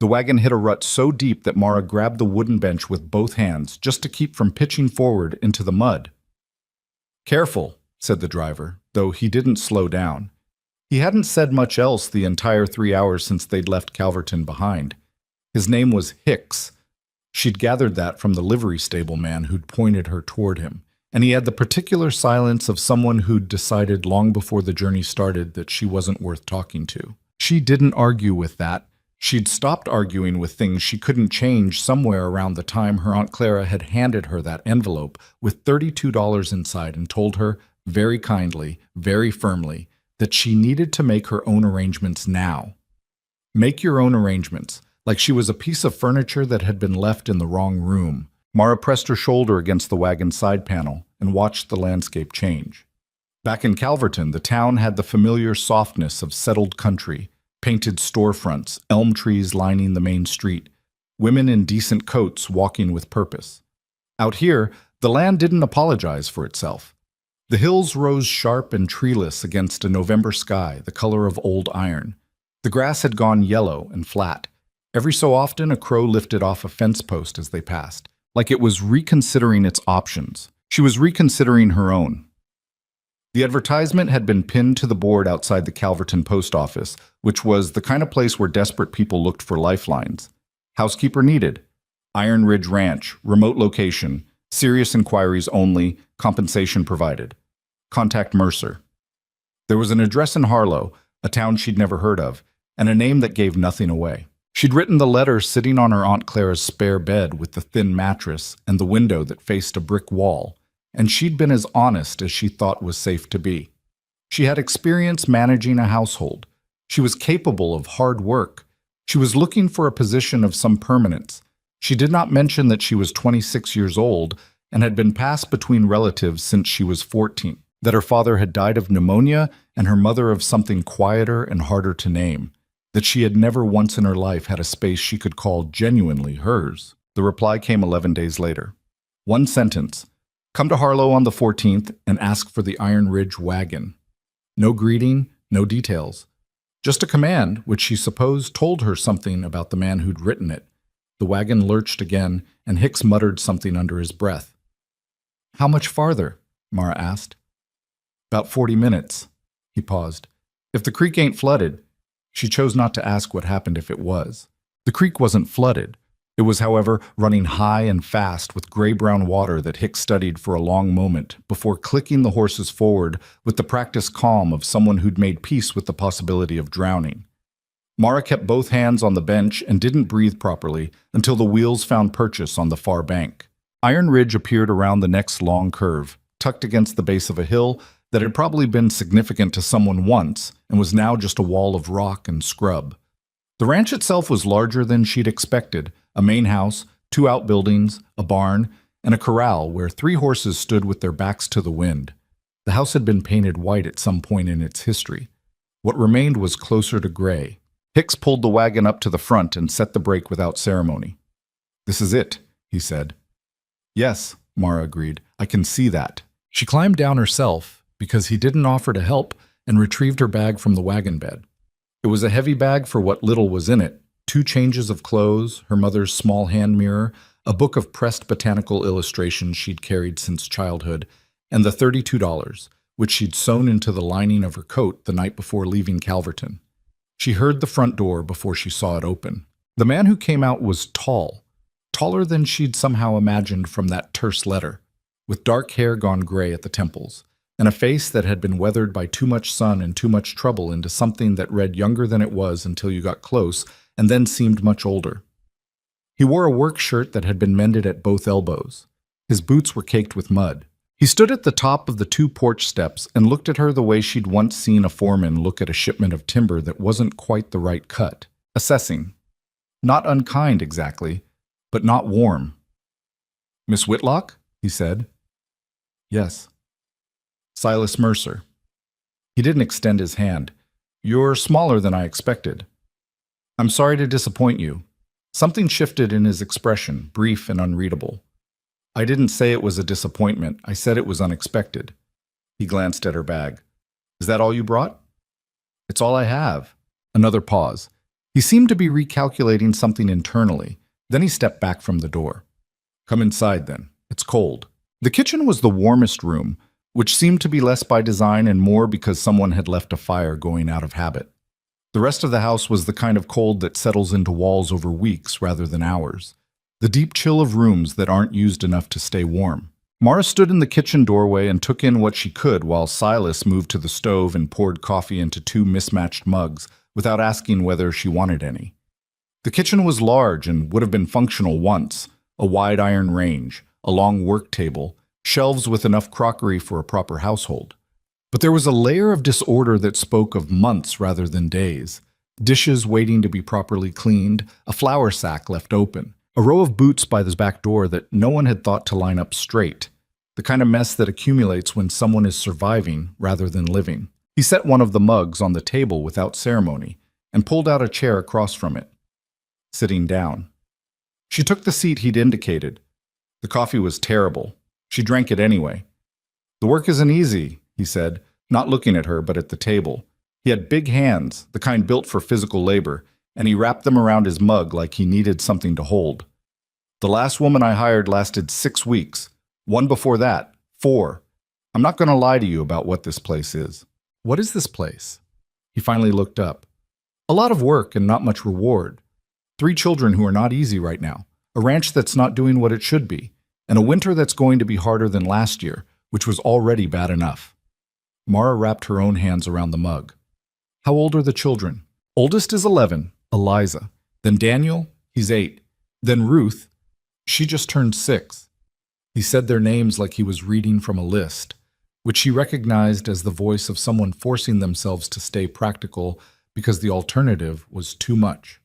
The wagon hit a rut so deep that Mara grabbed the wooden bench with both hands just to keep from pitching forward into the mud. "Careful," said the driver, though he didn't slow down. He hadn't said much else the entire 3 hours since they'd left Calverton behind. His name was Hicks. She'd gathered that from the livery stable man who'd pointed her toward him, and he had the particular silence of someone who'd decided long before the journey started that she wasn't worth talking to. She didn't argue with that. She'd stopped arguing with things she couldn't change somewhere around the time her Aunt Clara had handed her that envelope with $32 inside and told her, very kindly, very firmly, that she needed to make her own arrangements now. Make your own arrangements, like she was a piece of furniture that had been left in the wrong room. Mara pressed her shoulder against the wagon's side panel and watched the landscape change. Back in Calverton, the town had the familiar softness of settled country, painted storefronts, elm trees lining the main street, women in decent coats walking with purpose. Out here, the land didn't apologize for itself. The hills rose sharp and treeless against a November sky, the color of old iron. The grass had gone yellow and flat. Every so often, a crow lifted off a fence post as they passed, like it was reconsidering its options. She was reconsidering her own. The advertisement had been pinned to the board outside the Calverton post office, which was the kind of place where desperate people looked for lifelines. Housekeeper needed. Iron Ridge Ranch, remote location, serious inquiries only, compensation provided. Contact Mercer. There was an address in Harlow, a town she'd never heard of, and a name that gave nothing away. She'd written the letter sitting on her Aunt Clara's spare bed with the thin mattress and the window that faced a brick wall, and she'd been as honest as she thought was safe to be. She had experience managing a household. She was capable of hard work. She was looking for a position of some permanence. She did not mention that she was 26 years old and had been passed between relatives since she was 14, that her father had died of pneumonia and her mother of something quieter and harder to name, that she had never once in her life had a space she could call genuinely hers. The reply came 11 days later. One sentence. Come to Harlow on the 14th and ask for the Iron Ridge wagon. No greeting, no details. Just a command, which she supposed told her something about the man who'd written it. The wagon lurched again, and Hicks muttered something under his breath. How much farther? Mara asked. About 40 minutes. He paused. If the creek ain't flooded. She chose not to ask what happened if it was. The creek wasn't flooded. It was, however, running high and fast with gray-brown water that Hicks studied for a long moment before clicking the horses forward with the practiced calm of someone who'd made peace with the possibility of drowning. Mara kept both hands on the bench and didn't breathe properly until the wheels found purchase on the far bank. Iron Ridge appeared around the next long curve, tucked against the base of a hill that had probably been significant to someone once and was now just a wall of rock and scrub. The ranch itself was larger than she'd expected, a main house, 2 outbuildings, a barn, and a corral where 3 horses stood with their backs to the wind. The house had been painted white at some point in its history. What remained was closer to gray. Hicks pulled the wagon up to the front and set the brake without ceremony. This is it, he said. Yes, Mara agreed. I can see that. She climbed down herself because he didn't offer to help and retrieved her bag from the wagon bed. It was a heavy bag for what little was in it. 2 changes of clothes, her mother's small hand mirror, a book of pressed botanical illustrations she'd carried since childhood, and the $32, which she'd sewn into the lining of her coat the night before leaving Calverton. She heard the front door before she saw it open. The man who came out was tall, taller than she'd somehow imagined from that terse letter, with dark hair gone gray at the temples, and a face that had been weathered by too much sun and too much trouble into something that read younger than it was until you got close, and then seemed much older. He wore a work shirt that had been mended at both elbows. His boots were caked with mud. He stood at the top of the 2 porch steps and looked at her the way she'd once seen a foreman look at a shipment of timber that wasn't quite the right cut, assessing. Not unkind exactly, but not warm. Miss Whitlock? He said. Yes. Silas Mercer. He didn't extend his hand. You're smaller than I expected. I'm sorry to disappoint you. Something shifted in his expression, brief and unreadable. I didn't say it was a disappointment. I said it was unexpected. He glanced at her bag. Is that all you brought? It's all I have. Another pause. He seemed to be recalculating something internally. Then he stepped back from the door. Come inside, then. It's cold. The kitchen was the warmest room, which seemed to be less by design and more because someone had left a fire going out of habit. The rest of the house was the kind of cold that settles into walls over weeks rather than hours. The deep chill of rooms that aren't used enough to stay warm. Mara stood in the kitchen doorway and took in what she could while Silas moved to the stove and poured coffee into two mismatched mugs without asking whether she wanted any. The kitchen was large and would have been functional once. A wide iron range, a long work table, shelves with enough crockery for a proper household. But there was a layer of disorder that spoke of months rather than days. Dishes waiting to be properly cleaned, a flour sack left open, a row of boots by the back door that no one had thought to line up straight. The kind of mess that accumulates when someone is surviving rather than living. He set one of the mugs on the table without ceremony and pulled out a chair across from it, sitting down. She took the seat he'd indicated. The coffee was terrible. She drank it anyway. The work isn't easy, he said, not looking at her but at the table. He had big hands, the kind built for physical labor, and he wrapped them around his mug like he needed something to hold. The last woman I hired lasted 6 weeks. One before that, 4. I'm not going to lie to you about what this place is. What is this place? He finally looked up. A lot of work and not much reward. 3 children who are not easy right now. A ranch that's not doing what it should be. And a winter that's going to be harder than last year, which was already bad enough. Mara wrapped her own hands around the mug. How old are the children? Oldest is 11, Eliza. Then Daniel, he's 8. Then Ruth, she just turned 6. He said their names like he was reading from a list, which she recognized as the voice of someone forcing themselves to stay practical because the alternative was too much.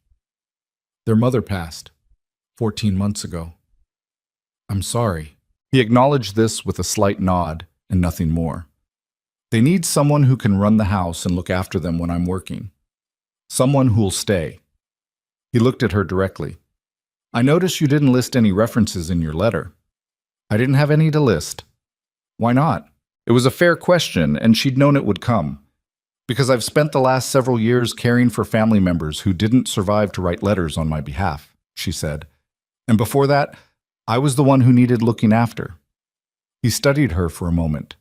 Their mother passed 14 months ago. I'm sorry. He acknowledged this with a slight nod and nothing more. They need someone who can run the house and look after them when I'm working. Someone who'll stay. He looked at her directly. I noticed you didn't list any references in your letter. I didn't have any to list. Why not? It was a fair question, and she'd known it would come. Because I've spent the last several years caring for family members who didn't survive to write letters on my behalf, she said. And before that, I was the one who needed looking after. He studied her for a moment.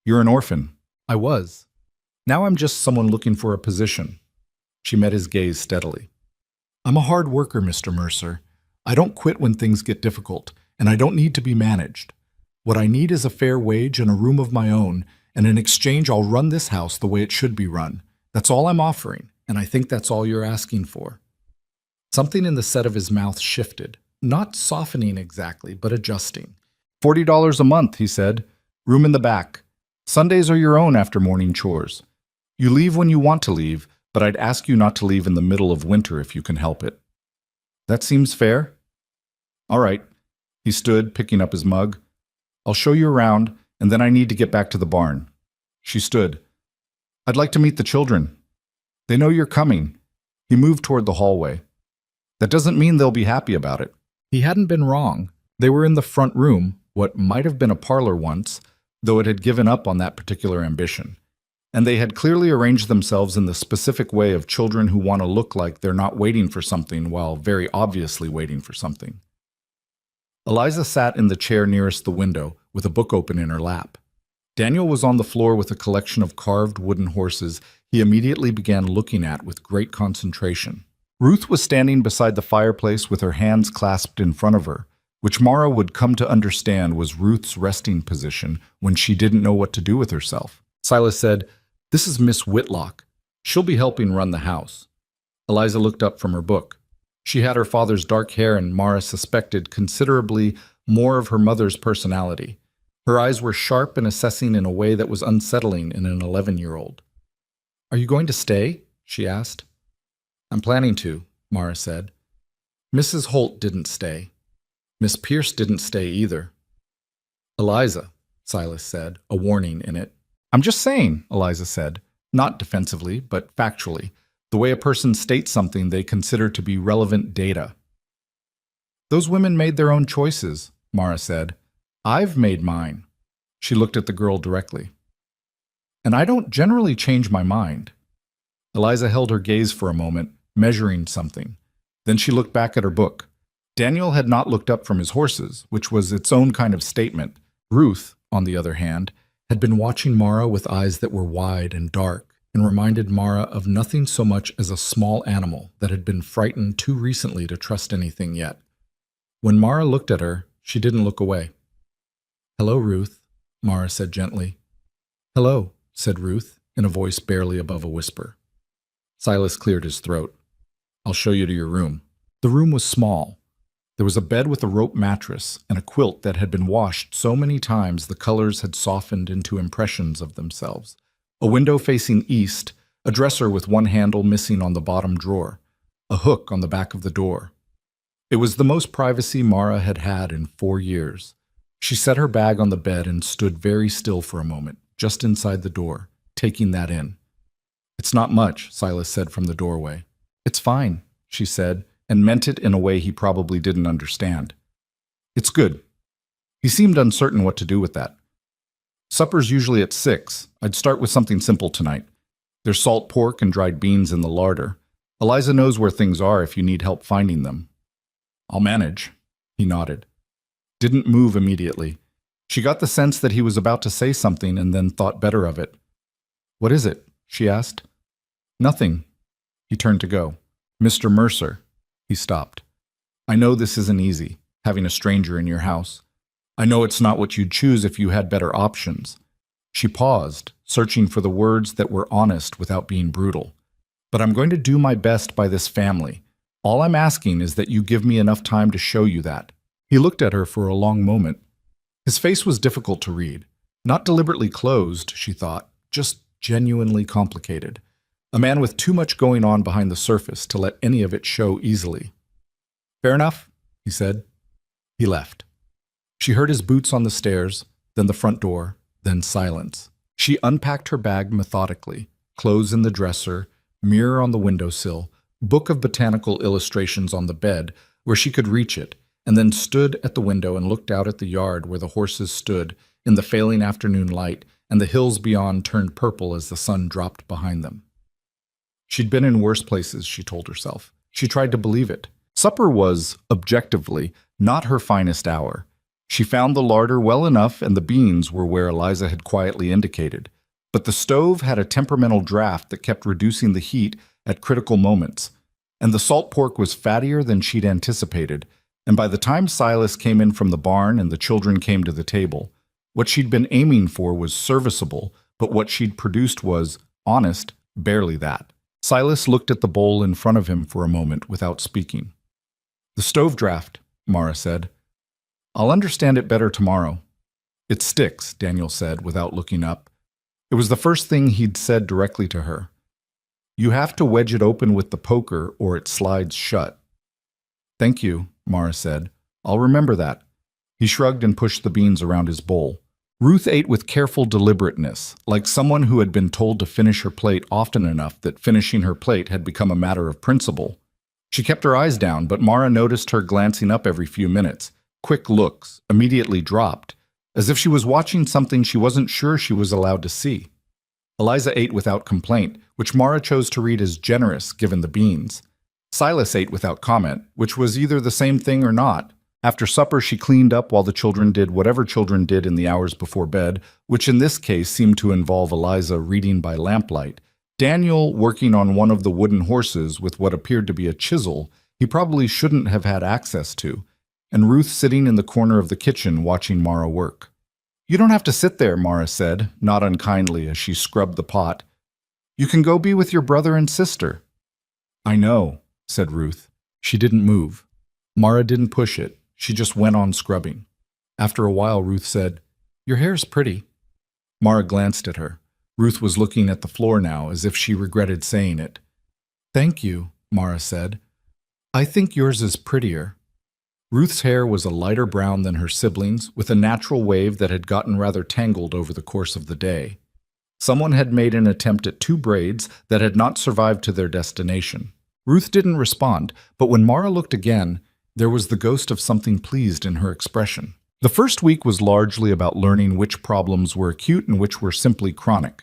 You're an orphan. I was. Now I'm just someone looking for a position. She met his gaze steadily. I'm a hard worker, Mr. Mercer. I don't quit when things get difficult, and I don't need to be managed. What I need is a fair wage and a room of my own, and in exchange I'll run this house the way it should be run. That's all I'm offering, and I think that's all you're asking for. Something in the set of his mouth shifted, not softening exactly, but adjusting. $40 a month, he said. Room in the back. Sundays are your own after morning chores. You leave when you want to leave, but I'd ask you not to leave in the middle of winter if you can help it. That seems fair? All right. He stood, picking up his mug. I'll show you around, and then I need to get back to the barn. She stood. I'd like to meet the children. They know you're coming. He moved toward the hallway. That doesn't mean they'll be happy about it. He hadn't been wrong. They were in the front room, what might have been a parlor once, though it had given up on that particular ambition. And they had clearly arranged themselves in the specific way of children who want to look like they're not waiting for something while very obviously waiting for something. Eliza sat in the chair nearest the window, with a book open in her lap. Daniel was on the floor with a collection of carved wooden horses he immediately began looking at with great concentration. Ruth was standing beside the fireplace with her hands clasped in front of her, which Mara would come to understand was Ruth's resting position when she didn't know what to do with herself. Silas said, This is Miss Whitlock. She'll be helping run the house. Eliza looked up from her book. She had her father's dark hair and Mara suspected considerably more of her mother's personality. Her eyes were sharp and assessing in a way that was unsettling in an 11-year-old. Are you going to stay? She asked. I'm planning to, Mara said. Mrs. Holt didn't stay. Miss Pierce didn't stay either. Eliza, Silas said, a warning in it. I'm just saying, Eliza said, not defensively, but factually, the way a person states something they consider to be relevant data. Those women made their own choices, Mara said. I've made mine. She looked at the girl directly. And I don't generally change my mind. Eliza held her gaze for a moment, measuring something. Then she looked back at her book. Daniel had not looked up from his horses, which was its own kind of statement. Ruth, on the other hand, had been watching Mara with eyes that were wide and dark, and reminded Mara of nothing so much as a small animal that had been frightened too recently to trust anything yet. When Mara looked at her, she didn't look away. "Hello, Ruth," Mara said gently. "Hello," said Ruth, in a voice barely above a whisper. Silas cleared his throat. "I'll show you to your room." The room was small. There was a bed with a rope mattress and a quilt that had been washed so many times the colors had softened into impressions of themselves. A window facing east, a dresser with one handle missing on the bottom drawer, a hook on the back of the door. It was the most privacy Mara had had in 4 years. She set her bag on the bed and stood very still for a moment, just inside the door, taking that in. "It's not much," Silas said from the doorway. "It's fine," she said, and meant it in a way he probably didn't understand. "It's good." He seemed uncertain what to do with that. "Supper's usually at 6. I'd start with something simple tonight. There's salt pork and dried beans in the larder. Eliza knows where things are if you need help finding them." "I'll manage." He nodded. Didn't move immediately. She got the sense that he was about to say something and then thought better of it. "What is it?" she asked. "Nothing." He turned to go. "Mr. Mercer." He stopped. "I know this isn't easy, having a stranger in your house. I know it's not what you'd choose if you had better options." She paused, searching for the words that were honest without being brutal. "But I'm going to do my best by this family. All I'm asking is that you give me enough time to show you that." He looked at her for a long moment. His face was difficult to read. Not deliberately closed, she thought, just genuinely complicated. A man with too much going on behind the surface to let any of it show easily. "Fair enough," he said. He left. She heard his boots on the stairs, then the front door, then silence. She unpacked her bag methodically, clothes in the dresser, mirror on the windowsill, book of botanical illustrations on the bed where she could reach it, and then stood at the window and looked out at the yard where the horses stood in the failing afternoon light, and the hills beyond turned purple as the sun dropped behind them. She'd been in worse places, she told herself. She tried to believe it. Supper was, objectively, not her finest hour. She found the larder well enough and the beans were where Eliza had quietly indicated. But the stove had a temperamental draft that kept reducing the heat at critical moments. And the salt pork was fattier than she'd anticipated. And by the time Silas came in from the barn and the children came to the table, what she'd been aiming for was serviceable, but what she'd produced was, honest, barely that. Silas looked at the bowl in front of him for a moment without speaking. "The stove draft," Mara said. "I'll understand it better tomorrow." "It sticks," Daniel said without looking up. It was the first thing he'd said directly to her. "You have to wedge it open with the poker or it slides shut." "Thank you," Mara said. "I'll remember that." He shrugged and pushed the beans around his bowl. Ruth ate with careful deliberateness, like someone who had been told to finish her plate often enough that finishing her plate had become a matter of principle. She kept her eyes down, but Mara noticed her glancing up every few minutes. Quick looks, immediately dropped, as if she was watching something she wasn't sure she was allowed to see. Eliza ate without complaint, which Mara chose to read as generous given the beans. Silas ate without comment, which was either the same thing or not. After supper, she cleaned up while the children did whatever children did in the hours before bed, which in this case seemed to involve Eliza reading by lamplight, Daniel working on one of the wooden horses with what appeared to be a chisel he probably shouldn't have had access to, and Ruth sitting in the corner of the kitchen watching Mara work. "You don't have to sit there," Mara said, not unkindly as she scrubbed the pot. "You can go be with your brother and sister." "I know," said Ruth. She didn't move. Mara didn't push it. She just went on scrubbing. After a while, Ruth said, "Your hair's pretty." Mara glanced at her. Ruth was looking at the floor now, as if she regretted saying it. "Thank you," Mara said. "I think yours is prettier." Ruth's hair was a lighter brown than her siblings', with a natural wave that had gotten rather tangled over the course of the day. Someone had made an attempt at 2 braids that had not survived to their destination. Ruth didn't respond, but when Mara looked again, there was the ghost of something pleased in her expression. The first week was largely about learning which problems were acute and which were simply chronic.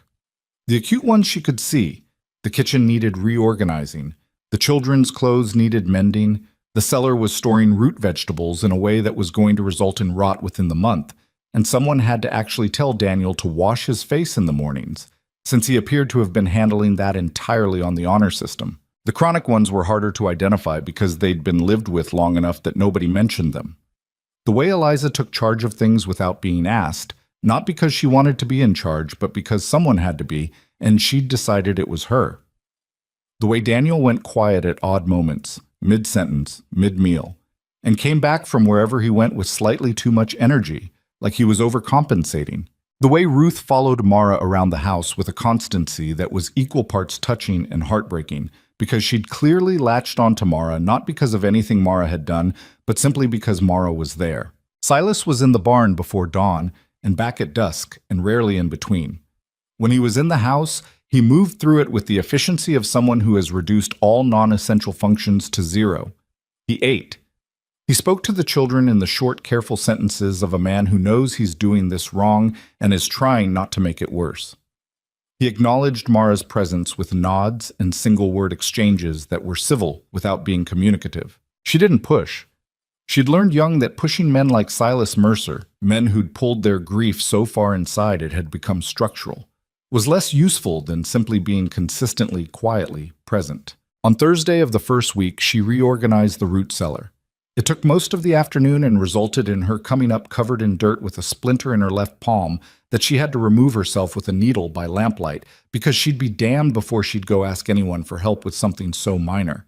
The acute ones she could see. The kitchen needed reorganizing. The children's clothes needed mending. The cellar was storing root vegetables in a way that was going to result in rot within the month, and someone had to actually tell Daniel to wash his face in the mornings, since he appeared to have been handling that entirely on the honor system. The chronic ones were harder to identify because they'd been lived with long enough that nobody mentioned them. The way Eliza took charge of things without being asked, not because she wanted to be in charge, but because someone had to be, and she'd decided it was her. The way Daniel went quiet at odd moments, mid-sentence, mid-meal, and came back from wherever he went with slightly too much energy, like he was overcompensating. The way Ruth followed Mara around the house with a constancy that was equal parts touching and heartbreaking, because she'd clearly latched onto Mara not because of anything Mara had done, but simply because Mara was there. Silas was in the barn before dawn and back at dusk, and rarely in between. When he was in the house, he moved through it with the efficiency of someone who has reduced all non-essential functions to zero. He ate. He spoke to the children in the short, careful sentences of a man who knows he's doing this wrong and is trying not to make it worse. He acknowledged Mara's presence with nods and single-word exchanges that were civil without being communicative. She didn't push. She'd learned young that pushing men like Silas Mercer, men who'd pulled their grief so far inside it had become structural, was less useful than simply being consistently, quietly present. On Thursday of the first week, she reorganized the root cellar. It took most of the afternoon and resulted in her coming up covered in dirt with a splinter in her left palm that she had to remove herself with a needle by lamplight because she'd be damned before she'd go ask anyone for help with something so minor.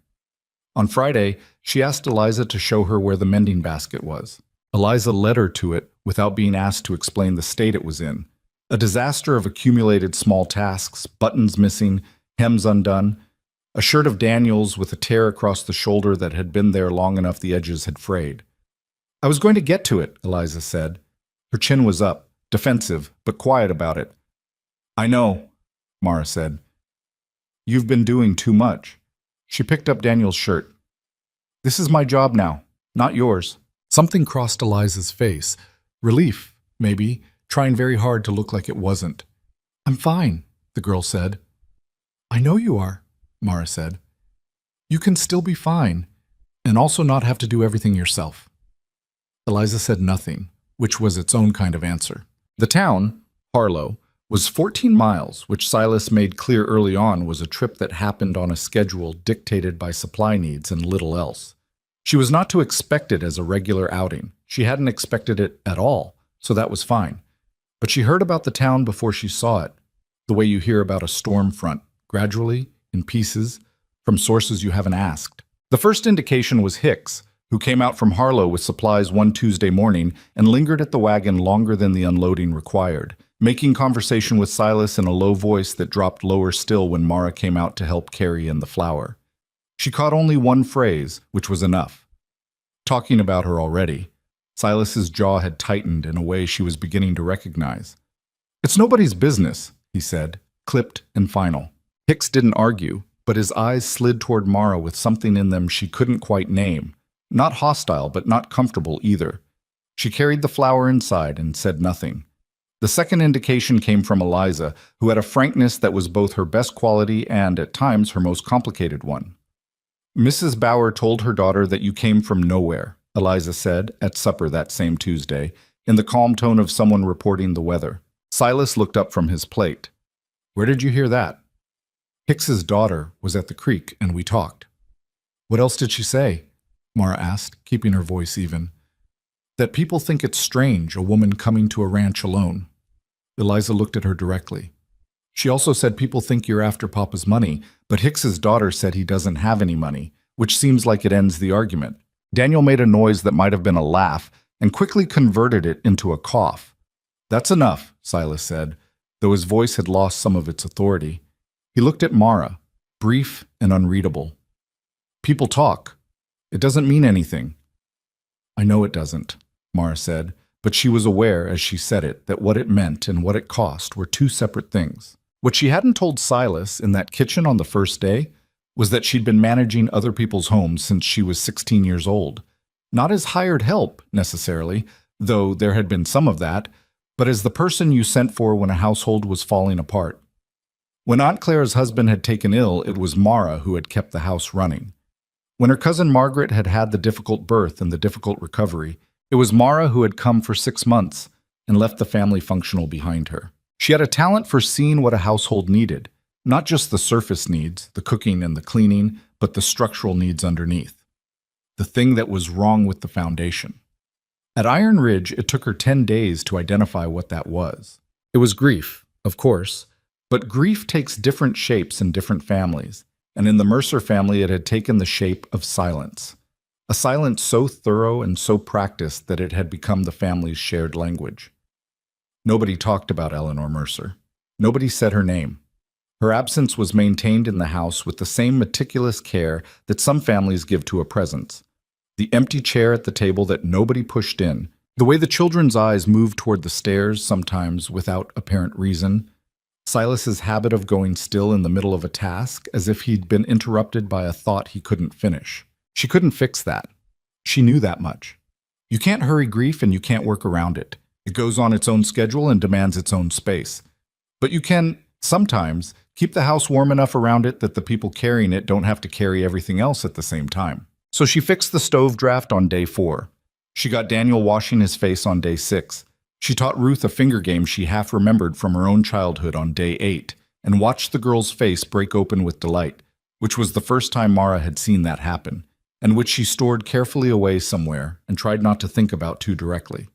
On Friday, she asked Eliza to show her where the mending basket was. Eliza led her to it without being asked to explain the state it was in. A disaster of accumulated small tasks, buttons missing, hems undone, a shirt of Daniel's with a tear across the shoulder that had been there long enough the edges had frayed. "I was going to get to it," Eliza said. Her chin was up, defensive, but quiet about it. "I know," Mara said. "You've been doing too much." She picked up Daniel's shirt. "This is my job now, not yours." Something crossed Eliza's face. Relief, maybe, trying very hard to look like it wasn't. "I'm fine," the girl said. "I know you are," Mara said. "You can still be fine, and also not have to do everything yourself." Eliza said nothing, which was its own kind of answer. The town, Harlow, was 14 miles, which Silas made clear early on was a trip that happened on a schedule dictated by supply needs and little else. She was not to expect it as a regular outing. She hadn't expected it at all, so that was fine. But she heard about the town before she saw it, the way you hear about a storm front, gradually, in pieces, from sources you haven't asked. The first indication was Hicks, who came out from Harlow with supplies one Tuesday morning and lingered at the wagon longer than the unloading required, making conversation with Silas in a low voice that dropped lower still when Mara came out to help carry in the flour. She caught only one phrase, which was enough. Talking about her already. Silas's jaw had tightened in a way she was beginning to recognize. "It's nobody's business," he said, clipped and final. Hicks didn't argue, but his eyes slid toward Mara with something in them she couldn't quite name. Not hostile, but not comfortable either. She carried the flour inside and said nothing. The second indication came from Eliza, who had a frankness that was both her best quality and, at times, her most complicated one. "Mrs. Bauer told her daughter that you came from nowhere," Eliza said at supper that same Tuesday, in the calm tone of someone reporting the weather. Silas looked up from his plate. "Where did you hear that?" "Hicks's daughter was at the creek, and we talked." "What else did she say?" Mara asked, keeping her voice even. "That people think it's strange, a woman coming to a ranch alone." Eliza looked at her directly. "She also said people think you're after Papa's money, but Hicks's daughter said he doesn't have any money, which seems like it ends the argument." Daniel made a noise that might have been a laugh and quickly converted it into a cough. "That's enough," Silas said, though his voice had lost some of its authority. He looked at Mara, brief and unreadable. "People talk. It doesn't mean anything." "I know it doesn't," Mara said, but she was aware, as she said it, that what it meant and what it cost were two separate things. What she hadn't told Silas in that kitchen on the first day was that she'd been managing other people's homes since she was 16 years old. Not as hired help, necessarily, though there had been some of that, but as the person you sent for when a household was falling apart. When Aunt Clara's husband had taken ill, it was Mara who had kept the house running. When her cousin Margaret had had the difficult birth and the difficult recovery, it was Mara who had come for 6 months and left the family functional behind her. She had a talent for seeing what a household needed, not just the surface needs, the cooking and the cleaning, but the structural needs underneath. The thing that was wrong with the foundation. At Iron Ridge, it took her 10 days to identify what that was. It was grief, of course, but grief takes different shapes in different families, and in the Mercer family it had taken the shape of silence. A silence so thorough and so practiced that it had become the family's shared language. Nobody talked about Eleanor Mercer. Nobody said her name. Her absence was maintained in the house with the same meticulous care that some families give to a presence. The empty chair at the table that nobody pushed in, the way the children's eyes moved toward the stairs, sometimes without apparent reason, Silas's habit of going still in the middle of a task as if he'd been interrupted by a thought he couldn't finish. She couldn't fix that. She knew that much. You can't hurry grief and you can't work around it. It goes on its own schedule and demands its own space. But you can, sometimes, keep the house warm enough around it that the people carrying it don't have to carry everything else at the same time. So she fixed the stove draft on day 4. She got Daniel washing his face on day 6. She taught Ruth a finger game she half remembered from her own childhood on day 8, and watched the girl's face break open with delight, which was the first time Mara had seen that happen, and which she stored carefully away somewhere and tried not to think about too directly.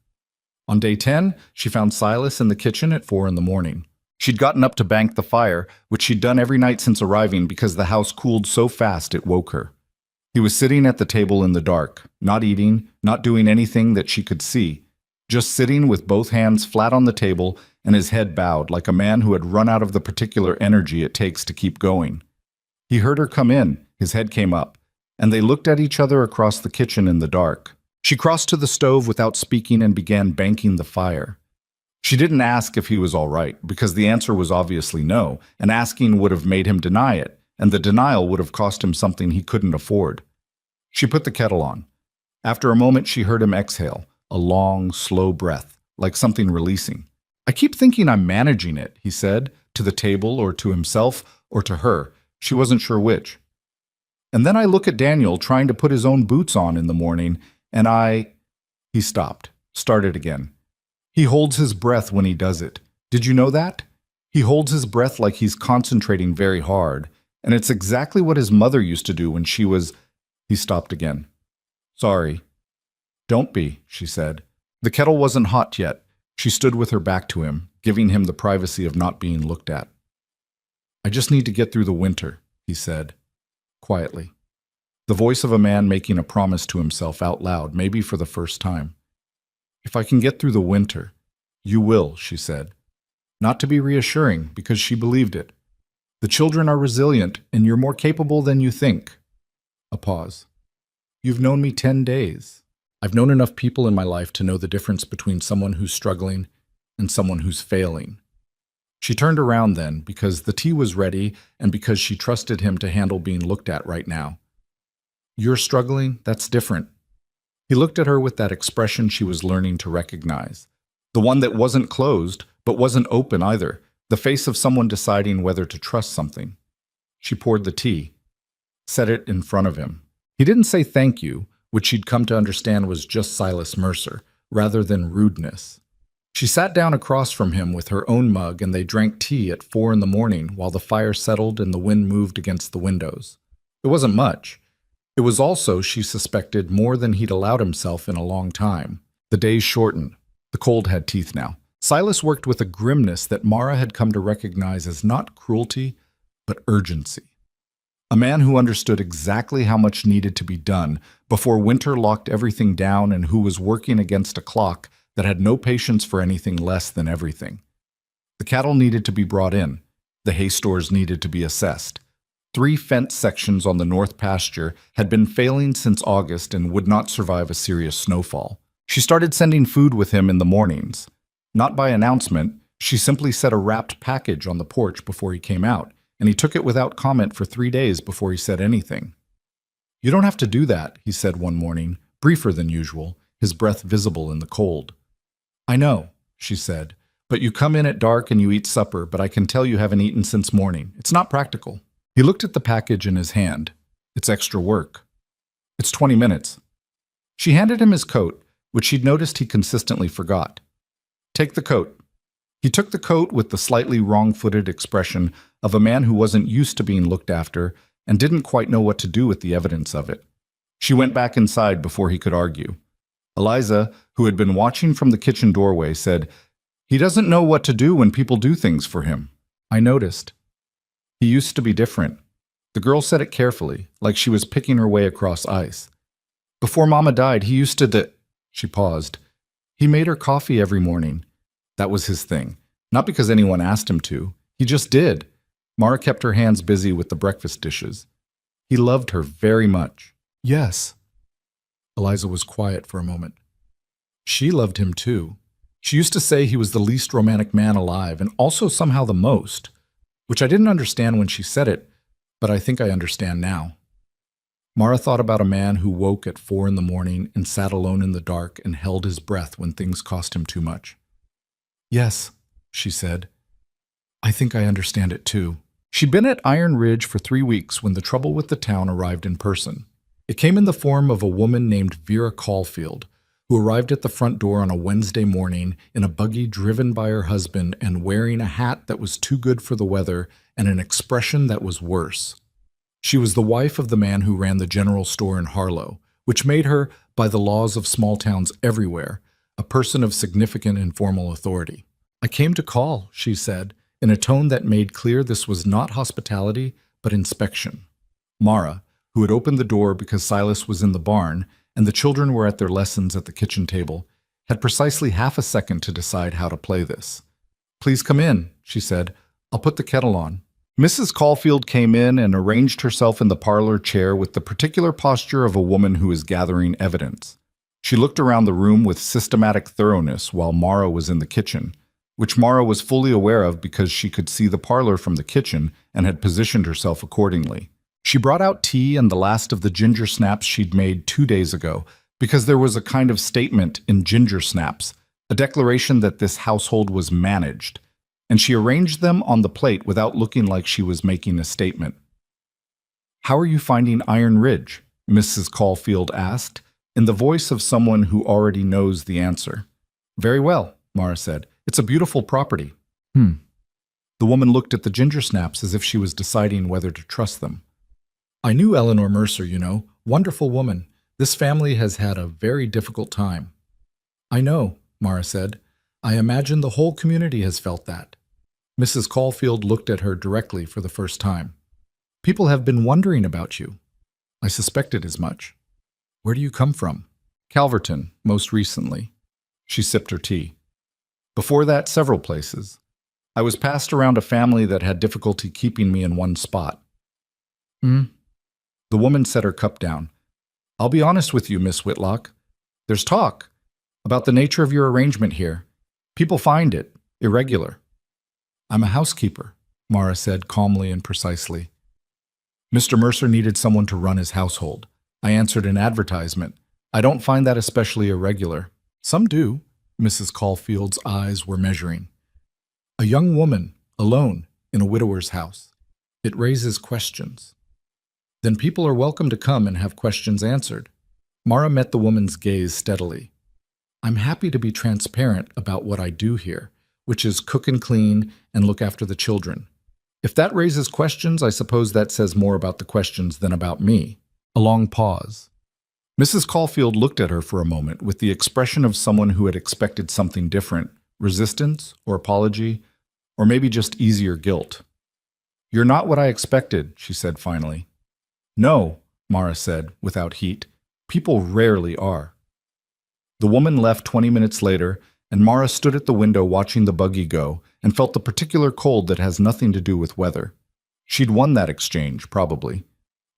On day 10, she found Silas in the kitchen at 4 in the morning. She'd gotten up to bank the fire, which she'd done every night since arriving because the house cooled so fast it woke her. He was sitting at the table in the dark, not eating, not doing anything that she could see, just sitting with both hands flat on the table and his head bowed like a man who had run out of the particular energy it takes to keep going. He heard her come in, his head came up, and they looked at each other across the kitchen in the dark. She crossed to the stove without speaking and began banking the fire. She didn't ask if he was all right, because the answer was obviously no, and asking would have made him deny it, and the denial would have cost him something he couldn't afford. She put the kettle on. After a moment, she heard him exhale, a long, slow breath, like something releasing. "I keep thinking I'm managing it," he said, to the table or to himself or to her. She wasn't sure which. "And then I look at Daniel trying to put his own boots on in the morning, and He stopped, started again. "He holds his breath when he does it. Did you know that? He holds his breath like he's concentrating very hard, and it's exactly what his mother used to do when she was—" He stopped again. "Sorry." "Don't be," she said. The kettle wasn't hot yet. She stood with her back to him, giving him the privacy of not being looked at. "I just need to get through the winter," he said, quietly. The voice of a man making a promise to himself out loud, maybe for the first time. "If I can get through the winter." "You will," she said. Not to be reassuring, because she believed it. "The children are resilient, and you're more capable than you think." A pause. "You've known me 10 days. I've known enough people in my life to know the difference between someone who's struggling and someone who's failing." She turned around then, because the tea was ready and because she trusted him to handle being looked at right now. "You're struggling? That's different." He looked at her with that expression she was learning to recognize. The one that wasn't closed, but wasn't open either. The face of someone deciding whether to trust something. She poured the tea, set it in front of him. He didn't say thank you, which she'd come to understand was just Silas Mercer, rather than rudeness. She sat down across from him with her own mug, and they drank tea at 4 in the morning while the fire settled and the wind moved against the windows. It wasn't much. It was also, she suspected, more than he'd allowed himself in a long time. The days shortened. The cold had teeth now. Silas worked with a grimness that Mara had come to recognize as not cruelty, but urgency. A man who understood exactly how much needed to be done before winter locked everything down, and who was working against a clock that had no patience for anything less than everything. The cattle needed to be brought in. The hay stores needed to be assessed. 3 fence sections on the north pasture had been failing since August and would not survive a serious snowfall. She started sending food with him in the mornings. Not by announcement, she simply set a wrapped package on the porch before he came out, and he took it without comment for 3 days before he said anything. "You don't have to do that," he said one morning, briefer than usual, his breath visible in the cold. "I know," she said, But you come in at dark and you eat supper, but I can tell you haven't eaten since morning. It's not practical." He looked at the package in his hand. "It's extra work. It's 20 minutes. She handed him his coat, which she'd noticed he consistently forgot. "Take the coat." He took the coat with the slightly wrong-footed expression of a man who wasn't used to being looked after and didn't quite know what to do with the evidence of it. She went back inside before he could argue. Eliza, who had been watching from the kitchen doorway, said, "He doesn't know what to do when people do things for him. I noticed. He used to be different." The girl said it carefully, like she was picking her way across ice. "Before Mama died, he used to She paused. "He made her coffee every morning. That was his thing. Not because anyone asked him to. He just did." Mara kept her hands busy with the breakfast dishes. "He loved her very much." "Yes." Eliza was quiet for a moment. "She loved him too. She used to say he was the least romantic man alive, and also somehow the most, which I didn't understand when she said it, but I think I understand now." Mara thought about a man who woke at 4 in the morning and sat alone in the dark and held his breath when things cost him too much. "Yes," she said. "I think I understand it too." She'd been at Iron Ridge for 3 weeks when the trouble with the town arrived in person. It came in the form of a woman named Vera Caulfield, who arrived at the front door on a Wednesday morning in a buggy driven by her husband and wearing a hat that was too good for the weather and an expression that was worse. She was the wife of the man who ran the general store in Harlow, which made her, by the laws of small towns everywhere, a person of significant informal authority. "I came to call," she said, in a tone that made clear this was not hospitality, but inspection. Mara, who had opened the door because Silas was in the barn and the children were at their lessons at the kitchen table, had precisely half a second to decide how to play this. "Please come in," she said. "I'll put the kettle on." Mrs. Caulfield came in and arranged herself in the parlor chair with the particular posture of a woman who is gathering evidence. She looked around the room with systematic thoroughness while Mara was in the kitchen, which Mara was fully aware of because she could see the parlor from the kitchen and had positioned herself accordingly. She brought out tea and the last of the ginger snaps she'd made 2 days ago because there was a kind of statement in ginger snaps, a declaration that this household was managed, and she arranged them on the plate without looking like she was making a statement. "How are you finding Iron Ridge?" Mrs. Caulfield asked, in the voice of someone who already knows the answer. "Very well," Mara said. "It's a beautiful property." The woman looked at the ginger snaps as if she was deciding whether to trust them. "I knew Eleanor Mercer, you know. Wonderful woman. This family has had a very difficult time." "I know," Mara said. "I imagine the whole community has felt that." Mrs. Caulfield looked at her directly for the first time. "People have been wondering about you." "I suspected as much." "Where do you come from?" "Calverton, most recently." She sipped her tea. "Before that, several places. I was passed around a family that had difficulty keeping me in one spot." The woman set her cup down. "I'll be honest with you, Miss Whitlock. There's talk about the nature of your arrangement here. People find it irregular." "I'm a housekeeper," Mara said calmly and precisely. "Mr. Mercer needed someone to run his household. I answered an advertisement. I don't find that especially irregular." "Some do." Mrs. Caulfield's eyes were measuring. "A young woman, alone, in a widower's house. It raises questions." "Then people are welcome to come and have questions answered." Mara met the woman's gaze steadily. "I'm happy to be transparent about what I do here, which is cook and clean and look after the children. If that raises questions, I suppose that says more about the questions than about me." A long pause. Mrs. Caulfield looked at her for a moment with the expression of someone who had expected something different, resistance or apology, or maybe just easier guilt. "You're not what I expected," she said finally. "No," Mara said, without heat. "People rarely are." The woman left 20 minutes later, and Mara stood at the window watching the buggy go and felt the particular cold that has nothing to do with weather. She'd won that exchange, probably.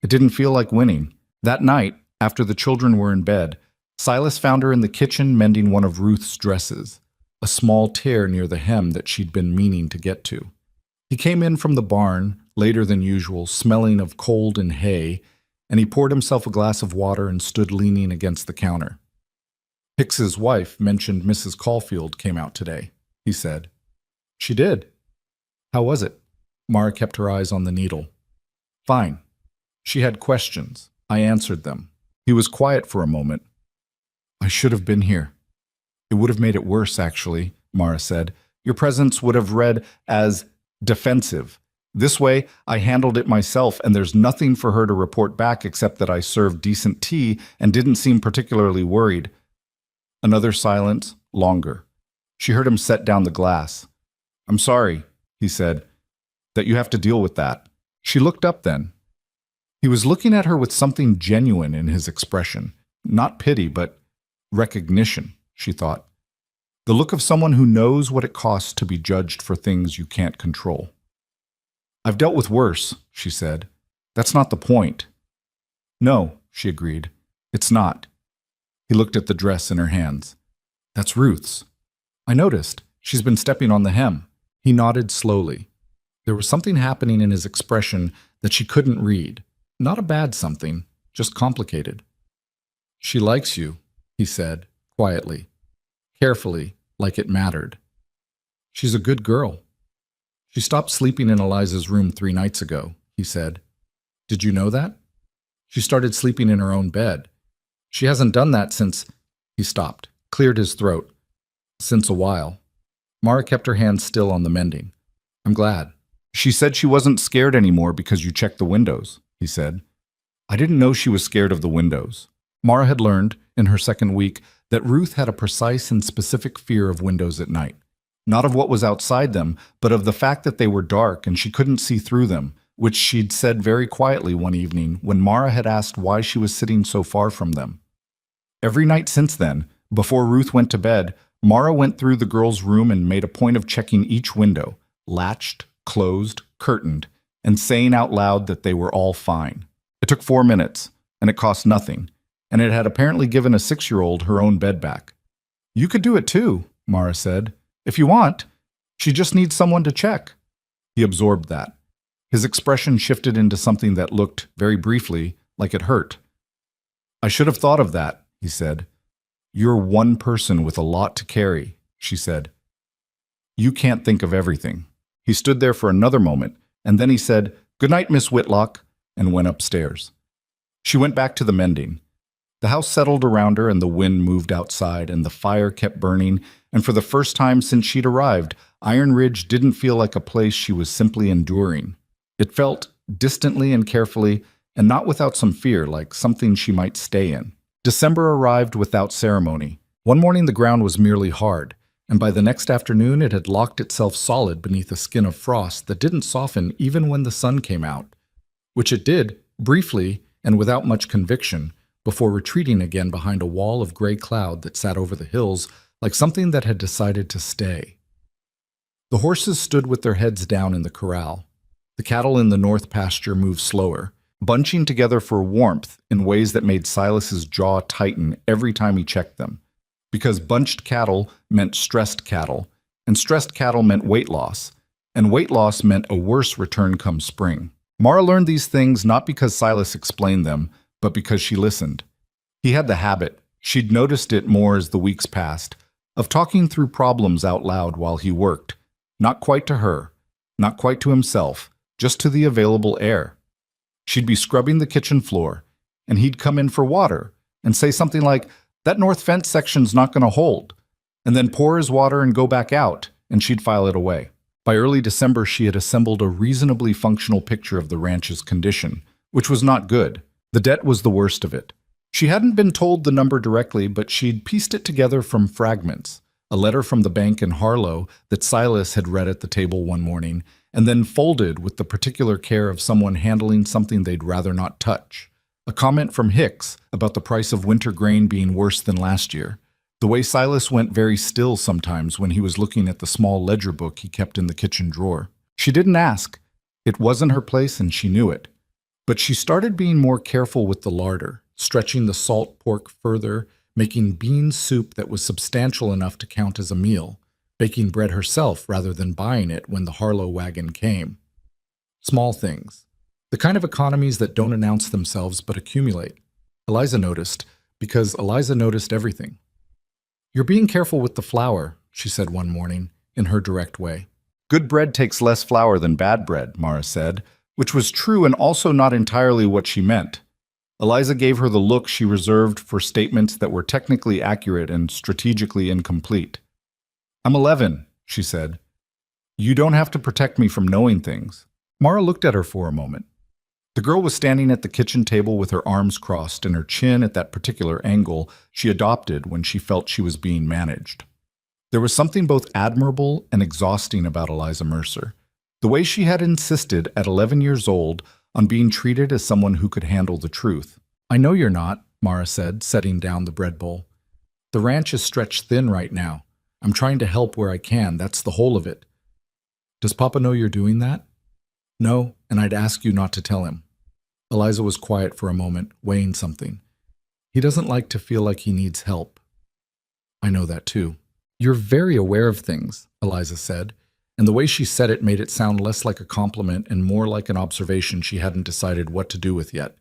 It didn't feel like winning. That night, after the children were in bed, Silas found her in the kitchen mending one of Ruth's dresses, a small tear near the hem that she'd been meaning to get to. He came in from the barn, later than usual, smelling of cold and hay, and he poured himself a glass of water and stood leaning against the counter. "Hicks's wife mentioned Mrs. Caulfield came out today," he said. She did. How was it? Mara kept her eyes on the needle. Fine. She had questions. I answered them. He was quiet for a moment. I should have been here. It would have made it worse, actually, Mara said. Your presence would have read as defensive. This way, I handled it myself, and there's nothing for her to report back except that I served decent tea and didn't seem particularly worried. Another silence, longer. She heard him set down the glass. I'm sorry, he said, that you have to deal with that. She looked up then. He was looking at her with something genuine in his expression. Not pity, but recognition, she thought. The look of someone who knows what it costs to be judged for things you can't control. I've dealt with worse, she said. That's not the point. No, she agreed. It's not. He looked at the dress in her hands. That's Ruth's. I noticed. She's been stepping on the hem. He nodded slowly. There was something happening in his expression that she couldn't read. Not a bad something, just complicated. She likes you, he said, quietly, carefully, like it mattered. She's a good girl. She stopped sleeping in Eliza's room 3 nights ago, he said. Did you know that? She started sleeping in her own bed. She hasn't done that since... He stopped, cleared his throat. Since a while. Mara kept her hand still on the mending. I'm glad. She said she wasn't scared anymore because you checked the windows, he said. I didn't know she was scared of the windows. Mara had learned, in her second week, that Ruth had a precise and specific fear of windows at night. Not of what was outside them, but of the fact that they were dark and she couldn't see through them, which she'd said very quietly one evening when Mara had asked why she was sitting so far from them. Every night since then, before Ruth went to bed, Mara went through the girls' room and made a point of checking each window, latched, closed, curtained, and saying out loud that they were all fine. It took 4 minutes, and it cost nothing, and it had apparently given a 6-year-old her own bed back. You could do it too, Mara said. If you want. She just needs someone to check. He absorbed that. His expression shifted into something that looked, very briefly, like it hurt. I should have thought of that, he said. You're one person with a lot to carry, she said. You can't think of everything. He stood there for another moment, and then he said, Good night, Miss Whitlock, and went upstairs. She went back to the mending. The house settled around her and the wind moved outside and the fire kept burning, and for the first time since she'd arrived, Iron Ridge didn't feel like a place she was simply enduring. It felt, distantly and carefully, and not without some fear, like something she might stay in. December arrived without ceremony. One morning the ground was merely hard, and by the next afternoon it had locked itself solid beneath a skin of frost that didn't soften even when the sun came out. Which it did, briefly and without much conviction, before retreating again behind a wall of gray cloud that sat over the hills like something that had decided to stay. The horses stood with their heads down in the corral. The cattle in the north pasture moved slower, bunching together for warmth in ways that made Silas's jaw tighten every time he checked them. Because bunched cattle meant stressed cattle, and stressed cattle meant weight loss, and weight loss meant a worse return come spring. Mara learned these things not because Silas explained them, but because she listened. He had the habit, she'd noticed it more as the weeks passed, of talking through problems out loud while he worked, not quite to her, not quite to himself, just to the available air. She'd be scrubbing the kitchen floor, and he'd come in for water and say something like, That north fence section's not going to hold, and then pour his water and go back out, and she'd file it away. By early December, she had assembled a reasonably functional picture of the ranch's condition, which was not good. The debt was the worst of it. She hadn't been told the number directly, but she'd pieced it together from fragments. A letter from the bank in Harlow that Silas had read at the table one morning, and then folded with the particular care of someone handling something they'd rather not touch. A comment from Hicks about the price of winter grain being worse than last year. The way Silas went very still sometimes when he was looking at the small ledger book he kept in the kitchen drawer. She didn't ask. It wasn't her place and she knew it. But she started being more careful with the larder, stretching the salt pork further, making bean soup that was substantial enough to count as a meal, baking bread herself rather than buying it when the Harlow wagon came. Small things. The kind of economies that don't announce themselves but accumulate. Eliza noticed, because Eliza noticed everything. You're being careful with the flour, she said one morning, in her direct way. Good bread takes less flour than bad bread, Mara said, which was true and also not entirely what she meant. Eliza gave her the look she reserved for statements that were technically accurate and strategically incomplete. I'm 11, she said. You don't have to protect me from knowing things. Mara looked at her for a moment. The girl was standing at the kitchen table with her arms crossed and her chin at that particular angle she adopted when she felt she was being managed. There was something both admirable and exhausting about Eliza Mercer. The way she had insisted at 11 years old on being treated as someone who could handle the truth. I know you're not, Mara said, setting down the bread bowl. The ranch is stretched thin right now. I'm trying to help where I can, that's the whole of it. Does Papa know you're doing that? No, and I'd ask you not to tell him. Eliza was quiet for a moment, weighing something. He doesn't like to feel like he needs help. I know that too. You're very aware of things, Eliza said, and the way she said it made it sound less like a compliment and more like an observation she hadn't decided what to do with yet.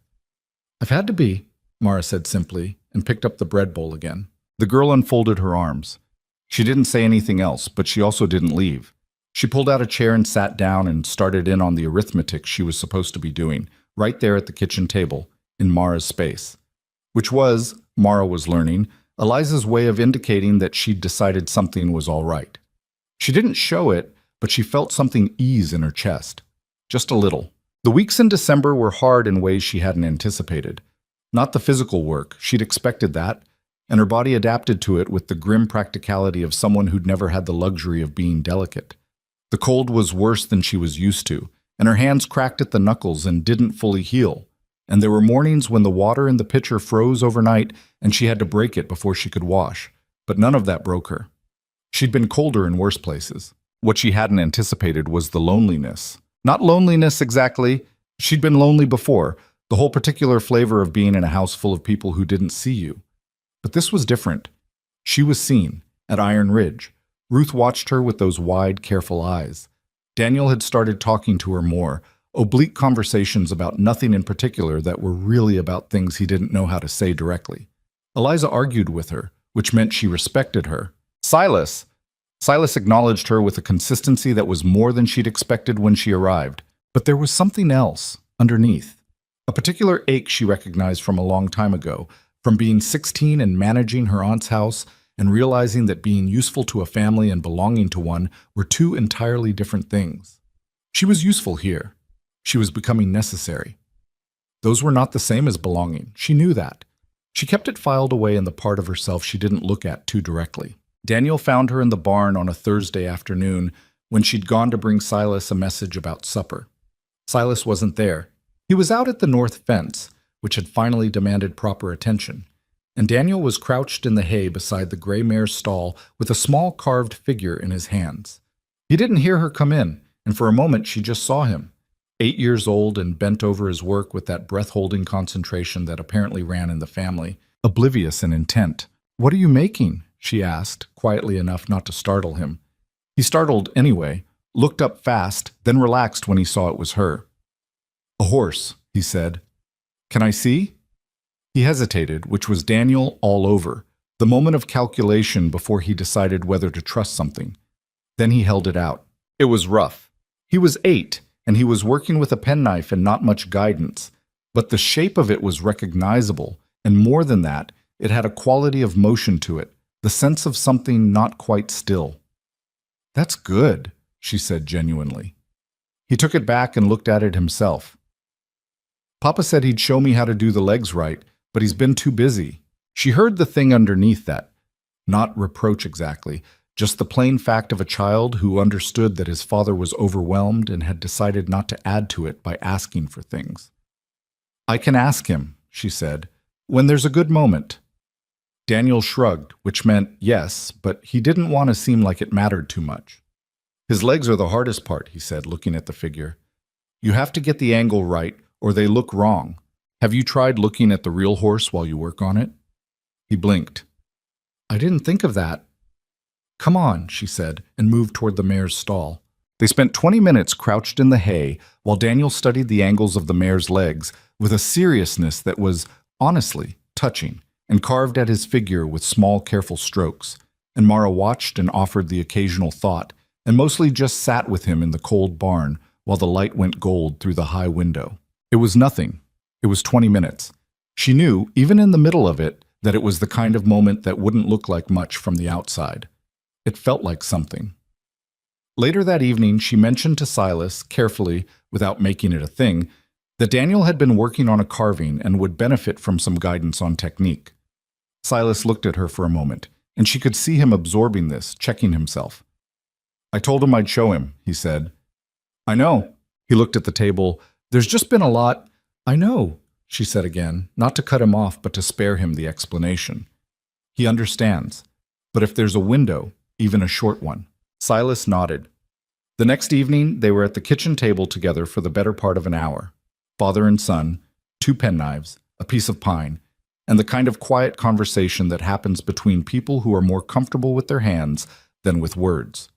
I've had to be, Mara said simply, and picked up the bread bowl again. The girl unfolded her arms. She didn't say anything else, but she also didn't leave. She pulled out a chair and sat down and started in on the arithmetic she was supposed to be doing, right there at the kitchen table, in Mara's space. Which was, Mara was learning, Eliza's way of indicating that she'd decided something was all right. She didn't show it, but she felt something ease in her chest. Just a little. The weeks in December were hard in ways she hadn't anticipated. Not the physical work, she'd expected that, and her body adapted to it with the grim practicality of someone who'd never had the luxury of being delicate. The cold was worse than she was used to, and her hands cracked at the knuckles and didn't fully heal. And there were mornings when the water in the pitcher froze overnight and she had to break it before she could wash, but none of that broke her. She'd been colder in worse places. What she hadn't anticipated was the loneliness. Not loneliness exactly. She'd been lonely before, the whole particular flavor of being in a house full of people who didn't see you. But this was different. She was seen, at Iron Ridge. Ruth watched her with those wide, careful eyes. Daniel had started talking to her more, oblique conversations about nothing in particular that were really about things he didn't know how to say directly. Eliza argued with her, which meant she respected her. Silas acknowledged her with a consistency that was more than she'd expected when she arrived. But there was something else underneath. A particular ache she recognized from a long time ago, from being 16 and managing her aunt's house and realizing that being useful to a family and belonging to one were two entirely different things. She was useful here. She was becoming necessary. Those were not the same as belonging. She knew that. She kept it filed away in the part of herself she didn't look at too directly. Daniel found her in the barn on a Thursday afternoon when she'd gone to bring Silas a message about supper. Silas wasn't there. He was out at the north fence, which had finally demanded proper attention, and Daniel was crouched in the hay beside the gray mare's stall with a small carved figure in his hands. He didn't hear her come in, and for a moment she just saw him, 8 years old and bent over his work with that breath-holding concentration that apparently ran in the family, oblivious and intent. "What are you making?" she asked, quietly enough not to startle him. He startled anyway, looked up fast, then relaxed when he saw it was her. "A horse," he said. "Can I see?" He hesitated, which was Daniel all over, the moment of calculation before he decided whether to trust something. Then he held it out. It was rough. He was 8, and he was working with a penknife and not much guidance, but the shape of it was recognizable, and more than that, it had a quality of motion to it, the sense of something not quite still. "That's good," she said genuinely. He took it back and looked at it himself. "Papa said he'd show me how to do the legs right, but he's been too busy." She heard the thing underneath that. Not reproach exactly, just the plain fact of a child who understood that his father was overwhelmed and had decided not to add to it by asking for things. "I can ask him," she said, "when there's a good moment." Daniel shrugged, which meant yes, but he didn't want to seem like it mattered too much. "His legs are the hardest part," he said, looking at the figure. "You have to get the angle right, or they look wrong. Have you tried looking at the real horse while you work on it?" He blinked. "I didn't think of that." "Come on," she said, and moved toward the mare's stall. They spent 20 minutes crouched in the hay while Daniel studied the angles of the mare's legs with a seriousness that was, honestly, touching, and carved at his figure with small, careful strokes. And Mara watched and offered the occasional thought, and mostly just sat with him in the cold barn while the light went gold through the high window. It was nothing. It was 20 minutes. She knew, even in the middle of it, that it was the kind of moment that wouldn't look like much from the outside. It felt like something. Later that evening, she mentioned to Silas, carefully, without making it a thing, that Daniel had been working on a carving and would benefit from some guidance on technique. Silas looked at her for a moment, and she could see him absorbing this, checking himself. "I told him I'd show him," he said. "I know." He looked at the table. "There's just been a lot." "I know," she said again, not to cut him off, but to spare him the explanation. "He understands. But if there's a window, even a short one." Silas nodded. The next evening, they were at the kitchen table together for the better part of an hour. Father and son, 2 penknives, a piece of pine, and the kind of quiet conversation that happens between people who are more comfortable with their hands than with words.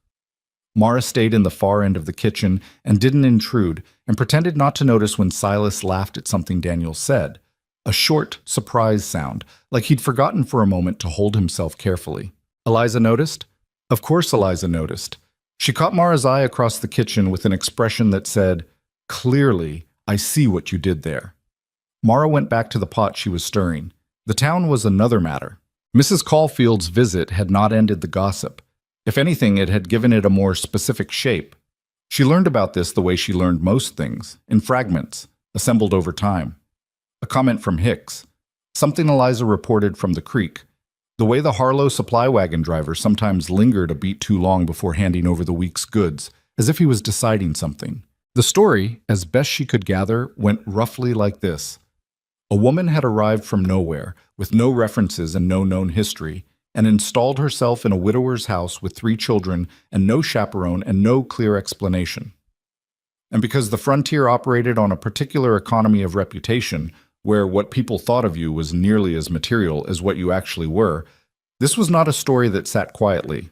Mara stayed in the far end of the kitchen and didn't intrude, and pretended not to notice when Silas laughed at something Daniel said, a short, surprise sound, like he'd forgotten for a moment to hold himself carefully. Eliza noticed? Of course Eliza noticed. She caught Mara's eye across the kitchen with an expression that said, "Clearly, I see what you did there." Mara went back to the pot she was stirring. The town was another matter. Mrs. Caulfield's visit had not ended the gossip. If anything, it had given it a more specific shape. She learned about this the way she learned most things, in fragments, assembled over time. A comment from Hicks. Something Eliza reported from the creek. The way the Harlow supply wagon driver sometimes lingered a beat too long before handing over the week's goods, as if he was deciding something. The story, as best she could gather, went roughly like this. A woman had arrived from nowhere, with no references and no known history, and installed herself in a widower's house with 3 children and no chaperone and no clear explanation. And because the frontier operated on a particular economy of reputation, where what people thought of you was nearly as material as what you actually were, this was not a story that sat quietly.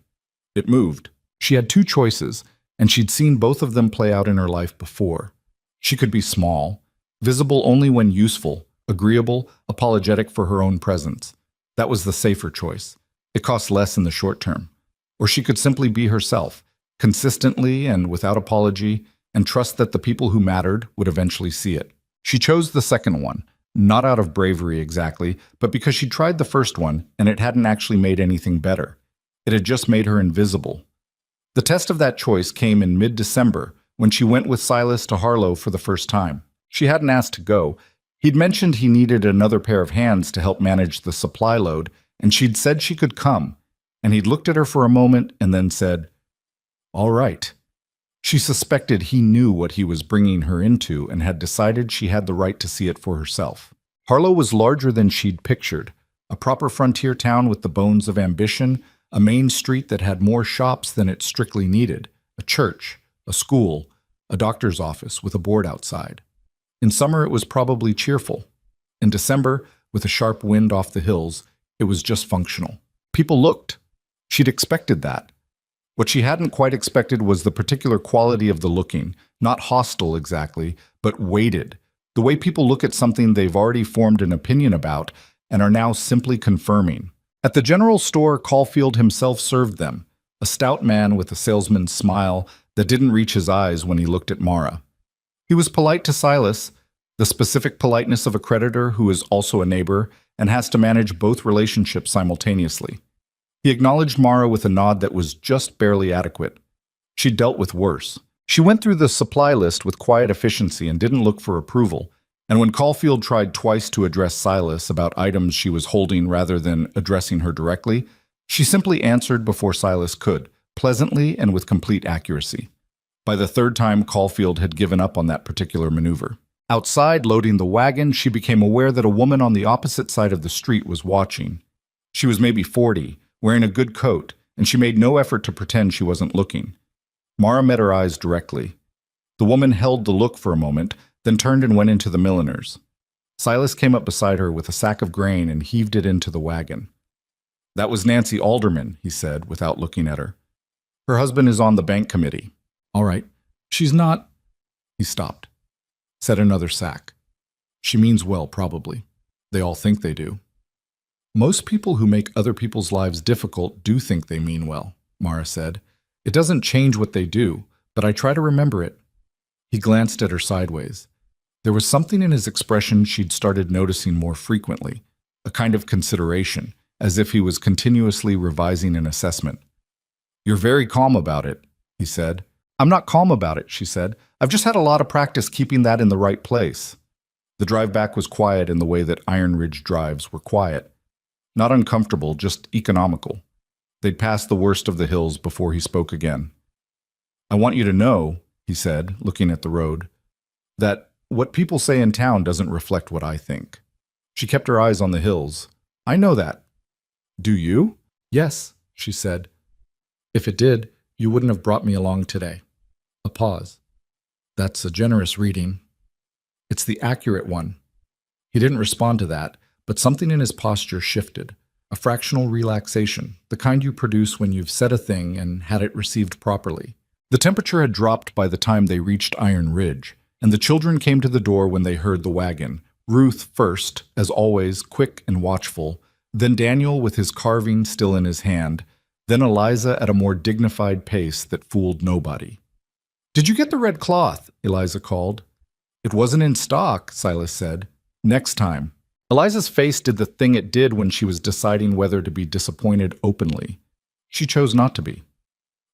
It moved. She had 2 choices, and she'd seen both of them play out in her life before. She could be small, visible only when useful, agreeable, apologetic for her own presence. That was the safer choice. It cost less in the short term. Or she could simply be herself, consistently and without apology, and trust that the people who mattered would eventually see it. She chose the second one, not out of bravery exactly, but because she tried the first one and it hadn't actually made anything better. It had just made her invisible. The test of that choice came in mid-December, when she went with Silas to Harlow for the first time. She hadn't asked to go. He'd mentioned he needed another pair of hands to help manage the supply load, and she'd said she could come, and he'd looked at her for a moment and then said, "All right." She suspected he knew what he was bringing her into and had decided she had the right to see it for herself. Harlow was larger than she'd pictured, a proper frontier town with the bones of ambition, a main street that had more shops than it strictly needed, a church, a school, a doctor's office with a board outside. In summer it was probably cheerful. In December, with a sharp wind off the hills, it was just functional. People looked. She'd expected that. What she hadn't quite expected was the particular quality of the looking, not hostile exactly, but weighted, the way people look at something they've already formed an opinion about and are now simply confirming. At the general store, Caulfield himself served them, a stout man with a salesman's smile that didn't reach his eyes when he looked at Mara. He was polite to Silas, the specific politeness of a creditor who is also a neighbor and has to manage both relationships simultaneously. He acknowledged Mara with a nod that was just barely adequate. She'd dealt with worse. She went through the supply list with quiet efficiency and didn't look for approval, and when Caulfield tried twice to address Silas about items she was holding rather than addressing her directly, she simply answered before Silas could, pleasantly and with complete accuracy. By the 3rd time, Caulfield had given up on that particular maneuver. Outside, loading the wagon, she became aware that a woman on the opposite side of the street was watching. She was maybe 40, wearing a good coat, and she made no effort to pretend she wasn't looking. Mara met her eyes directly. The woman held the look for a moment, then turned and went into the milliner's. Silas came up beside her with a sack of grain and heaved it into the wagon. "That was Nancy Alderman," he said, without looking at her. "Her husband is on the bank committee." "All right. She's not—" He stopped. Said another sack. "She means well, probably. They all think they do." "Most people who make other people's lives difficult do think they mean well," Mara said. It doesn't change what they do, but I try to remember it. He glanced at her sideways. There was something in his expression she'd started noticing more frequently, a kind of consideration, as if he was continuously revising an assessment. "You're very calm about it," he said. "I'm not calm about it," she said. "I've just had a lot of practice keeping that in the right place." The drive back was quiet in the way that Iron Ridge drives were quiet. Not uncomfortable, just economical. They'd passed the worst of the hills before he spoke again. "I want you to know," he said, looking at the road, "that what people say in town doesn't reflect what I think." She kept her eyes on the hills. "I know that." "Do you?" "Yes," she said. "If it did, you wouldn't have brought me along today." A pause. "That's a generous reading." "It's the accurate one." He didn't respond to that, but something in his posture shifted. A fractional relaxation, the kind you produce when you've said a thing and had it received properly. The temperature had dropped by the time they reached Iron Ridge, and the children came to the door when they heard the wagon. Ruth first, as always, quick and watchful, then Daniel with his carving still in his hand, then Eliza at a more dignified pace that fooled nobody. "Did you get the red cloth?" Eliza called. "It wasn't in stock," Silas said. "Next time." Eliza's face did the thing it did when she was deciding whether to be disappointed openly. She chose not to be.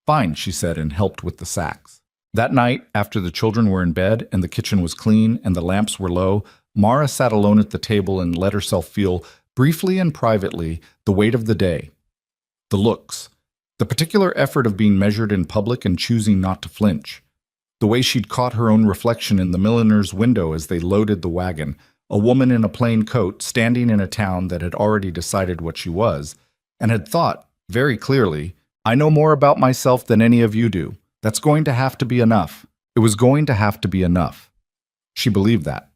"Fine," she said, and helped with the sacks. That night, after the children were in bed and the kitchen was clean and the lamps were low, Mara sat alone at the table and let herself feel, briefly and privately, the weight of the day. The looks. The particular effort of being measured in public and choosing not to flinch. The way she'd caught her own reflection in the milliner's window as they loaded the wagon, a woman in a plain coat standing in a town that had already decided what she was, and had thought, very clearly, "I know more about myself than any of you do. That's going to have to be enough." It was going to have to be enough. She believed that.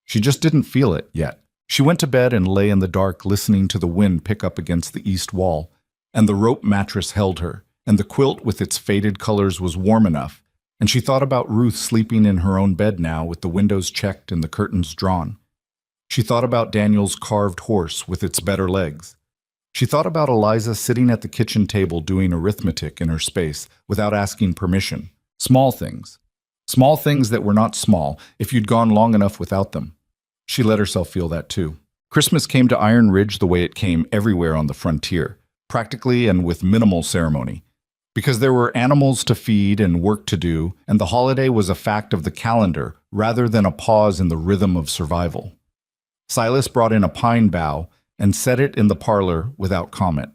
She just didn't feel it yet. She went to bed and lay in the dark listening to the wind pick up against the east wall, and the rope mattress held her, and the quilt with its faded colors was warm enough, and she thought about Ruth sleeping in her own bed now with the windows checked and the curtains drawn. She thought about Daniel's carved horse with its better legs. She thought about Eliza sitting at the kitchen table doing arithmetic in her space without asking permission. Small things. Small things that were not small if you'd gone long enough without them. She let herself feel that too. Christmas came to Iron Ridge the way it came everywhere on the frontier, practically and with minimal ceremony. Because there were animals to feed and work to do, and the holiday was a fact of the calendar rather than a pause in the rhythm of survival. Silas brought in a pine bough and set it in the parlor without comment.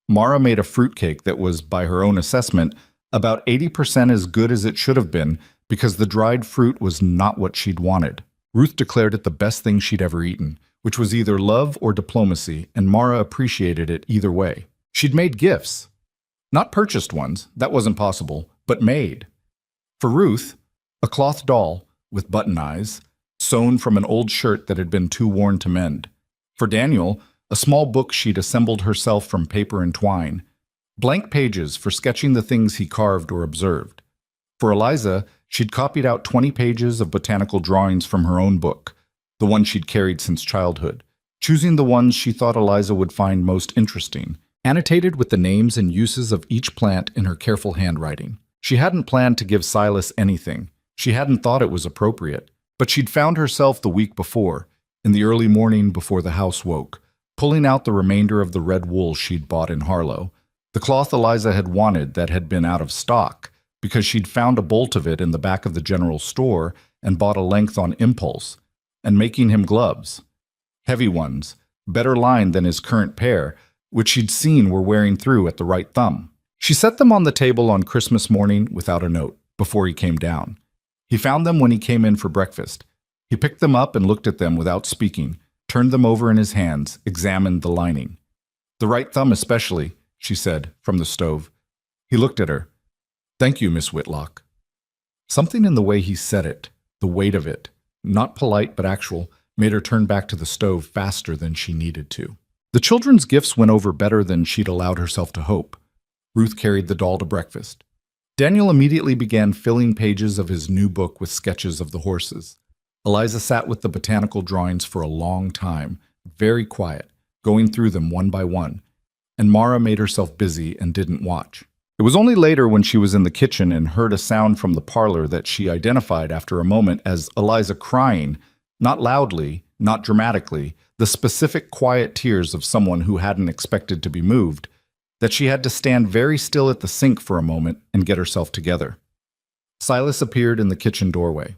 Mara made a fruitcake that was, by her own assessment, about 80% as good as it should have been because the dried fruit was not what she'd wanted. Ruth declared it the best thing she'd ever eaten, which was either love or diplomacy, and Mara appreciated it either way. She'd made gifts. Not purchased ones, that wasn't possible, but made. For Ruth, a cloth doll with button eyes, sewn from an old shirt that had been too worn to mend. For Daniel, a small book she'd assembled herself from paper and twine. Blank pages for sketching the things he carved or observed. For Eliza, she'd copied out 20 pages of botanical drawings from her own book, the one she'd carried since childhood, choosing the ones she thought Eliza would find most interesting, annotated with the names and uses of each plant in her careful handwriting. She hadn't planned to give Silas anything. She hadn't thought it was appropriate. But she'd found herself the week before, in the early morning before the house woke, pulling out the remainder of the red wool she'd bought in Harlow, the cloth Eliza had wanted that had been out of stock, because she'd found a bolt of it in the back of the general store and bought a length on impulse, and making him gloves. Heavy ones, better lined than his current pair, which she'd seen were wearing through at the right thumb. She set them on the table on Christmas morning without a note, before he came down. He found them when he came in for breakfast. He picked them up and looked at them without speaking, turned them over in his hands, examined the lining. "The right thumb especially," she said, from the stove. He looked at her. "Thank you, Miss Whitlock." Something in the way he said it, the weight of it, not polite but actual, made her turn back to the stove faster than she needed to. The children's gifts went over better than she'd allowed herself to hope. Ruth carried the doll to breakfast. Daniel immediately began filling pages of his new book with sketches of the horses. Eliza sat with the botanical drawings for a long time, very quiet, going through them one by one, and Mara made herself busy and didn't watch. It was only later when she was in the kitchen and heard a sound from the parlor that she identified after a moment as Eliza crying, not loudly, not dramatically, the specific quiet tears of someone who hadn't expected to be moved, that she had to stand very still at the sink for a moment and get herself together. Silas appeared in the kitchen doorway.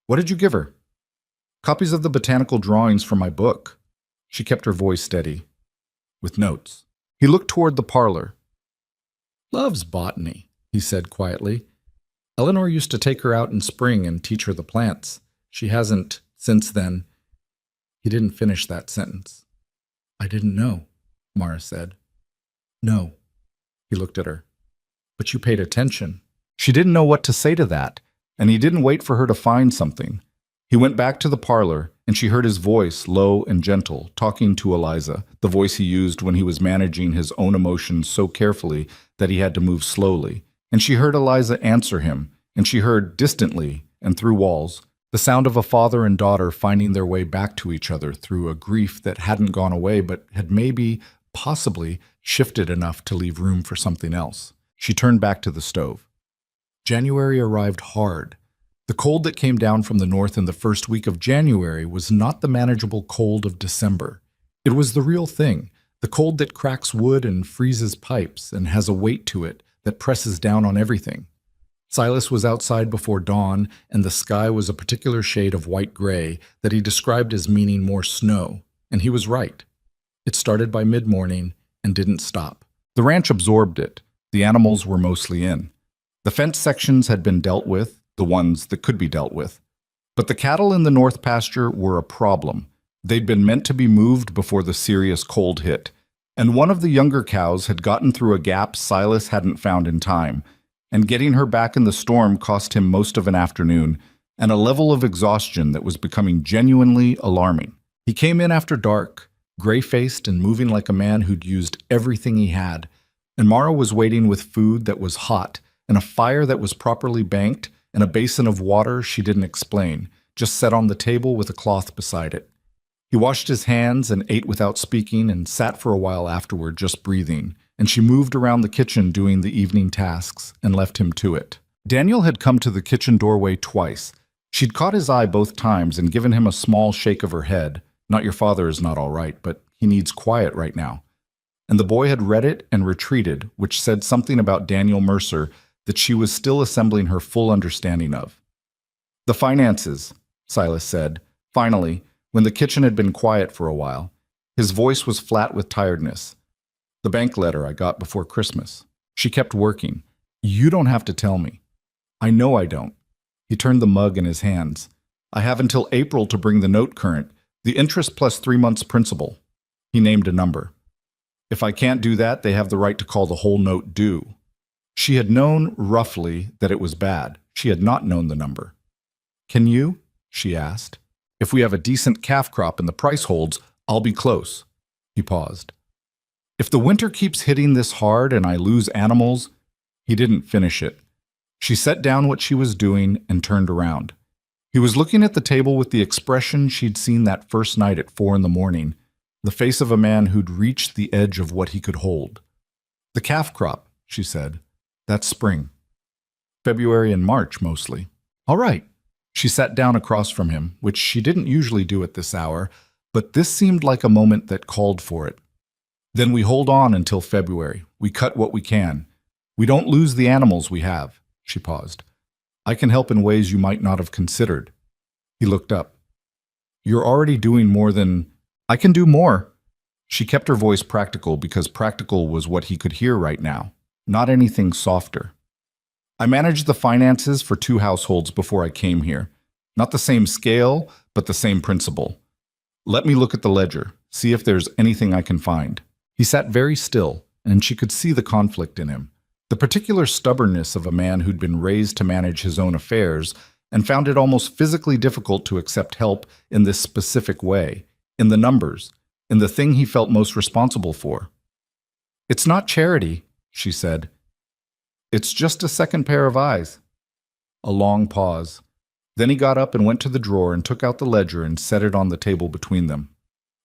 "What did you give her?" "Copies of the botanical drawings from my book." She kept her voice steady. "With notes." He looked toward the parlor. "Loves botany," he said quietly. "Eleanor used to take her out in spring and teach her the plants. She hasn't, since then." He didn't finish that sentence. "I didn't know," Mara said. "No." He looked at her. "But you paid attention." She didn't know what to say to that, and he didn't wait for her to find something. He went back to the parlor, and she heard his voice, low and gentle, talking to Eliza, the voice he used when he was managing his own emotions so carefully that he had to move slowly. And she heard Eliza answer him, and she heard, distantly and through walls, the sound of a father and daughter finding their way back to each other through a grief that hadn't gone away but had maybe, possibly, shifted enough to leave room for something else. She turned back to the stove. January arrived hard. The cold that came down from the north in the first week of January was not the manageable cold of December. It was the real thing, the cold that cracks wood and freezes pipes and has a weight to it that presses down on everything. Silas was outside before dawn, and the sky was a particular shade of white-gray that he described as meaning more snow, and he was right. It started by mid-morning and didn't stop. The ranch absorbed it. The animals were mostly in. The fence sections had been dealt with, the ones that could be dealt with. But the cattle in the north pasture were a problem. They'd been meant to be moved before the serious cold hit, and one of the younger cows had gotten through a gap Silas hadn't found in time, and getting her back in the storm cost him most of an afternoon and a level of exhaustion that was becoming genuinely alarming. He came in after dark, gray-faced and moving like a man who'd used everything he had, and Mara was waiting with food that was hot and a fire that was properly banked and a basin of water she didn't explain, just set on the table with a cloth beside it. He washed his hands and ate without speaking and sat for a while afterward just breathing, and she moved around the kitchen doing the evening tasks and left him to it. Daniel had come to the kitchen doorway twice. She'd caught his eye both times and given him a small shake of her head. "Not your father is not all right, but he needs quiet right now." And the boy had read it and retreated, which said something about Daniel Mercer that she was still assembling her full understanding of. "The finances," Silas said, finally, when the kitchen had been quiet for a while. His voice was flat with tiredness. "The bank letter I got before Christmas." She kept working. "You don't have to tell me." "I know I don't." He turned the mug in his hands. "I have until April to bring the note current, the interest plus 3 months principal." He named a number. "If I can't do that, they have the right to call the whole note due." She had known, roughly, that it was bad. She had not known the number. "Can you?" she asked. "If we have a decent calf crop and the price holds, I'll be close." He paused. "If the winter keeps hitting this hard and I lose animals—" He didn't finish it. She set down what she was doing and turned around. He was looking at the table with the expression she'd seen that first night at 4 in the morning, the face of a man who'd reached the edge of what he could hold. "The calf crop," she said. "That's spring. February and March, mostly." "All right." She sat down across from him, which she didn't usually do at this hour, but this seemed like a moment that called for it. "Then we hold on until February. We cut what we can. We don't lose the animals we have." She paused. "I can help in ways you might not have considered." He looked up. "You're already doing more than—" "I can do more." She kept her voice practical because practical was what he could hear right now. Not anything softer. "I managed the finances for 2 households before I came here. Not the same scale, but the same principle. Let me look at the ledger, see if there's anything I can find." He sat very still, and she could see the conflict in him. The particular stubbornness of a man who'd been raised to manage his own affairs and found it almost physically difficult to accept help in this specific way, in the numbers, in the thing he felt most responsible for. "It's not charity," she said. "It's just a second pair of eyes." A long pause. Then he got up and went to the drawer and took out the ledger and set it on the table between them.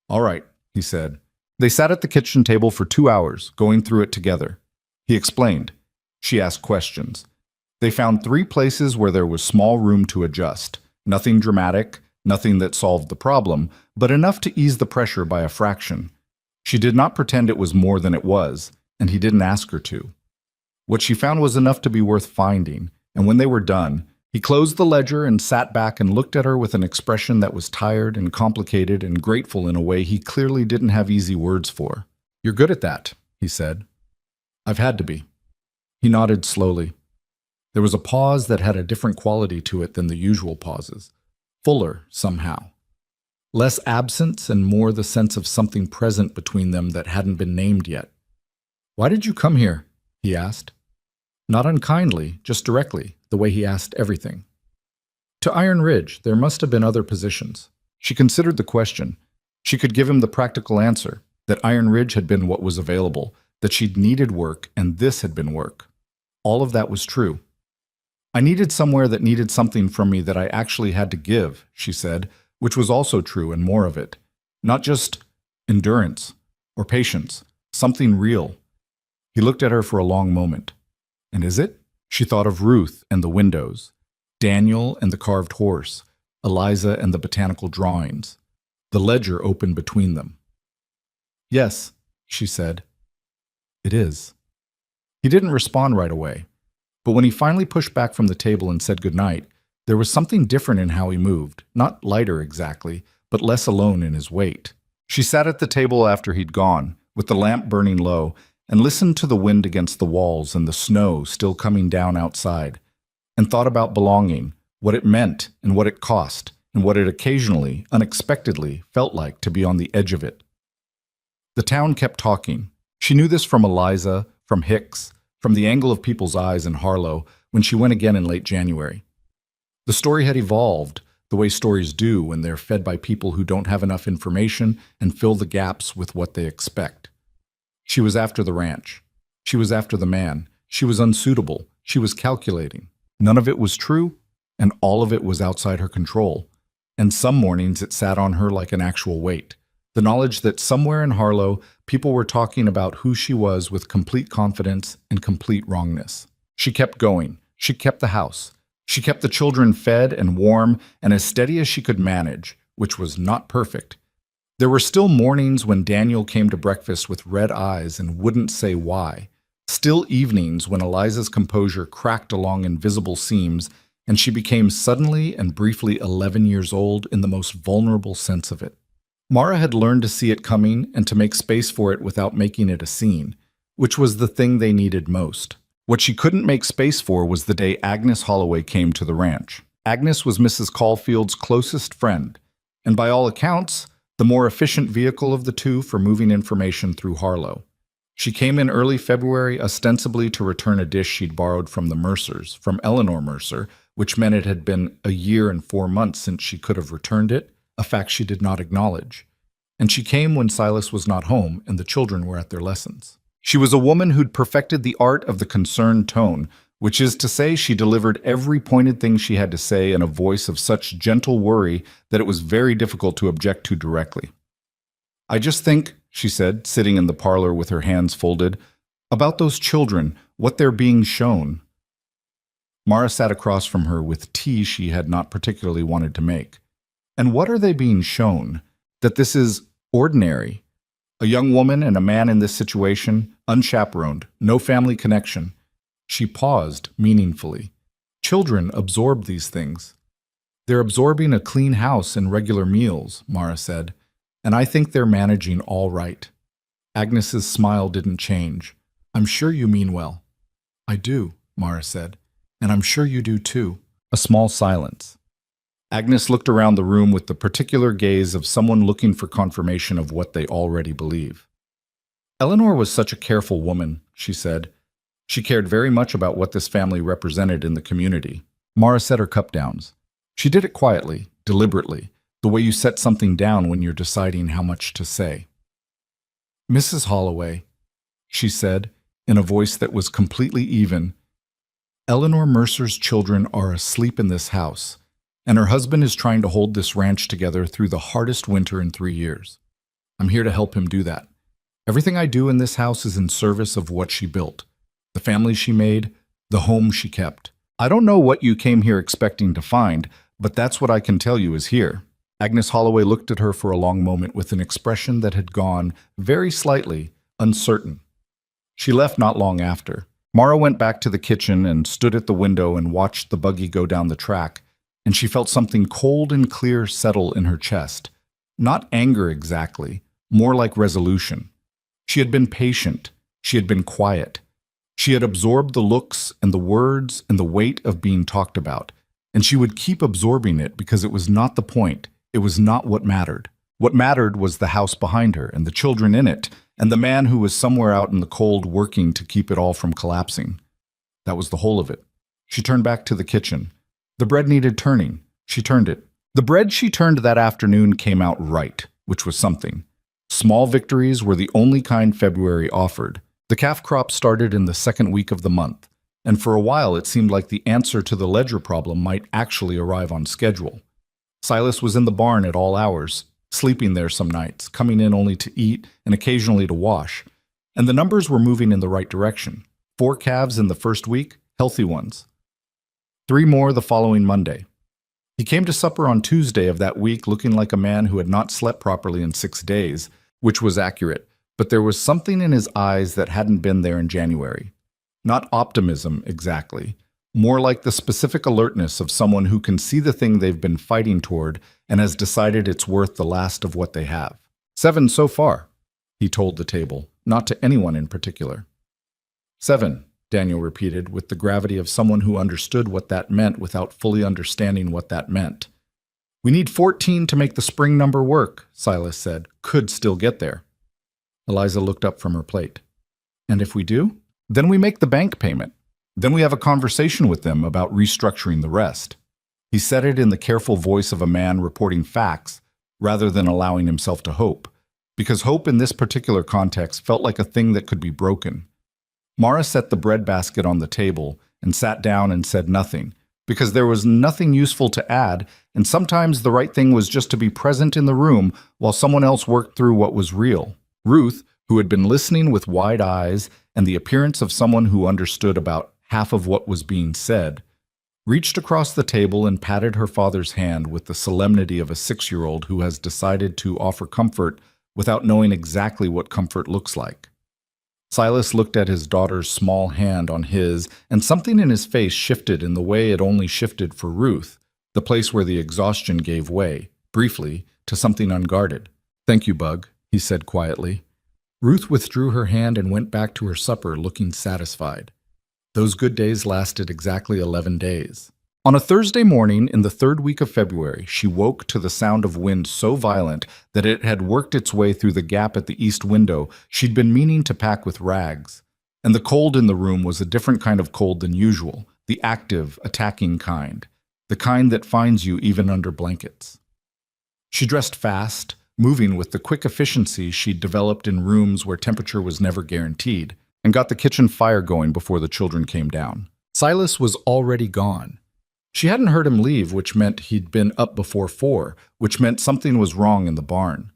"All right," he said. They sat at the kitchen table for 2 hours, going through it together. He explained. She asked questions. They found 3 places where there was small room to adjust. Nothing dramatic, nothing that solved the problem, but enough to ease the pressure by a fraction. She did not pretend it was more than it was, and he didn't ask her to. What she found was enough to be worth finding, and when they were done, he closed the ledger and sat back and looked at her with an expression that was tired and complicated and grateful in a way he clearly didn't have easy words for. "You're good at that," he said. "I've had to be." He nodded slowly. There was a pause that had a different quality to it than the usual pauses. Fuller, somehow. Less absence and more the sense of something present between them that hadn't been named yet. "Why did you come here?" he asked. Not unkindly, just directly, the way he asked everything. "To Iron Ridge, there must have been other positions." She considered the question. She could give him the practical answer, that Iron Ridge had been what was available, that she'd needed work, and this had been work. All of that was true. "I needed somewhere that needed something from me that I actually had to give," she said, which was also true and more of it. Not just endurance or patience, something real. He looked at her for a long moment. "And is it?" She thought of Ruth and the windows, Daniel and the carved horse, Eliza and the botanical drawings, the ledger open between them. "Yes," she said. "It is." He didn't respond right away, but when he finally pushed back from the table and said goodnight, there was something different in how he moved, not lighter exactly, but less alone in his weight. She sat at the table after he'd gone, with the lamp burning low, and listened to the wind against the walls and the snow still coming down outside, and thought about belonging, what it meant and what it cost, and what it occasionally, unexpectedly, felt like to be on the edge of it. The town kept talking. She knew this from Eliza, from Hicks, from the angle of people's eyes in Harlow when she went again in late January. The story had evolved, the way stories do when they're fed by people who don't have enough information and fill the gaps with what they expect. She was after the ranch. She was after the man. She was unsuitable. She was calculating. None of it was true, and all of it was outside her control. And some mornings it sat on her like an actual weight. The knowledge that somewhere in Harlow, people were talking about who she was with complete confidence and complete wrongness. She kept going. She kept the house. She kept the children fed and warm and as steady as she could manage, which was not perfect. There were still mornings when Daniel came to breakfast with red eyes and wouldn't say why. Still evenings when Eliza's composure cracked along invisible seams and she became suddenly and briefly 11 years old in the most vulnerable sense of it. Mara had learned to see it coming and to make space for it without making it a scene, which was the thing they needed most. What she couldn't make space for was the day Agnes Holloway came to the ranch. Agnes was Mrs. Caulfield's closest friend, and by all accounts, the more efficient vehicle of the two for moving information through Harlow. She came in early February ostensibly to return a dish she'd borrowed from the Mercers, from Eleanor Mercer, which meant it had been a year and 4 months since she could have returned it, a fact she did not acknowledge. And she came when Silas was not home and the children were at their lessons. She was a woman who'd perfected the art of the concerned tone, which is to say she delivered every pointed thing she had to say in a voice of such gentle worry that it was very difficult to object to directly. "I just think," she said, sitting in the parlor with her hands folded, "about those children, what they're being shown." Mara sat across from her with tea she had not particularly wanted to make. "And what are they being shown? That this is ordinary. A young woman and a man in this situation, unchaperoned, no family connection." She paused meaningfully. "Children absorb these things." "They're absorbing a clean house and regular meals," Mara said, "and I think they're managing all right." Agnes's smile didn't change. "I'm sure you mean well." "I do," Mara said, "and I'm sure you do too." A small silence. Agnes looked around the room with the particular gaze of someone looking for confirmation of what they already believe. "Eleanor was such a careful woman," she said. "She cared very much about what this family represented in the community." Mara set her cup down. She did it quietly, deliberately, the way you set something down when you're deciding how much to say. "Mrs. Holloway," she said, in a voice that was completely even, "Eleanor Mercer's children are asleep in this house, and her husband is trying to hold this ranch together through the hardest winter in 3 years. I'm here to help him do that. Everything I do in this house is in service of what she built. the family she made, the home she kept. I don't know what you came here expecting to find, but that's what I can tell you is here. Agnes Holloway looked at her for a long moment with an expression that had gone, very slightly, uncertain. She left not long after. Mara went back to the kitchen and stood at the window and watched the buggy go down the track, and she felt something cold and clear settle in her chest. Not anger exactly, more like resolution. She had been patient. She had been quiet. She had absorbed the looks and the words and the weight of being talked about, and she would keep absorbing it because it was not the point. It was not what mattered. What mattered was the house behind her and the children in it, and the man who was somewhere out in the cold working to keep it all from collapsing. That was the whole of it. She turned back to the kitchen. The bread needed turning. She turned it. The bread she turned that afternoon came out right, which was something. Small victories were the only kind February offered. The calf crop started in the second week of the month, and for a while it seemed like the answer to the ledger problem might actually arrive on schedule. Silas was in the barn at all hours, sleeping there some nights, coming in only to eat and occasionally to wash. And the numbers were moving in the right direction. 4 calves in the first week, healthy ones. 3 more the following Monday. He came to supper on Tuesday of that week looking like a man who had not slept properly in 6 days, which was accurate, but there was something in his eyes that hadn't been there in January. Not optimism exactly, more like the specific alertness of someone who can see the thing they've been fighting toward and has decided it's worth the last of what they have. 7 so far, he told the table, not to anyone in particular. 7, Daniel repeated with the gravity of someone who understood what that meant without fully understanding what that meant. We need 14 to make the spring number work, Silas said. Could still get there. Eliza looked up from her plate. And if we do? Then we make the bank payment. Then we have a conversation with them about restructuring the rest. He said it in the careful voice of a man reporting facts rather than allowing himself to hope, because hope in this particular context felt like a thing that could be broken. Mara set the bread basket on the table and sat down and said nothing, because there was nothing useful to add, and sometimes the right thing was just to be present in the room while someone else worked through what was real. Ruth, who had been listening with wide eyes and the appearance of someone who understood about half of what was being said, reached across the table and patted her father's hand with the solemnity of a 6-year-old who has decided to offer comfort without knowing exactly what comfort looks like. Silas looked at his daughter's small hand on his, and something in his face shifted in the way it only shifted for Ruth, the place where the exhaustion gave way, briefly, to something unguarded. "Thank you, Bug," he said quietly. Ruth withdrew her hand and went back to her supper looking satisfied. Those good days lasted exactly 11 days. On a Thursday morning in the 3rd week of February, she woke to the sound of wind so violent that it had worked its way through the gap at the east window she'd been meaning to pack with rags. And the cold in the room was a different kind of cold than usual, the active, attacking kind, the kind that finds you even under blankets. She dressed fast, moving with the quick efficiency she'd developed in rooms where temperature was never guaranteed, and got the kitchen fire going before the children came down. Silas was already gone. She hadn't heard him leave, which meant he'd been up before 4, which meant something was wrong in the barn.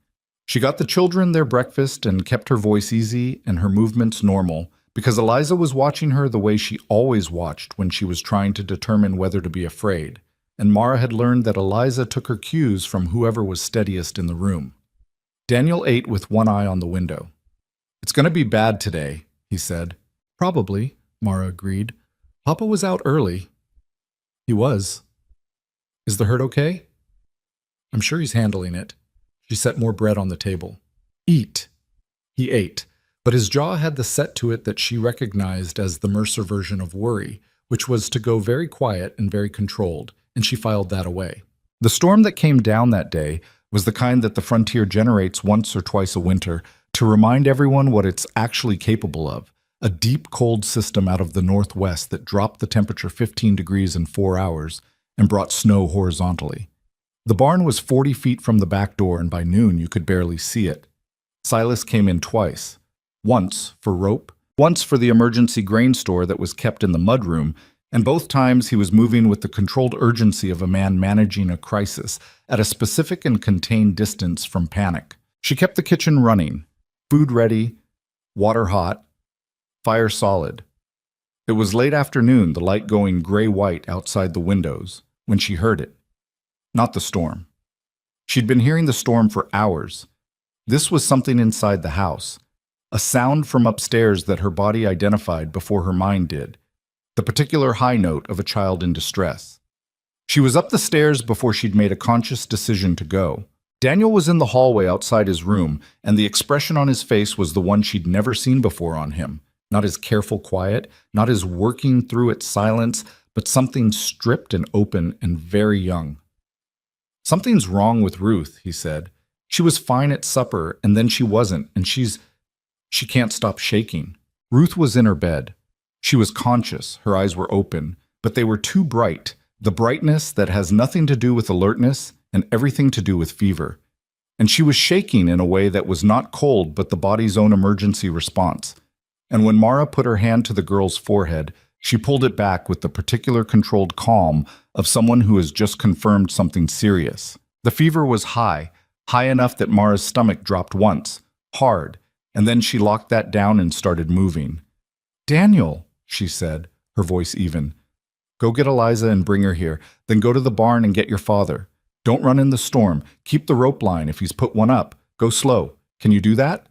She got the children their breakfast and kept her voice easy and her movements normal, because Eliza was watching her the way she always watched when she was trying to determine whether to be afraid, and Mara had learned that Eliza took her cues from whoever was steadiest in the room. Daniel ate with one eye on the window. "It's going to be bad today," he said. "Probably," Mara agreed. "Papa was out early." "He was. Is the herd okay?" "I'm sure he's handling it." She set more bread on the table. "Eat." He ate, but his jaw had the set to it that she recognized as the Mercer version of worry, which was to go very quiet and very controlled, and she filed that away. The storm that came down that day was the kind that the frontier generates once or twice a winter to remind everyone what it's actually capable of. A deep, cold system out of the northwest that dropped the temperature 15 degrees in 4 hours and brought snow horizontally. The barn was 40 feet from the back door, and by noon you could barely see it. Silas came in twice. Once for rope, once for the emergency grain store that was kept in the mudroom, and both times he was moving with the controlled urgency of a man managing a crisis at a specific and contained distance from panic. She kept the kitchen running, food ready, water hot, fire solid. It was late afternoon, the light going gray-white outside the windows, when she heard it. Not the storm. She'd been hearing the storm for hours. This was something inside the house, a sound from upstairs that her body identified before her mind did, the particular high note of a child in distress. She was up the stairs before she'd made a conscious decision to go. Daniel was in the hallway outside his room, and the expression on his face was the one she'd never seen before on him. Not his careful quiet, not his working through its silence, but something stripped and open and very young. "Something's wrong with Ruth," he said. "She was fine at supper, and then she wasn't, and she can't stop shaking." Ruth was in her bed. She was conscious, her eyes were open, but they were too bright, the brightness that has nothing to do with alertness and everything to do with fever. And she was shaking in a way that was not cold but the body's own emergency response. And when Mara put her hand to the girl's forehead, she pulled it back with the particular controlled calm of someone who has just confirmed something serious. The fever was high, high enough that Mara's stomach dropped once, hard, and then she locked that down and started moving. "Daniel," she said, her voice even. "Go get Eliza and bring her here, then go to the barn and get your father. Don't run in the storm. Keep the rope line if he's put one up. Go slow. Can you do that?"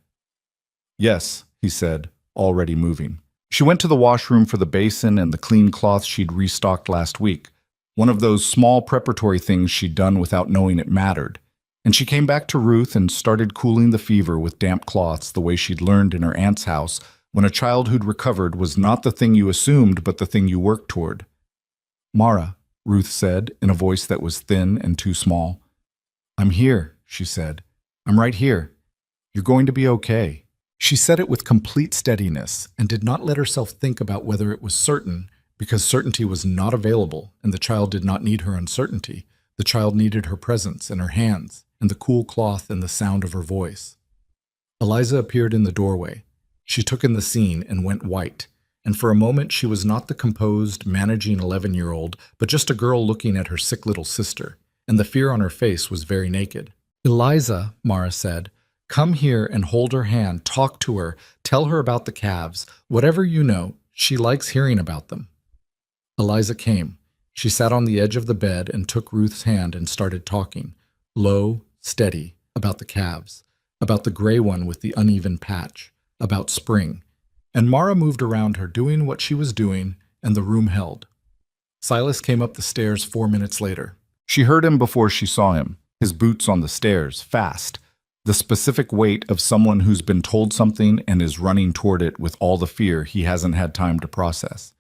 "Yes," he said, already moving. She went to the washroom for the basin and the clean cloth she'd restocked last week, one of those small preparatory things she'd done without knowing it mattered. And she came back to Ruth and started cooling the fever with damp cloths the way she'd learned in her aunt's house when a child who'd recovered was not the thing you assumed but the thing you worked toward. "Mara," Ruth said in a voice that was thin and too small. "I'm here," she said. "I'm right here. You're going to be okay." She said it with complete steadiness and did not let herself think about whether it was certain, because certainty was not available and the child did not need her uncertainty. The child needed her presence and her hands and the cool cloth and the sound of her voice. Eliza appeared in the doorway. She took in the scene and went white, and for a moment she was not the composed, managing 11-year-old, but just a girl looking at her sick little sister, and the fear on her face was very naked. "Eliza," Mara said, "come here and hold her hand, talk to her, tell her about the calves, whatever you know. She likes hearing about them." Eliza came. She sat on the edge of the bed and took Ruth's hand and started talking, low, steady, about the calves, about the gray one with the uneven patch, about spring. And Mara moved around her, doing what she was doing, and the room held. Silas came up the stairs 4 minutes later. She heard him before she saw him, his boots on the stairs, fast, the specific weight of someone who's been told something and is running toward it with all the fear he hasn't had time to process.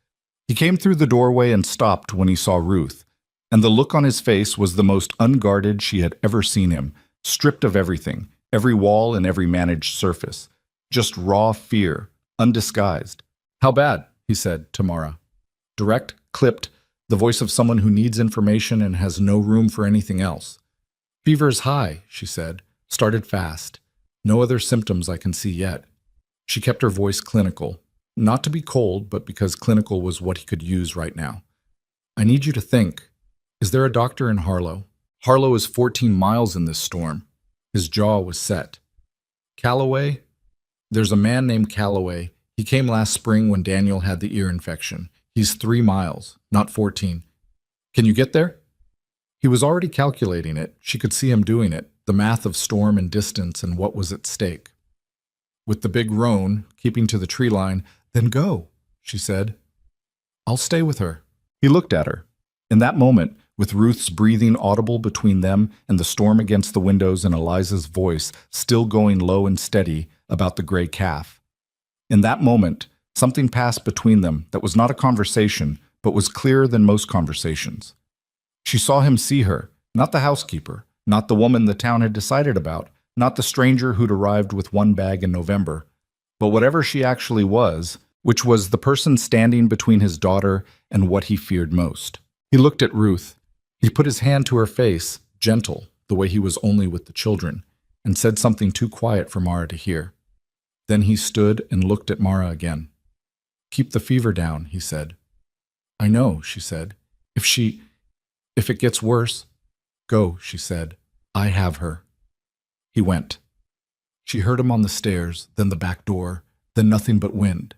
He came through the doorway and stopped when he saw Ruth, and the look on his face was the most unguarded she had ever seen him, stripped of everything, every wall and every managed surface. Just raw fear, undisguised. "How bad?" he said to Mara. Direct, clipped, the voice of someone who needs information and has no room for anything else. "Fever's high," she said. "Started fast. No other symptoms I can see yet." She kept her voice clinical, not to be cold, but because clinical was what he could use right now. "I need you to think. Is there a doctor in Harlow? Harlow is 14 miles in this storm." His jaw was set. "Calloway? There's a man named Calloway. He came last spring when Daniel had the ear infection. He's 3 miles, not 14. Can you get there?" He was already calculating it. She could see him doing it, the math of storm and distance and what was at stake. With the big roan, keeping to the tree line, "Then go," she said. "I'll stay with her." He looked at her. In that moment, with Ruth's breathing audible between them and the storm against the windows and Eliza's voice still going low and steady about the gray calf. In that moment, something passed between them that was not a conversation, but was clearer than most conversations. She saw him see her, not the housekeeper, not the woman the town had decided about, not the stranger who'd arrived with one bag in November, but whatever she actually was, which was the person standing between his daughter and what he feared most. He looked at Ruth. He put his hand to her face, gentle, the way he was only with the children, and said something too quiet for Mara to hear. Then he stood and looked at Mara again. "Keep the fever down," he said. "I know," she said. If it gets worse." "Go," she said. "I have her." He went. She heard him on the stairs, then the back door, then nothing but wind.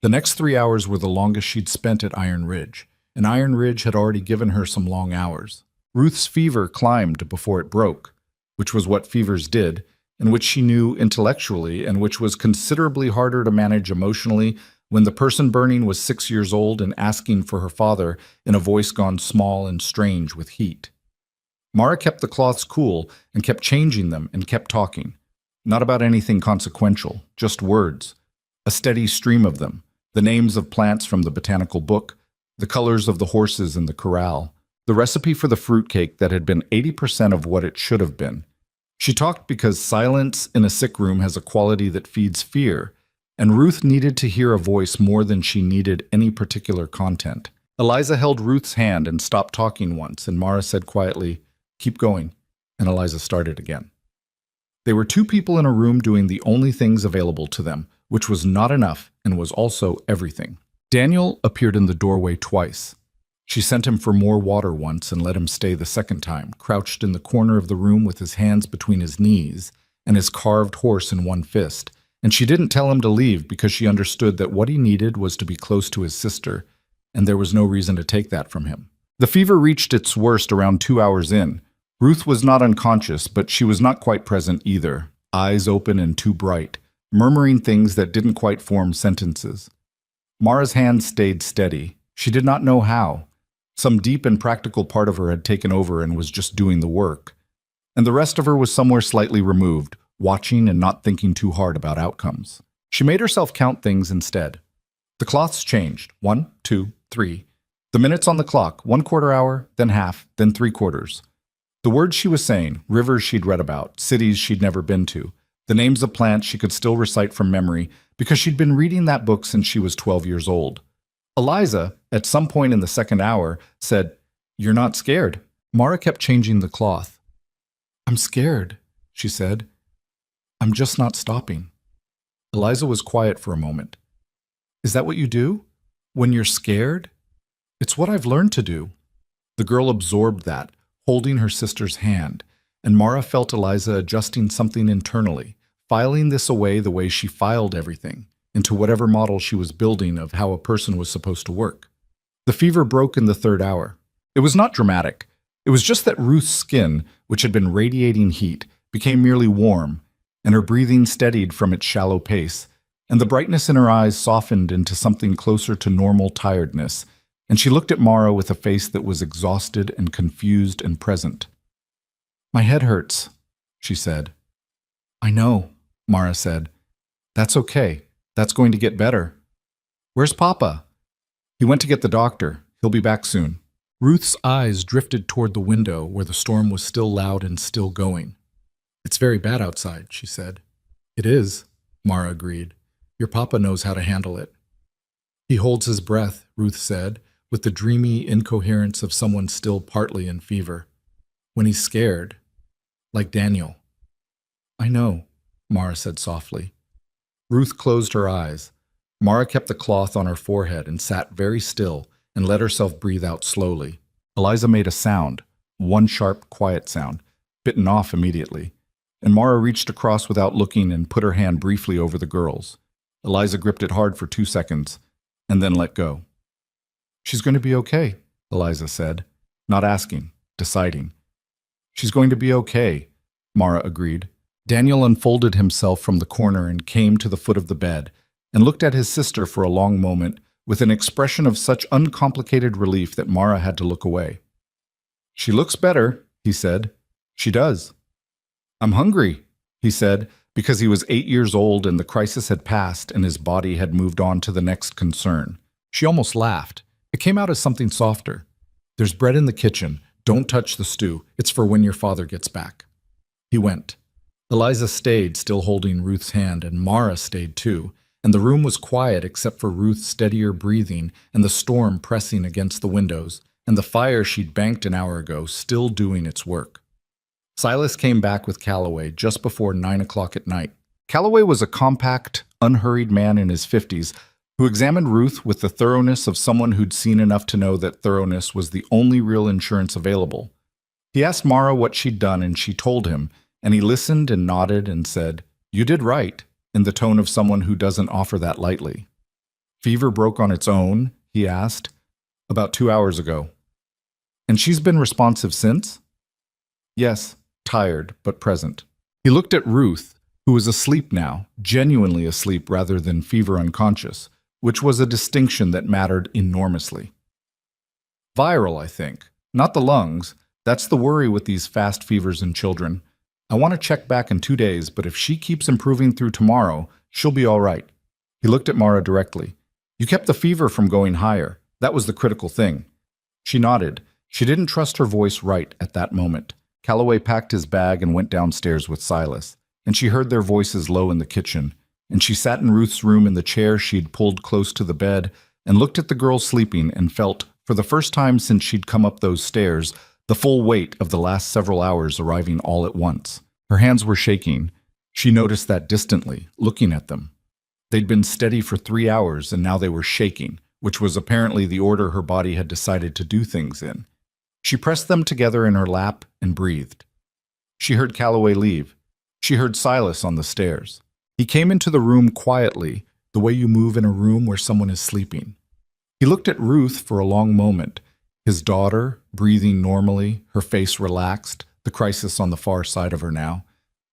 The next 3 hours were the longest she'd spent at Iron Ridge, and Iron Ridge had already given her some long hours. Ruth's fever climbed before it broke, which was what fevers did, and which she knew intellectually, and which was considerably harder to manage emotionally when the person burning was 6 years old and asking for her father in a voice gone small and strange with heat. Mara kept the cloths cool and kept changing them and kept talking. Not about anything consequential, just words. A steady stream of them. The names of plants from the botanical book, the colors of the horses in the corral, the recipe for the fruitcake that had been 80% of what it should have been. She talked because silence in a sick room has a quality that feeds fear, and Ruth needed to hear a voice more than she needed any particular content. Eliza held Ruth's hand and stopped talking once, and Mara said quietly, "Keep going," and Eliza started again. They were two people in a room doing the only things available to them, which was not enough and was also everything. Daniel appeared in the doorway twice. She sent him for more water once and let him stay the second time, crouched in the corner of the room with his hands between his knees and his carved horse in one fist, and she didn't tell him to leave because she understood that what he needed was to be close to his sister, and there was no reason to take that from him. The fever reached its worst around 2 hours in. Ruth was not unconscious, but she was not quite present either, eyes open and too bright, murmuring things that didn't quite form sentences. Mara's hand stayed steady. She did not know how. Some deep and practical part of her had taken over and was just doing the work. And the rest of her was somewhere slightly removed, watching and not thinking too hard about outcomes. She made herself count things instead. The cloths changed. 1, 2, 3. The minutes on the clock, 1/4 hour, then half, then 3/4. The words she was saying, rivers she'd read about, cities she'd never been to, the names of plants she could still recite from memory because she'd been reading that book since she was 12 years old. Eliza, at some point in the second hour, said, "You're not scared?" Mara kept changing the cloth. "I'm scared," she said. "I'm just not stopping." Eliza was quiet for a moment. "Is that what you do? When you're scared?" "It's what I've learned to do." The girl absorbed that, holding her sister's hand, and Mara felt Eliza adjusting something internally, filing this away the way she filed everything, into whatever model she was building of how a person was supposed to work. The fever broke in the third hour. It was not dramatic. It was just that Ruth's skin, which had been radiating heat, became merely warm, and her breathing steadied from its shallow pace, and the brightness in her eyes softened into something closer to normal tiredness, and she looked at Mara with a face that was exhausted and confused and present. "My head hurts," she said. "I know," Mara said. "That's okay. That's going to get better." "Where's Papa?" "He went to get the doctor. He'll be back soon." Ruth's eyes drifted toward the window where the storm was still loud and still going. "It's very bad outside," she said. "It is," Mara agreed. "Your Papa knows how to handle it." "He holds his breath," Ruth said, with the dreamy incoherence of someone still partly in fever. "When he's scared. Like Daniel." "I know," Mara said softly. Ruth closed her eyes. Mara kept the cloth on her forehead and sat very still and let herself breathe out slowly. Eliza made a sound, one sharp, quiet sound, bitten off immediately, and Mara reached across without looking and put her hand briefly over the girl's. Eliza gripped it hard for 2 seconds, and then let go. "She's going to be okay," Eliza said, not asking, deciding. "She's going to be okay," Mara agreed. Daniel unfolded himself from the corner and came to the foot of the bed, and looked at his sister for a long moment with an expression of such uncomplicated relief that Mara had to look away. "She looks better," he said. "She does." "I'm hungry," he said, because he was 8 years old and the crisis had passed and his body had moved on to the next concern. She almost laughed. It came out as something softer. "There's bread in the kitchen. Don't touch the stew. It's for when your father gets back." He went. Eliza stayed, still holding Ruth's hand, and Mara stayed too, and the room was quiet except for Ruth's steadier breathing and the storm pressing against the windows, and the fire she'd banked an hour ago still doing its work. Silas came back with Calloway just before 9 o'clock at night. Calloway was a compact, unhurried man in his 50s who examined Ruth with the thoroughness of someone who'd seen enough to know that thoroughness was the only real insurance available. He asked Mara what she'd done, and she told him, and he listened and nodded and said, "You did right," in the tone of someone who doesn't offer that lightly. Fever broke on its own? He asked. About 2 hours ago. And she's been responsive since? Yes, tired, but present. He looked at Ruth, who was asleep now, genuinely asleep rather than fever unconscious, which was a distinction that mattered enormously. Viral, I think. Not the lungs. That's the worry with these fast fevers in children. I want to check back in 2 days, but if she keeps improving through tomorrow, she'll be all right. He looked at Mara directly. You kept the fever from going higher. That was the critical thing. She nodded. She didn't trust her voice right at that moment. Calloway packed his bag and went downstairs with Silas, and she heard their voices low in the kitchen, and she sat in Ruth's room in the chair she'd pulled close to the bed and looked at the girl sleeping and felt, for the first time since she'd come up those stairs, the full weight of the last several hours arriving all at once. Her hands were shaking. She noticed that distantly, looking at them. They'd been steady for 3 hours, and now they were shaking, which was apparently the order her body had decided to do things in. She pressed them together in her lap and breathed. She heard Calloway leave. She heard Silas on the stairs. He came into the room quietly, the way you move in a room where someone is sleeping. He looked at Ruth for a long moment, his daughter, breathing normally, her face relaxed, the crisis on the far side of her now,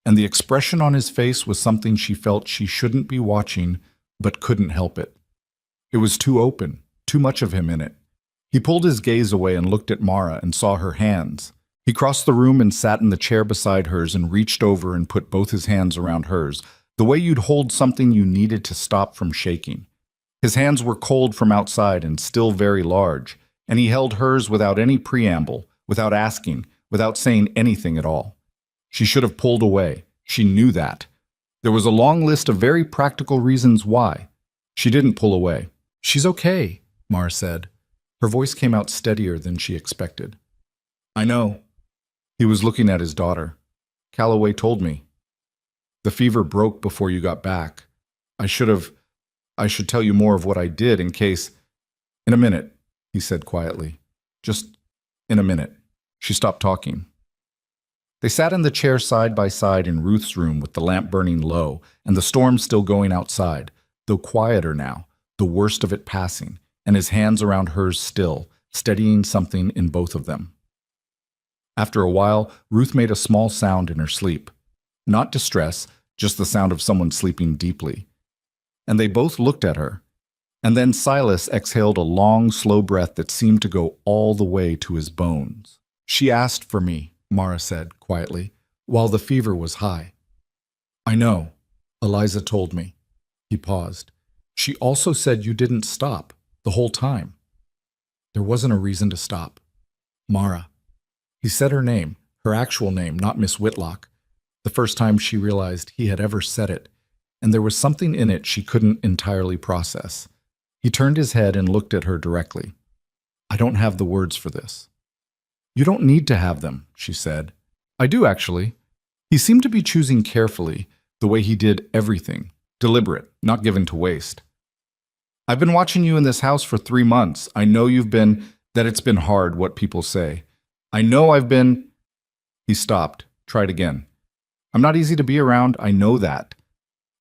and the expression on his face was something she felt she shouldn't be watching, but couldn't help it. It was too open, too much of him in it. He pulled his gaze away and looked at Mara and saw her hands. He crossed the room and sat in the chair beside hers and reached over and put both his hands around hers, the way you'd hold something you needed to stop from shaking. His hands were cold from outside and still very large, and he held hers without any preamble, without asking, without saying anything at all. She should have pulled away. She knew that. There was a long list of very practical reasons why. She didn't pull away. She's okay, Mara said. Her voice came out steadier than she expected. I know. He was looking at his daughter. Calloway told me. The fever broke before you got back. I should tell you more of what I did in case... In a minute, he said quietly. Just in a minute. She stopped talking. They sat in the chair side by side in Ruth's room with the lamp burning low and the storm still going outside, though quieter now, the worst of it passing, and his hands around hers still, steadying something in both of them. After a while, Ruth made a small sound in her sleep. Not distress, just the sound of someone sleeping deeply. And they both looked at her. And then Silas exhaled a long, slow breath that seemed to go all the way to his bones. She asked for me, Mara said quietly, while the fever was high. I know, Eliza told me. He paused. She also said you didn't stop the whole time. There wasn't a reason to stop. Mara. He said her name, her actual name, not Miss Whitlock, the first time she realized he had ever said it, and there was something in it she couldn't entirely process. He turned his head and looked at her directly. I don't have the words for this. You don't need to have them, she said. I do, actually. He seemed to be choosing carefully, the way he did everything, deliberate, not given to waste. I've been watching you in this house for 3 months. I know that it's been hard, what people say. I know I've been... He stopped, tried again. I'm not easy to be around, I know that.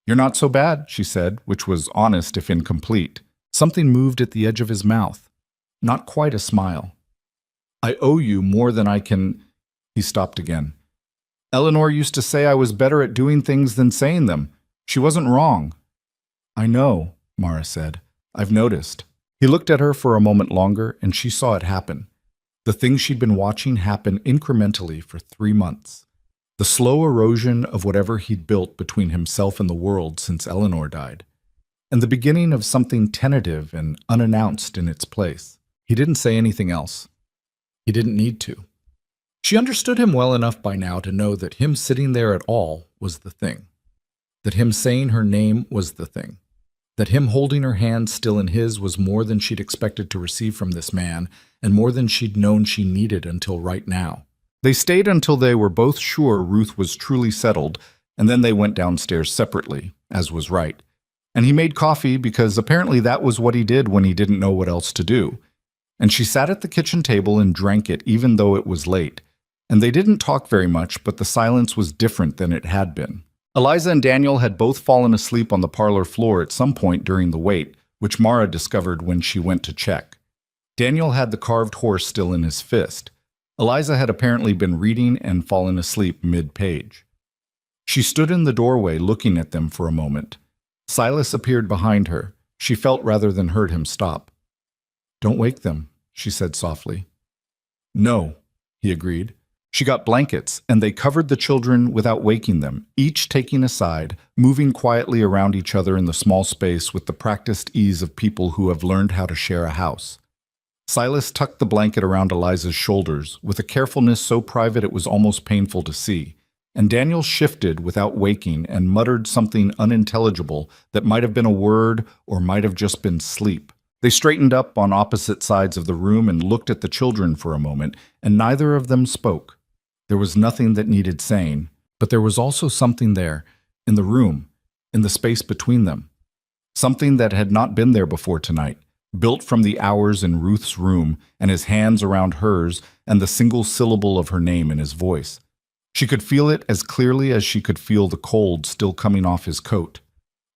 You're not so bad, she said, which was honest if incomplete. Something moved at the edge of his mouth. Not quite a smile. I owe you more than I can... He stopped again. Eleanor used to say I was better at doing things than saying them. She wasn't wrong. I know, Mara said. I've noticed. He looked at her for a moment longer, and she saw it happen. The thing she'd been watching happen incrementally for 3 months. The slow erosion of whatever he'd built between himself and the world since Eleanor died. And the beginning of something tentative and unannounced in its place. He didn't say anything else. He didn't need to. She understood him well enough by now to know that him sitting there at all was the thing. That him saying her name was the thing. That him holding her hand still in his was more than she'd expected to receive from this man, and more than she'd known she needed until right now. They stayed until they were both sure Ruth was truly settled, and then they went downstairs separately, as was right. And he made coffee because apparently that was what he did when he didn't know what else to do. And she sat at the kitchen table and drank it even though it was late. And they didn't talk very much, but the silence was different than it had been. Eliza and Daniel had both fallen asleep on the parlor floor at some point during the wait, which Mara discovered when she went to check. Daniel had the carved horse still in his fist. Eliza had apparently been reading and fallen asleep mid-page. She stood in the doorway looking at them for a moment. Silas appeared behind her. She felt rather than heard him stop. "Don't wake them," she said softly. "No," he agreed. She got blankets, and they covered the children without waking them, each taking a side, moving quietly around each other in the small space with the practiced ease of people who have learned how to share a house. Silas tucked the blanket around Eliza's shoulders, with a carefulness so private it was almost painful to see, and Daniel shifted without waking and muttered something unintelligible that might have been a word or might have just been sleep. They straightened up on opposite sides of the room and looked at the children for a moment, and neither of them spoke. There was nothing that needed saying, but there was also something there, in the room, in the space between them. Something that had not been there before tonight, built from the hours in Ruth's room and his hands around hers and the single syllable of her name in his voice. She could feel it as clearly as she could feel the cold still coming off his coat.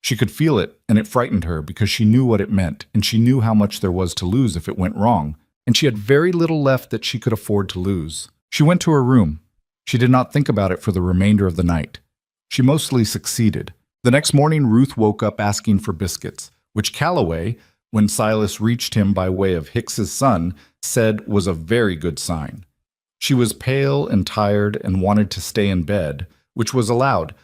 She could feel it, and it frightened her because she knew what it meant, and she knew how much there was to lose if it went wrong, and she had very little left that she could afford to lose. She went to her room. She did not think about it for the remainder of the night. She mostly succeeded. The next morning, Ruth woke up asking for biscuits, which Calloway, when Silas reached him by way of Hicks's son, said was a very good sign. She was pale and tired and wanted to stay in bed, which was allowed,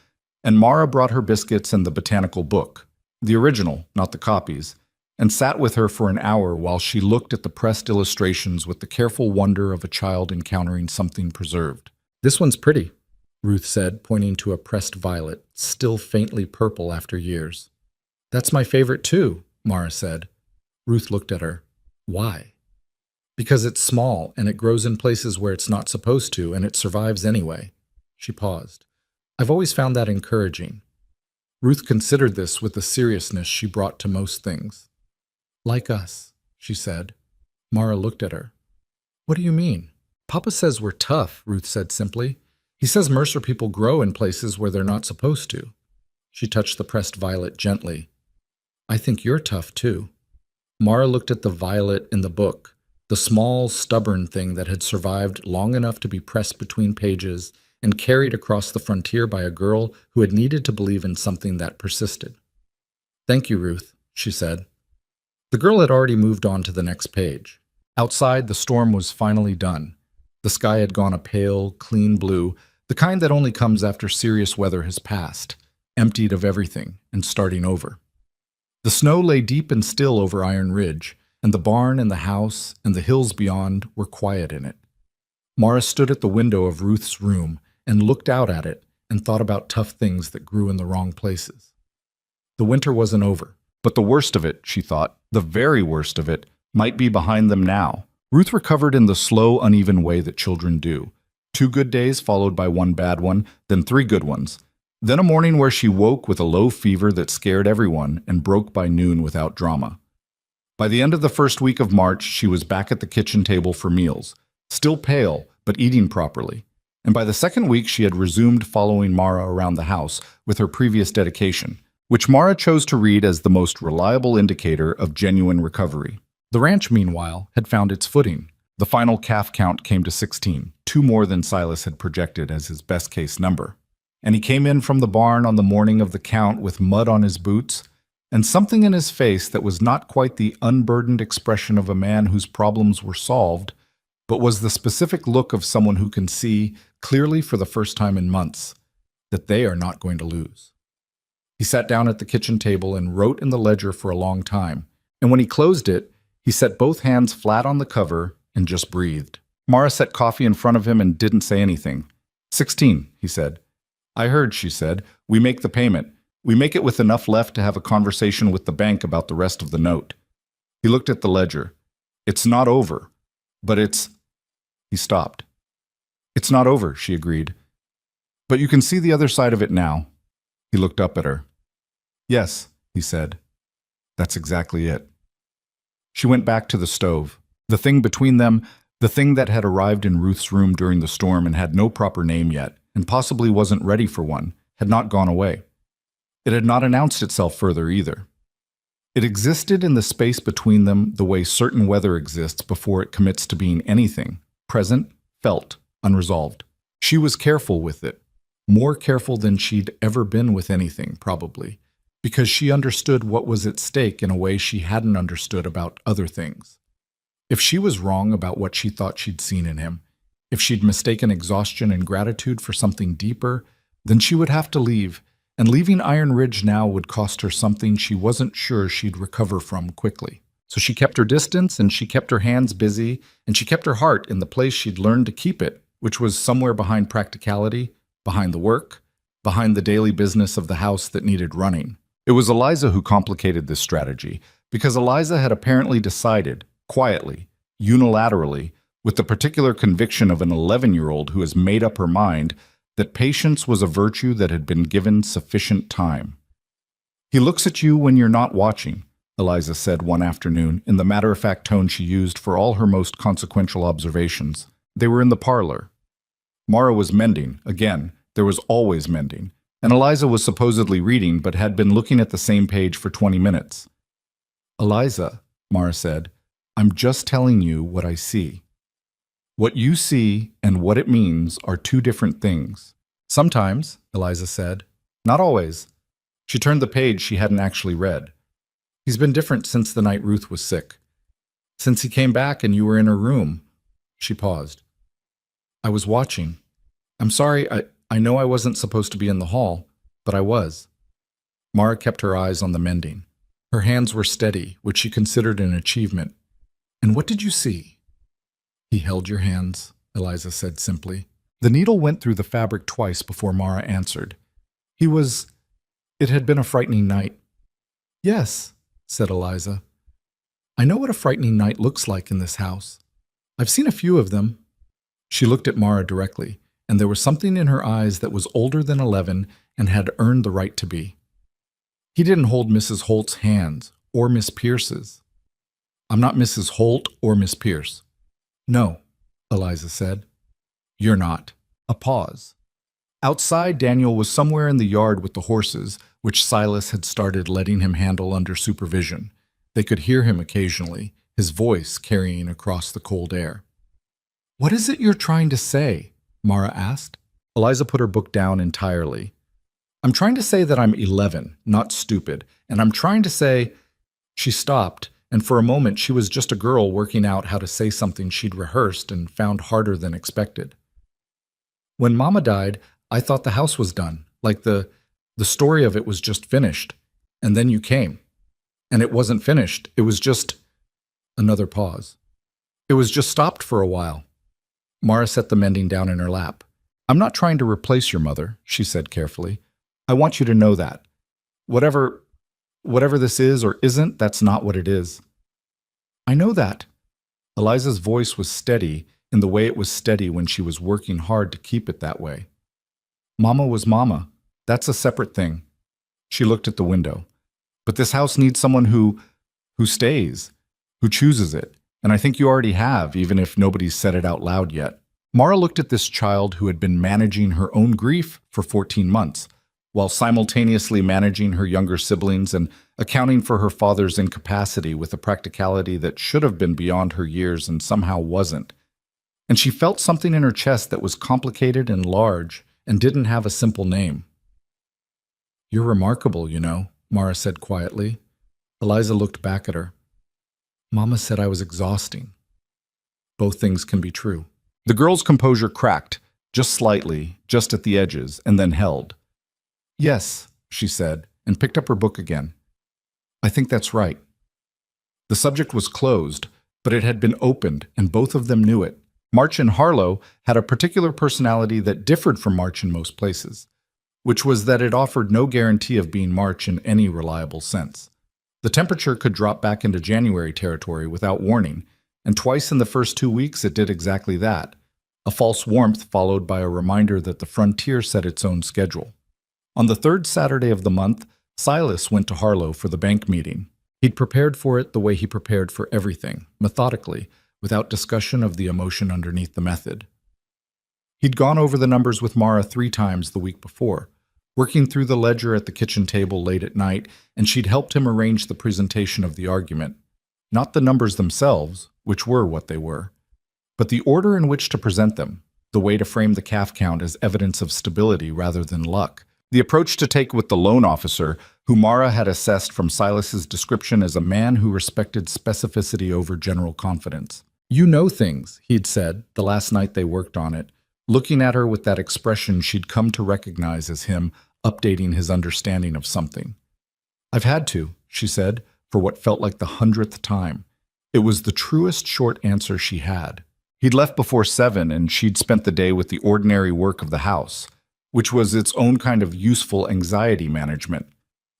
and Mara brought her biscuits and the botanical book, the original, not the copies, and sat with her for an hour while she looked at the pressed illustrations with the careful wonder of a child encountering something preserved. "This one's pretty," Ruth said, pointing to a pressed violet, still faintly purple after years. "That's my favorite too," Mara said. Ruth looked at her. "Why?" "Because it's small, and it grows in places where it's not supposed to, and it survives anyway." She paused. "I've always found that encouraging." Ruth considered this with the seriousness she brought to most things. "Like us," she said. Mara looked at her. "What do you mean?" "Papa says we're tough," Ruth said simply. "He says Mercer people grow in places where they're not supposed to." She touched the pressed violet gently. "I think you're tough, too." Mara looked at the violet in the book, the small, stubborn thing that had survived long enough to be pressed between pages and carried across the frontier by a girl who had needed to believe in something that persisted. "Thank you, Ruth," she said. The girl had already moved on to the next page. Outside, the storm was finally done. The sky had gone a pale, clean blue, the kind that only comes after serious weather has passed, emptied of everything and starting over. The snow lay deep and still over Iron Ridge, and the barn and the house and the hills beyond were quiet in it. Mara stood at the window of Ruth's room and looked out at it and thought about tough things that grew in the wrong places. The winter wasn't over, but the worst of it, she thought, the very worst of it, might be behind them now. Ruth recovered in the slow, uneven way that children do. 2 good days followed by 1 bad one, then 3 good ones. Then a morning where she woke with a low fever that scared everyone and broke by noon without drama. By the end of the first week of March, she was back at the kitchen table for meals, still pale, but eating properly. And by the second week, she had resumed following Mara around the house with her previous dedication, which Mara chose to read as the most reliable indicator of genuine recovery. The ranch, meanwhile, had found its footing. The final calf count came to 16, 2 more than Silas had projected as his best-case number. And he came in from the barn on the morning of the count with mud on his boots and something in his face that was not quite the unburdened expression of a man whose problems were solved, but was the specific look of someone who can see, clearly for the first time in months, that they are not going to lose. He sat down at the kitchen table and wrote in the ledger for a long time, and when he closed it, he set both hands flat on the cover and just breathed. Mara set coffee in front of him and didn't say anything. 16, he said. I heard, she said. We make the payment. We make it with enough left to have a conversation with the bank about the rest of the note. He looked at the ledger. It's not over, but it's... He stopped. It's not over, she agreed. But you can see the other side of it now. He looked up at her. Yes, he said. That's exactly it. She went back to the stove. The thing between them, the thing that had arrived in Ruth's room during the storm and had no proper name yet, and possibly wasn't ready for one, had not gone away. It had not announced itself further either. It existed in the space between them the way certain weather exists before it commits to being anything, present, felt, unresolved. She was careful with it, more careful than she'd ever been with anything, probably, because she understood what was at stake in a way she hadn't understood about other things. If she was wrong about what she thought she'd seen in him, if she'd mistaken exhaustion and gratitude for something deeper, then she would have to leave, and leaving Iron Ridge now would cost her something she wasn't sure she'd recover from quickly. So she kept her distance, and she kept her hands busy, and she kept her heart in the place she'd learned to keep it, which was somewhere behind practicality, behind the work, behind the daily business of the house that needed running. It was Eliza who complicated this strategy, because Eliza had apparently decided, quietly, unilaterally, with the particular conviction of an 11-year-old who has made up her mind, that patience was a virtue that had been given sufficient time. "He looks at you when you're not watching," Eliza said one afternoon in the matter-of-fact tone she used for all her most consequential observations. They were in the parlor. Mara was mending. Again, there was always mending. And Eliza was supposedly reading, but had been looking at the same page for 20 minutes. "Eliza," Mara said, "I'm just telling you what I see. What you see and what it means are two different things." "Sometimes," Eliza said. "Not always." She turned the page she hadn't actually read. "He's been different since the night Ruth was sick. Since he came back and you were in her room." She paused. "I was watching. I'm sorry, I know I wasn't supposed to be in the hall, but I was." Mara kept her eyes on the mending. Her hands were steady, which she considered an achievement. "And what did you see?" "He held your hands," Eliza said simply. The needle went through the fabric twice before Mara answered. It had been a frightening night." "Yes," said Eliza. "I know what a frightening night looks like in this house. I've seen a few of them." She looked at Mara directly, and there was something in her eyes that was older than 11 and had earned the right to be. "He didn't hold Mrs. Holt's hands, or Miss Pierce's." "I'm not Mrs. Holt or Miss Pierce." "No," Eliza said. "You're not." A pause. Outside, Daniel was somewhere in the yard with the horses, which Silas had started letting him handle under supervision. They could hear him occasionally, his voice carrying across the cold air. "What is it you're trying to say?" Mara asked. Eliza put her book down entirely. "I'm trying to say that I'm 11, not stupid, and I'm trying to say—" She stopped, and for a moment she was just a girl working out how to say something she'd rehearsed and found harder than expected. "When Mama died, I thought the house was done, like the story of it was just finished, and then you came. And it wasn't finished, it was just—" Another pause. "It was just stopped for a while." Mara set the mending down in her lap. "I'm not trying to replace your mother," she said carefully. "I want you to know that. Whatever this is or isn't, that's not what it is." "I know that." Eliza's voice was steady in the way it was steady when she was working hard to keep it that way. "Mama was Mama. That's a separate thing." She looked at the window. "But this house needs someone who stays, who chooses it. And I think you already have, even if nobody's said it out loud yet." Mara looked at this child who had been managing her own grief for 14 months, while simultaneously managing her younger siblings and accounting for her father's incapacity with a practicality that should have been beyond her years and somehow wasn't. And she felt something in her chest that was complicated and large and didn't have a simple name. "You're remarkable, you know," Mara said quietly. Eliza looked back at her. "Mama said I was exhausting." Both things can be true. The girl's composure cracked, just slightly, just at the edges, and then held. "Yes," she said, and picked up her book again. "I think that's right." The subject was closed, but it had been opened, and both of them knew it. March in Harlow had a particular personality that differed from March in most places, which was that it offered no guarantee of being March in any reliable sense. The temperature could drop back into January territory without warning, and twice in the first 2 weeks it did exactly that, a false warmth followed by a reminder that the frontier set its own schedule. On the third Saturday of the month, Silas went to Harlow for the bank meeting. He'd prepared for it the way he prepared for everything, methodically, without discussion of the emotion underneath the method. He'd gone over the numbers with Mara 3 times the week before, working through the ledger at the kitchen table late at night, and she'd helped him arrange the presentation of the argument. Not the numbers themselves, which were what they were, but the order in which to present them, the way to frame the calf count as evidence of stability rather than luck, the approach to take with the loan officer, who Mara had assessed from Silas's description as a man who respected specificity over general confidence. "You know things," he'd said the last night they worked on it, looking at her with that expression she'd come to recognize as him updating his understanding of something. "I've had to," she said, for what felt like the 100th time. It was the truest short answer she had. He'd left before 7, and she'd spent the day with the ordinary work of the house, which was its own kind of useful anxiety management.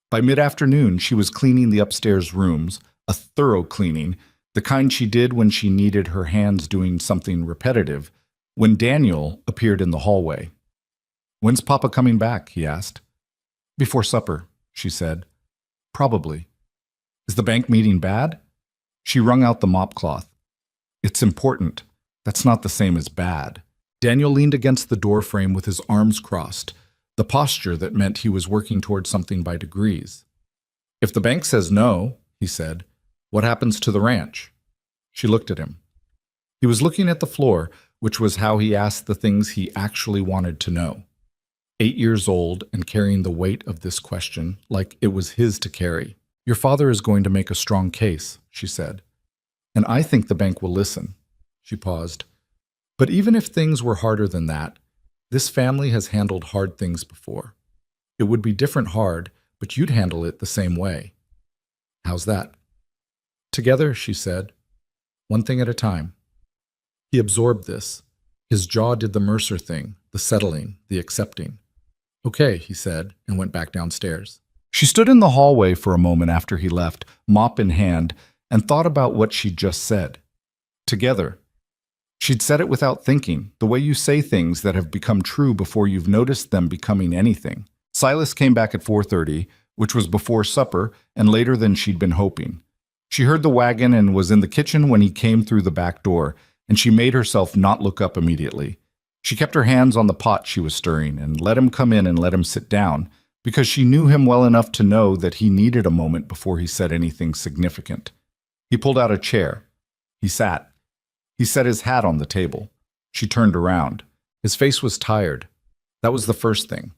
By mid-afternoon, she was cleaning the upstairs rooms, a thorough cleaning, the kind she did when she needed her hands doing something repetitive, when Daniel appeared in the hallway. "When's Papa coming back?" he asked. "Before supper," she said. "Probably. Is the bank meeting bad?" She wrung out the mop cloth. "It's important. That's not the same as bad." Daniel leaned against the door frame with his arms crossed, the posture that meant he was working toward something by degrees. "If the bank says no," he said, "what happens to the ranch?" She looked at him. He was looking at the floor, which was how he asked the things he actually wanted to know. 8 years old and carrying the weight of this question like it was his to carry. "Your father is going to make a strong case," she said. "And I think the bank will listen." She paused. "But even if things were harder than that, this family has handled hard things before. It would be different hard, but you'd handle it the same way." "How's that?" "Together," she said. "One thing at a time." He absorbed this. His jaw did the Mercer thing, the settling, the accepting. "Okay," he said, and went back downstairs. She stood in the hallway for a moment after he left, mop in hand, and thought about what she'd just said. Together. She'd said it without thinking, the way you say things that have become true before you've noticed them becoming anything. Silas came back at 4:30, which was before supper and later than she'd been hoping. She heard the wagon and was in the kitchen when he came through the back door, and she made herself not look up immediately. She kept her hands on the pot she was stirring and let him come in and let him sit down, because she knew him well enough to know that he needed a moment before he said anything significant. He pulled out a chair. He sat. He set his hat on the table. She turned around. His face was tired. That was the first thing.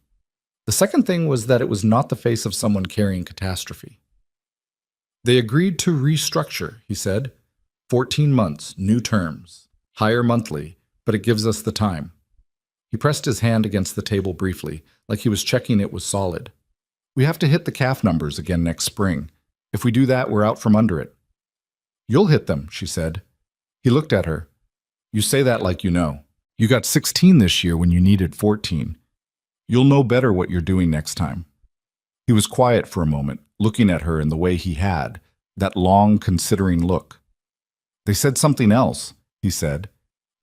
The second thing was that it was not the face of someone carrying catastrophe. "They agreed to restructure," he said. 14 months, new terms, higher monthly, but it gives us the time." He pressed his hand against the table briefly, like he was checking it was solid. "We have to hit the calf numbers again next spring. If we do that, we're out from under it." "You'll hit them," she said. He looked at her. "You say that like you know. You got 16 this year when you needed 14. You'll know better what you're doing next time." He was quiet for a moment, looking at her in the way he had, that long, considering look. "They said something else," he said.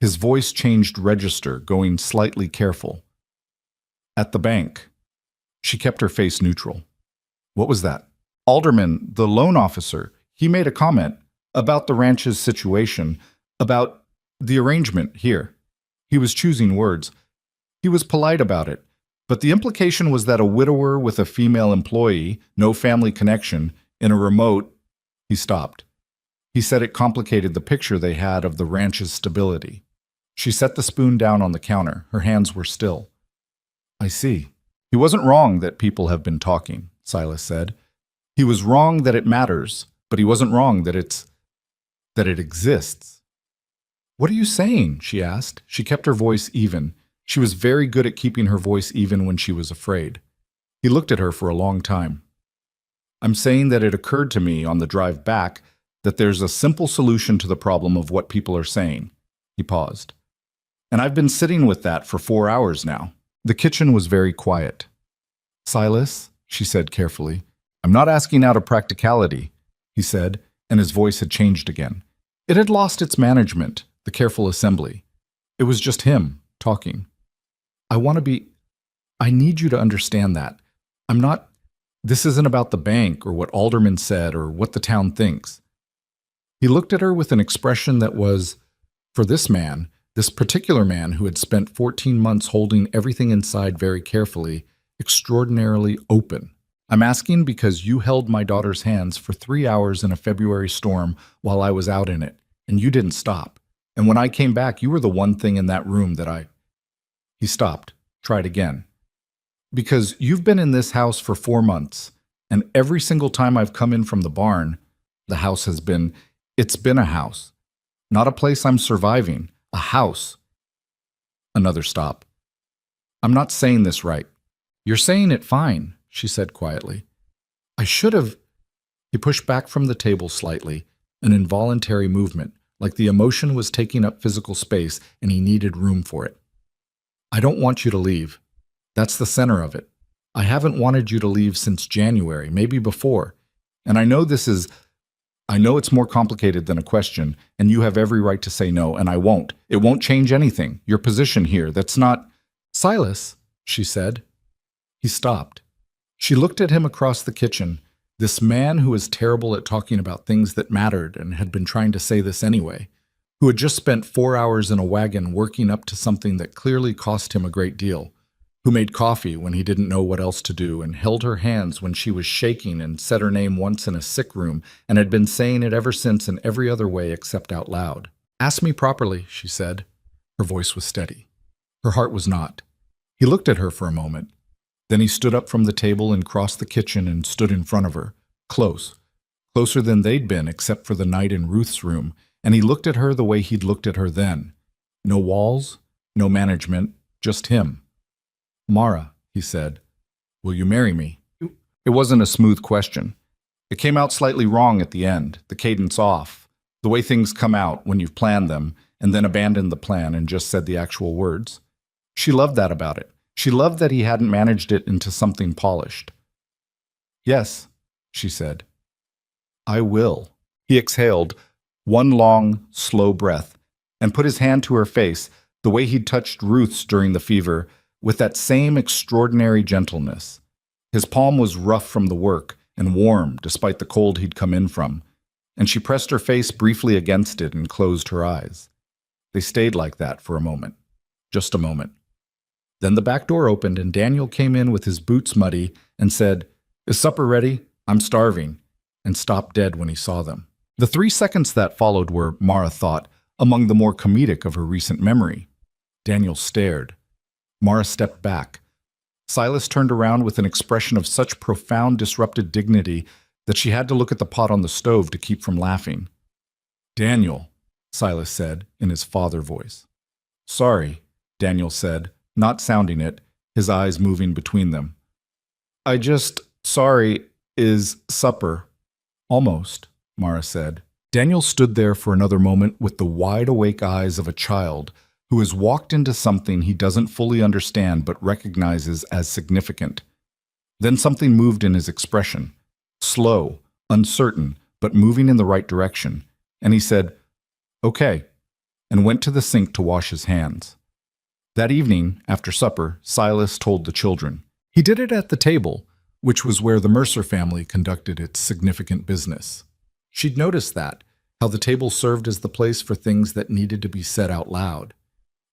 His voice changed register, going slightly careful. "At the bank." She kept her face neutral. "What was that?" "Alderman, the loan officer, he made a comment about the ranch's situation, about the arrangement here." He was choosing words. He was polite about it, but the implication was that a widower with a female employee, no family connection, in a remote... He stopped. He said it complicated the picture they had of the ranch's stability. She set the spoon down on the counter. Her hands were still. "I see. He wasn't wrong that people have been talking," Silas said. "He was wrong that it matters, but he wasn't wrong that it exists." "What are you saying?" she asked. She kept her voice even. She was very good at keeping her voice even when she was afraid. He looked at her for a long time. "I'm saying that it occurred to me on the drive back that there's a simple solution to the problem of what people are saying." He paused. "And I've been sitting with that for 4 hours now." The kitchen was very quiet. "Silas," she said carefully, "I'm not asking out of practicality," he said, and his voice had changed again. It had lost its management, the careful assembly. It was just him, talking. I need you to understand that. This isn't about the bank or what Alderman said or what the town thinks." He looked at her with an expression that was, for this man, this particular man who had spent 14 months holding everything inside very carefully, extraordinarily open. I'm asking because you held my daughter's hands for 3 hours in a February storm while I was out in it, and you didn't stop. And when I came back, you were the one thing in that room that I... He stopped, tried again. Because you've been in this house for 4 months, and every single time I've come in from the barn, the house has been... It's been a house. Not a place I'm surviving. A house. Another stop. I'm not saying this right. You're saying it fine, she said quietly. I should have... He pushed back from the table slightly, an involuntary movement, like the emotion was taking up physical space and he needed room for it. I don't want you to leave. That's the center of it. I haven't wanted you to leave since January, maybe before. And I know it's more complicated than a question, and you have every right to say no, and I won't. It won't change anything. Your position here, that's not... Silas, she said. He stopped. She looked at him across the kitchen, this man who was terrible at talking about things that mattered and had been trying to say this anyway, who had just spent 4 hours in a wagon working up to something that clearly cost him a great deal, who made coffee when he didn't know what else to do and held her hands when she was shaking and said her name once in a sick room and had been saying it ever since in every other way except out loud. Ask me properly, she said. Her voice was steady. Her heart was not. He looked at her for a moment. Then he stood up from the table and crossed the kitchen and stood in front of her, close, closer than they'd been except for the night in Ruth's room, and he looked at her the way he'd looked at her then. No walls, no management, just him. Mara, he said, will you marry me? It wasn't a smooth question. It came out slightly wrong at the end, the cadence off, the way things come out when you've planned them and then abandoned the plan and just said the actual words. She loved that about it. She loved that he hadn't managed it into something polished. Yes, she said. I will. He exhaled, one long, slow breath, and put his hand to her face, the way he'd touched Ruth's during the fever, with that same extraordinary gentleness. His palm was rough from the work and warm despite the cold he'd come in from, and she pressed her face briefly against it and closed her eyes. They stayed like that for a moment. Just a moment. Then the back door opened and Daniel came in with his boots muddy and said, Is supper ready? I'm starving, and stopped dead when he saw them. The 3 seconds that followed were, Mara thought, among the more comedic of her recent memory. Daniel stared. Mara stepped back. Silas turned around with an expression of such profound disrupted dignity that she had to look at the pot on the stove to keep from laughing. Daniel, Silas said in his father voice. Sorry, Daniel said, not sounding it, his eyes moving between them. Sorry, is supper. Almost, Mara said. Daniel stood there for another moment with the wide-awake eyes of a child who has walked into something he doesn't fully understand but recognizes as significant. Then something moved in his expression, slow, uncertain, but moving in the right direction, and he said, Okay, and went to the sink to wash his hands. That evening, after supper, Silas told the children. He did it at the table, which was where the Mercer family conducted its significant business. She'd noticed that, how the table served as the place for things that needed to be said out loud.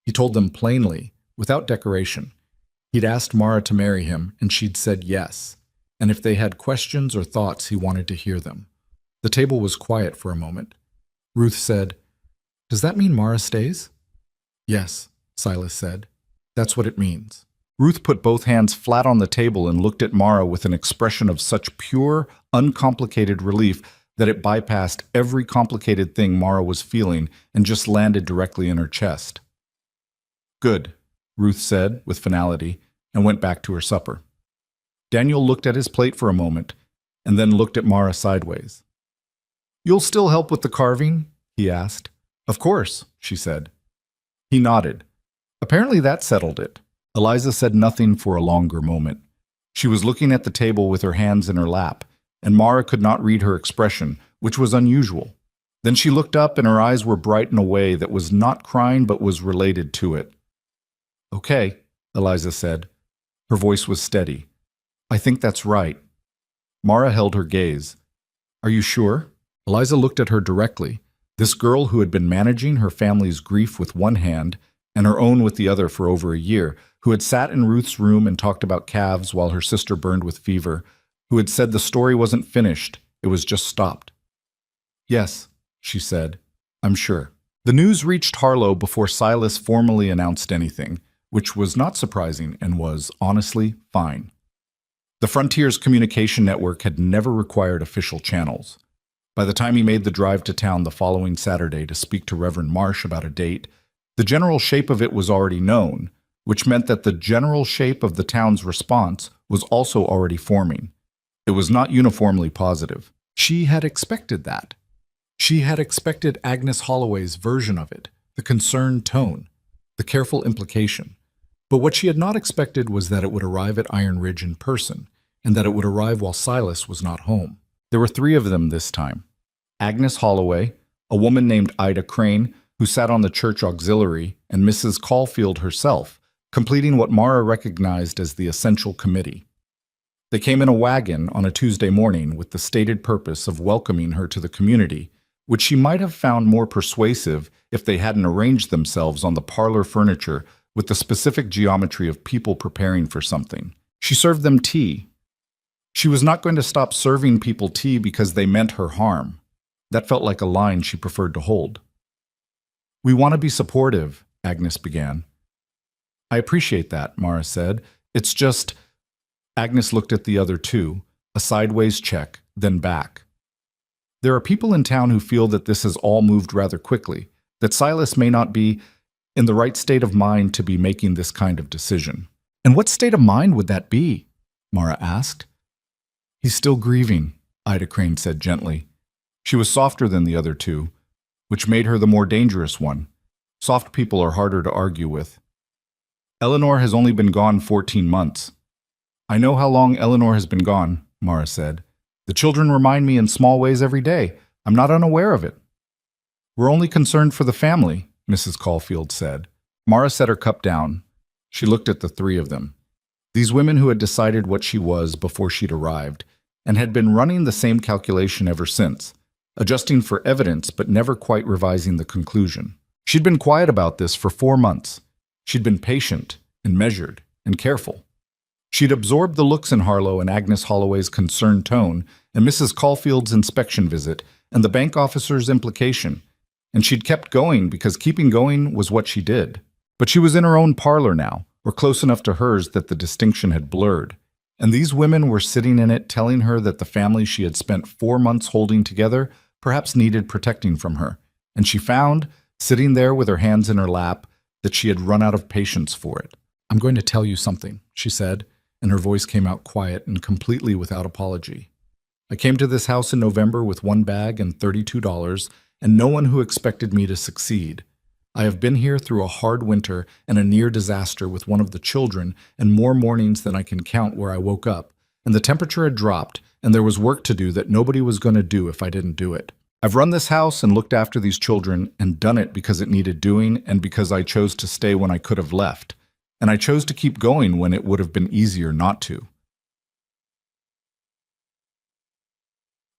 He told them plainly, without decoration. He'd asked Mara to marry him, and she'd said yes, and if they had questions or thoughts, he wanted to hear them. The table was quiet for a moment. Ruth said, Does that mean Mara stays? Yes, Silas said. That's what it means. Ruth put both hands flat on the table and looked at Mara with an expression of such pure, uncomplicated relief that it bypassed every complicated thing Mara was feeling and just landed directly in her chest. Good, Ruth said with finality, and went back to her supper. Daniel looked at his plate for a moment, and then looked at Mara sideways. You'll still help with the carving? He asked. Of course, she said. He nodded. Apparently that settled it. Eliza said nothing for a longer moment. She was looking at the table with her hands in her lap, and Mara could not read her expression, which was unusual. Then she looked up and her eyes were bright in a way that was not crying but was related to it. Okay, Eliza said. Her voice was steady. I think that's right. Mara held her gaze. Are you sure? Eliza looked at her directly. This girl who had been managing her family's grief with one hand and her own with the other for over a year, who had sat in Ruth's room and talked about calves while her sister burned with fever, who had said the story wasn't finished, it was just stopped. "Yes," she said, "I'm sure." The news reached Harlow before Silas formally announced anything, which was not surprising and was, honestly, fine. The Frontier's communication network had never required official channels. By the time he made the drive to town the following Saturday to speak to Reverend Marsh about a date, the general shape of it was already known, which meant that the general shape of the town's response was also already forming. It was not uniformly positive. She had expected that. She had expected Agnes Holloway's version of it, the concerned tone, the careful implication. But what she had not expected was that it would arrive at Iron Ridge in person, and that it would arrive while Silas was not home. There were 3 of them this time. Agnes Holloway, a woman named Ida Crane, who sat on the church auxiliary, and Mrs. Caulfield herself, completing what Mara recognized as the essential committee. They came in a wagon on a Tuesday morning with the stated purpose of welcoming her to the community, which she might have found more persuasive if they hadn't arranged themselves on the parlor furniture with the specific geometry of people preparing for something. She served them tea. She was not going to stop serving people tea because they meant her harm. That felt like a line she preferred to hold. "We want to be supportive," Agnes began. "I appreciate that," Mara said. "It's just—" Agnes looked at the other 2, a sideways check, then back. "There are people in town who feel that this has all moved rather quickly, that Silas may not be in the right state of mind to be making this kind of decision." "And what state of mind would that be?" Mara asked. "He's still grieving," Ida Crane said gently. She was softer than the other 2, which made her the more dangerous one. Soft people are harder to argue with. "Eleanor has only been gone 14 months. "I know how long Eleanor has been gone," Mara said. "The children remind me in small ways every day. I'm not unaware of it." "We're only concerned for the family," Mrs. Caulfield said. Mara set her cup down. She looked at the 3 of them. These women who had decided what she was before she'd arrived, and had been running the same calculation ever since, adjusting for evidence but never quite revising the conclusion. She'd been quiet about this for 4 months. She'd been patient and measured and careful. She'd absorbed the looks in Harlow and Agnes Holloway's concerned tone, and Mrs. Caulfield's inspection visit, and the bank officer's implication, and she'd kept going because keeping going was what she did. But she was in her own parlor now, or close enough to hers that the distinction had blurred, and these women were sitting in it telling her that the family she had spent 4 months holding together perhaps needed protecting from her, and she found, sitting there with her hands in her lap, that she had run out of patience for it. "I'm going to tell you something," she said, and her voice came out quiet and completely without apology. "I came to this house in November with 1 bag and $32, and no one who expected me to succeed. I have been here through a hard winter and a near disaster with one of the children, and more mornings than I can count where I woke up, and the temperature had dropped, and there was work to do that nobody was going to do if I didn't do it. I've run this house and looked after these children and done it because it needed doing and because I chose to stay when I could have left. And I chose to keep going when it would have been easier not to."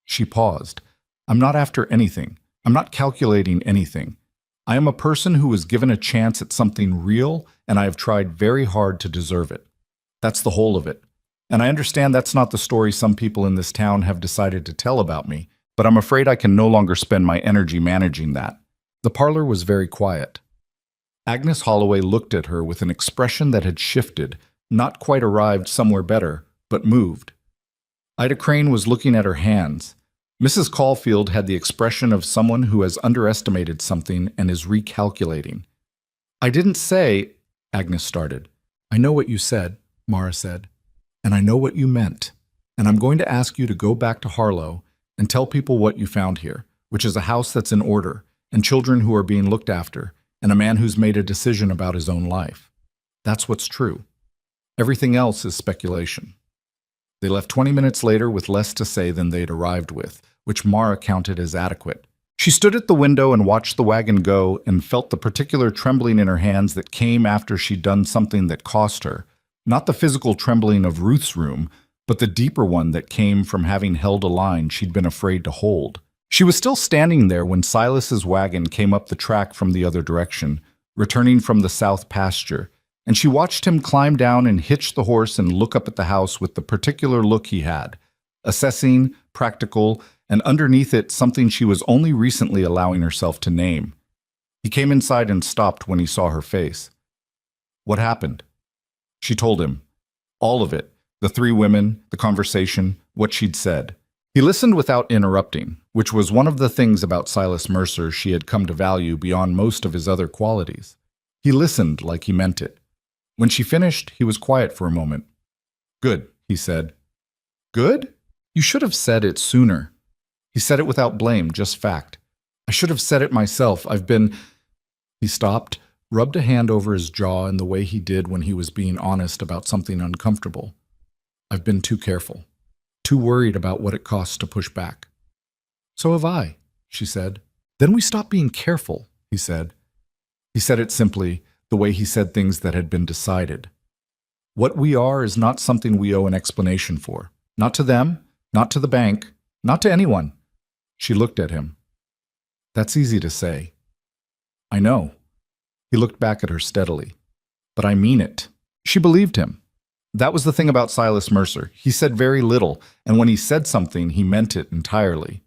She paused. "I'm not after anything. I'm not calculating anything. I am a person who was given a chance at something real, and I have tried very hard to deserve it. That's the whole of it. And I understand that's not the story some people in this town have decided to tell about me, but I'm afraid I can no longer spend my energy managing that." The parlor was very quiet. Agnes Holloway looked at her with an expression that had shifted, not quite arrived somewhere better, but moved. Ida Crane was looking at her hands. Mrs. Caulfield had the expression of someone who has underestimated something and is recalculating. "I didn't say—" Agnes started. "I know what you said," Mara said, "and I know what you meant. And I'm going to ask you to go back to Harlow and tell people what you found here, which is a house that's in order, and children who are being looked after, and a man who's made a decision about his own life. That's what's true. Everything else is speculation." They left 20 minutes later with less to say than they'd arrived with, which Mara counted as adequate. She stood at the window and watched the wagon go and felt the particular trembling in her hands that came after she'd done something that cost her. Not the physical trembling of Ruth's room, but the deeper one that came from having held a line she'd been afraid to hold. She was still standing there when Silas's wagon came up the track from the other direction, returning from the south pasture, and she watched him climb down and hitch the horse and look up at the house with the particular look he had, assessing, practical, and underneath it something she was only recently allowing herself to name. He came inside and stopped when he saw her face. What happened? She told him. All of it. The three women, the conversation, what she'd said. He listened without interrupting, which was one of the things about Silas Mercer she had come to value beyond most of his other qualities. He listened like he meant it. When she finished, he was quiet for a moment. Good, he said. Good? You should have said it sooner. He said it without blame, just fact. I should have said it myself. I've been... He stopped, rubbed a hand over his jaw in the way he did when he was being honest about something uncomfortable. I've been too careful, too worried about what it costs to push back. So have I, she said. Then we stop being careful, he said. He said it simply, the way he said things that had been decided. What we are is not something we owe an explanation for. Not to them, not to the bank, not to anyone. She looked at him. That's easy to say. I know. He looked back at her steadily. But I mean it. She believed him. That was the thing about Silas Mercer. He said very little, and when he said something, he meant it entirely.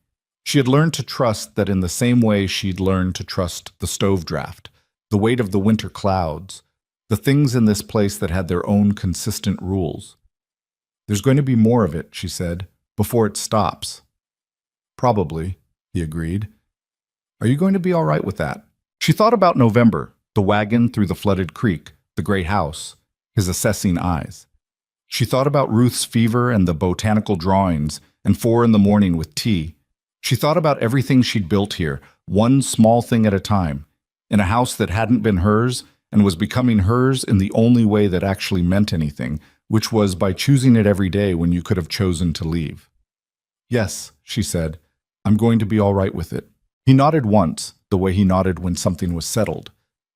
She had learned to trust that in the same way she'd learned to trust the stove draft, the weight of the winter clouds, the things in this place that had their own consistent rules. There's going to be more of it, she said, before it stops. Probably, he agreed. Are you going to be all right with that? She thought about November, the wagon through the flooded creek, the gray house, his assessing eyes. She thought about Ruth's fever and the botanical drawings, and 4 a.m. with tea. She thought about everything she'd built here, one small thing at a time, in a house that hadn't been hers and was becoming hers in the only way that actually meant anything, which was by choosing it every day when you could have chosen to leave. Yes, she said, I'm going to be all right with it. He nodded once, the way he nodded when something was settled.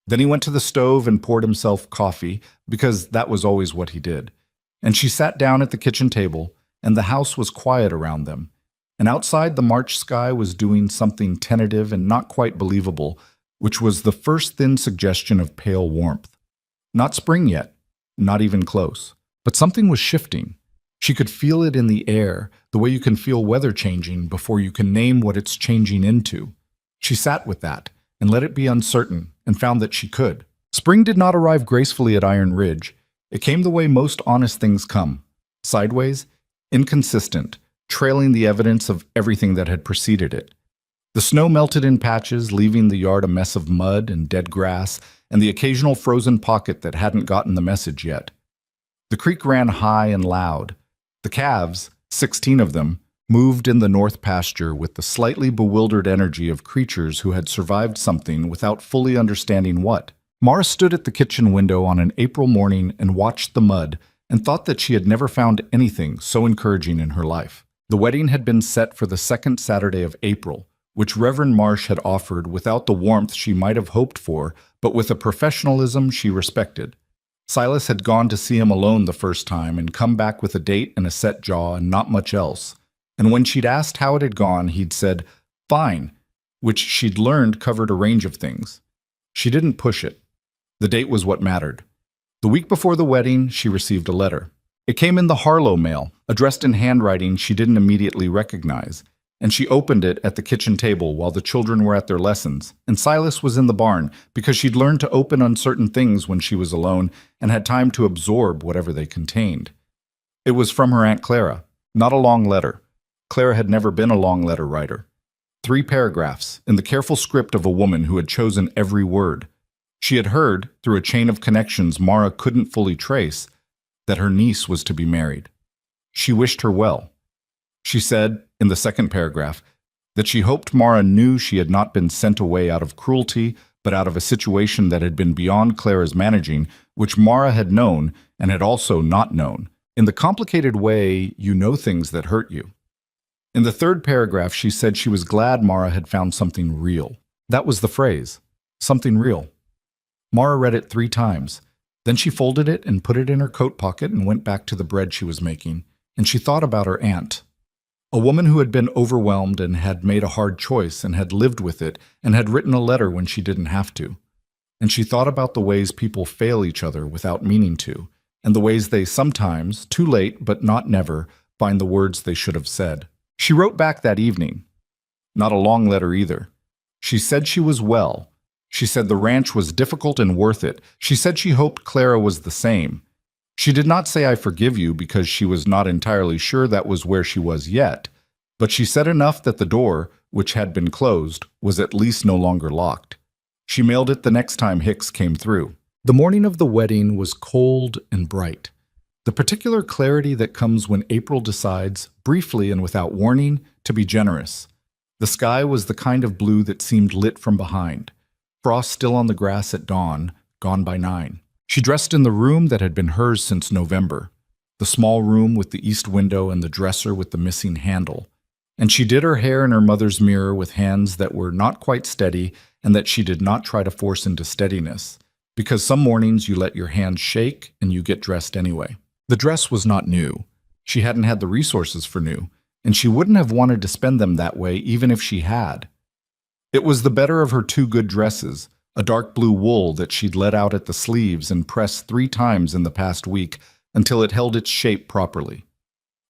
Then he went to the stove and poured himself coffee, because that was always what he did. And she sat down at the kitchen table, and the house was quiet around them. And outside, the March sky was doing something tentative and not quite believable, which was the first thin suggestion of pale warmth. Not spring yet, not even close. But something was shifting. She could feel it in the air, the way you can feel weather changing before you can name what it's changing into. She sat with that, and let it be uncertain, and found that she could. Spring did not arrive gracefully at Iron Ridge. It came the way most honest things come. Sideways, inconsistent, trailing the evidence of everything that had preceded it. The snow melted in patches, leaving the yard a mess of mud and dead grass, and the occasional frozen pocket that hadn't gotten the message yet. The creek ran high and loud. The calves, 16 of them, moved in the north pasture with the slightly bewildered energy of creatures who had survived something without fully understanding what. Mara stood at the kitchen window on an April morning and watched the mud and thought that she had never found anything so encouraging in her life. The wedding had been set for the second Saturday of April, which Reverend Marsh had offered without the warmth she might have hoped for, but with a professionalism she respected. Silas had gone to see him alone the first time and come back with a date and a set jaw and not much else. And when she'd asked how it had gone, he'd said, fine, which she'd learned covered a range of things. She didn't push it. The date was what mattered. The week before the wedding, she received a letter. It came in the Harlow mail, addressed in handwriting she didn't immediately recognize, and she opened it at the kitchen table while the children were at their lessons, and Silas was in the barn because she'd learned to open uncertain things when she was alone and had time to absorb whatever they contained. It was from her Aunt Clara, not a long letter. Clara had never been a long letter writer. 3 paragraphs, in the careful script of a woman who had chosen every word. She had heard, through a chain of connections Mara couldn't fully trace, that her niece was to be married. She wished her well. She said, in the second paragraph, that she hoped Mara knew she had not been sent away out of cruelty, but out of a situation that had been beyond Clara's managing, which Mara had known and had also not known. In the complicated way you know things that hurt you. In the third paragraph, she said she was glad Mara had found something real. That was the phrase, something real. Mara read it 3 times. Then she folded it and put it in her coat pocket and went back to the bread she was making, and she thought about her aunt. A woman who had been overwhelmed and had made a hard choice and had lived with it and had written a letter when she didn't have to. and she thought about the ways people fail each other without meaning to, and the ways they sometimes, too late but not never, find the words they should have said. She wrote back that evening. Not a long letter either. She said she was well. She said the ranch was difficult and worth it. She said she hoped Clara was the same. She did not say "I forgive you" because she was not entirely sure that was where she was yet, but she said enough that the door, which had been closed, was at least no longer locked. She mailed it the next time Hicks came through. The morning of the wedding was cold and bright. The particular clarity that comes when April decides, briefly and without warning, to be generous. The sky was the kind of blue that seemed lit from behind. Frost still on the grass at dawn, gone by 9. She dressed in the room that had been hers since November, the small room with the east window and the dresser with the missing handle. And she did her hair in her mother's mirror with hands that were not quite steady and that she did not try to force into steadiness, because some mornings you let your hands shake and you get dressed anyway. The dress was not new. She hadn't had the resources for new, and she wouldn't have wanted to spend them that way even if she had. It was the better of her 2 good dresses, a dark blue wool that she'd let out at the sleeves and pressed 3 times in the past week until it held its shape properly.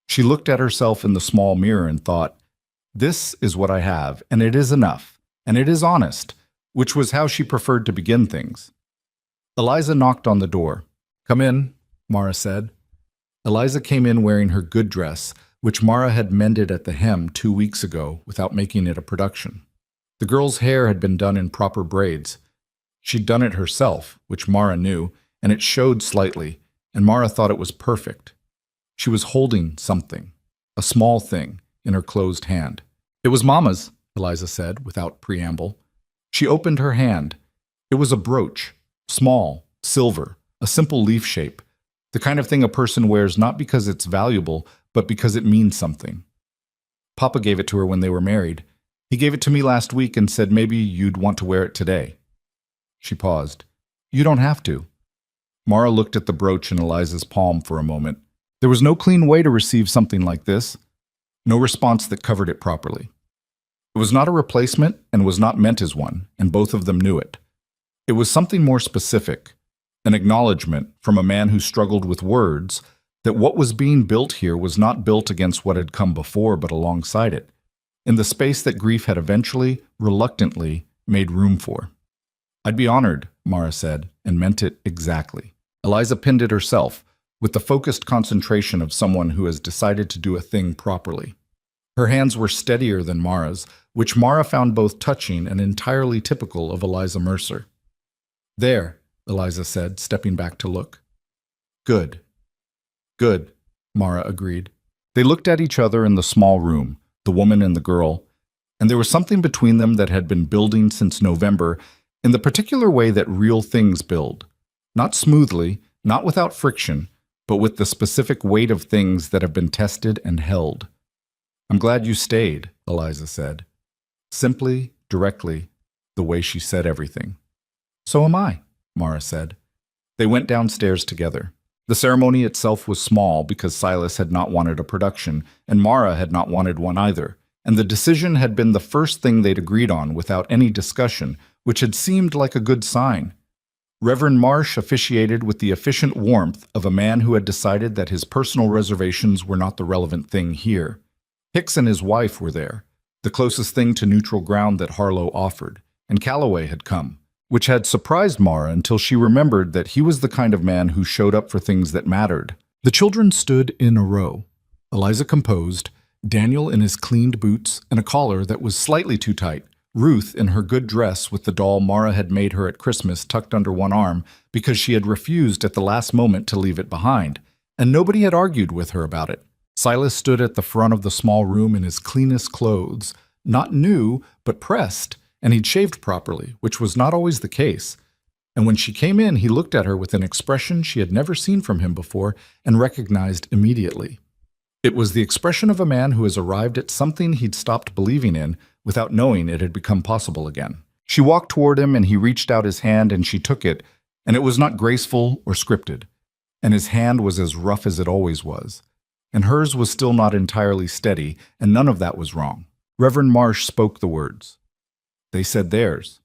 She looked at herself in the small mirror and thought, "This is what I have, and it is enough, and it is honest," which was how she preferred to begin things. Eliza knocked on the door. "Come in," Mara said. Eliza came in wearing her good dress, which Mara had mended at the hem 2 weeks ago without making it a production. The girl's hair had been done in proper braids. She'd done it herself, which Mara knew, and it showed slightly, and Mara thought it was perfect. She was holding something, a small thing, in her closed hand. "It was Mama's," Eliza said, without preamble. She opened her hand. It was a brooch, small, silver, a simple leaf shape, the kind of thing a person wears not because it's valuable, but because it means something. Papa gave it to her when they were married. He gave it to me last week and said maybe you'd want to wear it today. She paused. "You don't have to." Mara looked at the brooch in Eliza's palm for a moment. There was no clean way to receive something like this, no response that covered it properly. It was not a replacement and was not meant as one, and both of them knew it. It was something more specific, an acknowledgement from a man who struggled with words that what was being built here was not built against what had come before but alongside it, in the space that grief had eventually, reluctantly, made room for. "I'd be honored," Mara said, and meant it exactly. Eliza pinned it herself, with the focused concentration of someone who has decided to do a thing properly. Her hands were steadier than Mara's, which Mara found both touching and entirely typical of Eliza Mercer. "There," Eliza said, stepping back to look. "Good." "Good," Mara agreed. They looked at each other in the small room, the woman and the girl, and there was something between them that had been building since November in the particular way that real things build. Not smoothly, not without friction, but with the specific weight of things that have been tested and held. "I'm glad you stayed," Eliza said. Simply, directly, the way she said everything. "So am I," Mara said. They went downstairs together. The ceremony itself was small because Silas had not wanted a production, and Mara had not wanted one either, and the decision had been the first thing they'd agreed on without any discussion, which had seemed like a good sign. Reverend Marsh officiated with the efficient warmth of a man who had decided that his personal reservations were not the relevant thing here. Hicks and his wife were there, the closest thing to neutral ground that Harlow offered, and Calloway had come, which had surprised Mara until she remembered that he was the kind of man who showed up for things that mattered. The children stood in a row, Eliza composed, Daniel in his cleaned boots and a collar that was slightly too tight, Ruth in her good dress with the doll Mara had made her at Christmas tucked under one arm because she had refused at the last moment to leave it behind, and nobody had argued with her about it. Silas stood at the front of the small room in his cleanest clothes, not new, but pressed, and he'd shaved properly, which was not always the case. And when she came in, he looked at her with an expression she had never seen from him before and recognized immediately. It was the expression of a man who has arrived at something he'd stopped believing in without knowing it had become possible again. She walked toward him and he reached out his hand and she took it, and it was not graceful or scripted. And his hand was as rough as it always was. And hers was still not entirely steady, and none of that was wrong. Reverend Marsh spoke the words. They said theirs.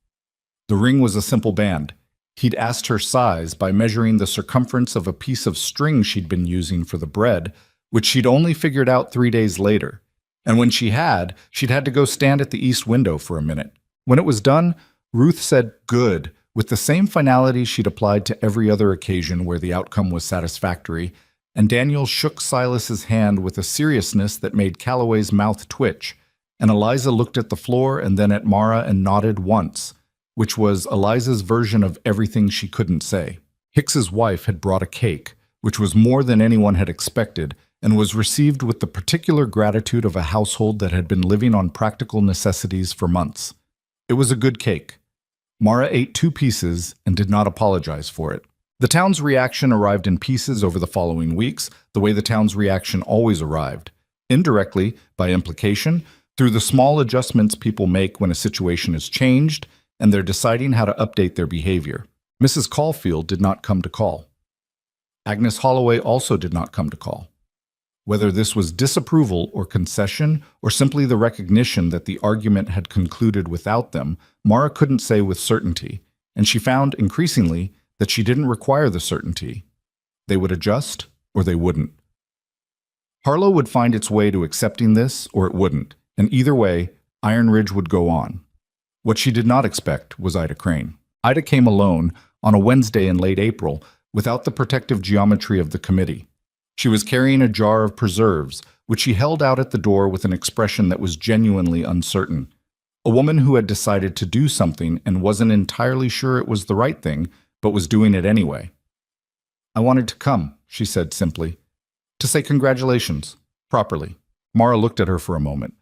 The ring was a simple band. He'd asked her size by measuring the circumference of a piece of string she'd been using for the bread, which she'd only figured out 3 days later. And when she'd had to go stand at the east window for a minute. When it was done, Ruth said, "Good," with the same finality she'd applied to every other occasion where the outcome was satisfactory, and Daniel shook Silas's hand with a seriousness that made Calloway's mouth twitch, and Eliza looked at the floor and then at Mara and nodded once, which was Eliza's version of everything she couldn't say. Hicks's wife had brought a cake, which was more than anyone had expected, and was received with the particular gratitude of a household that had been living on practical necessities for months. It was a good cake. Mara ate 2 pieces and did not apologize for it. The town's reaction arrived in pieces over the following weeks, the way the town's reaction always arrived. Indirectly, by implication, through the small adjustments people make when a situation is changed and they're deciding how to update their behavior. Mrs. Caulfield did not come to call. Agnes Holloway also did not come to call. Whether this was disapproval or concession, or simply the recognition that the argument had concluded without them, Mara couldn't say with certainty, and she found increasingly that she didn't require the certainty. They would adjust, or they wouldn't. Harlow would find its way to accepting this, or it wouldn't, and either way, Iron Ridge would go on. What she did not expect was Ida Crane. Ida came alone on a Wednesday in late April, without the protective geometry of the committee. She was carrying a jar of preserves, which she held out at the door with an expression that was genuinely uncertain. A woman who had decided to do something and wasn't entirely sure it was the right thing, but was doing it anyway. "I wanted to come," she said simply, "to say congratulations, properly." Mara looked at her for a moment.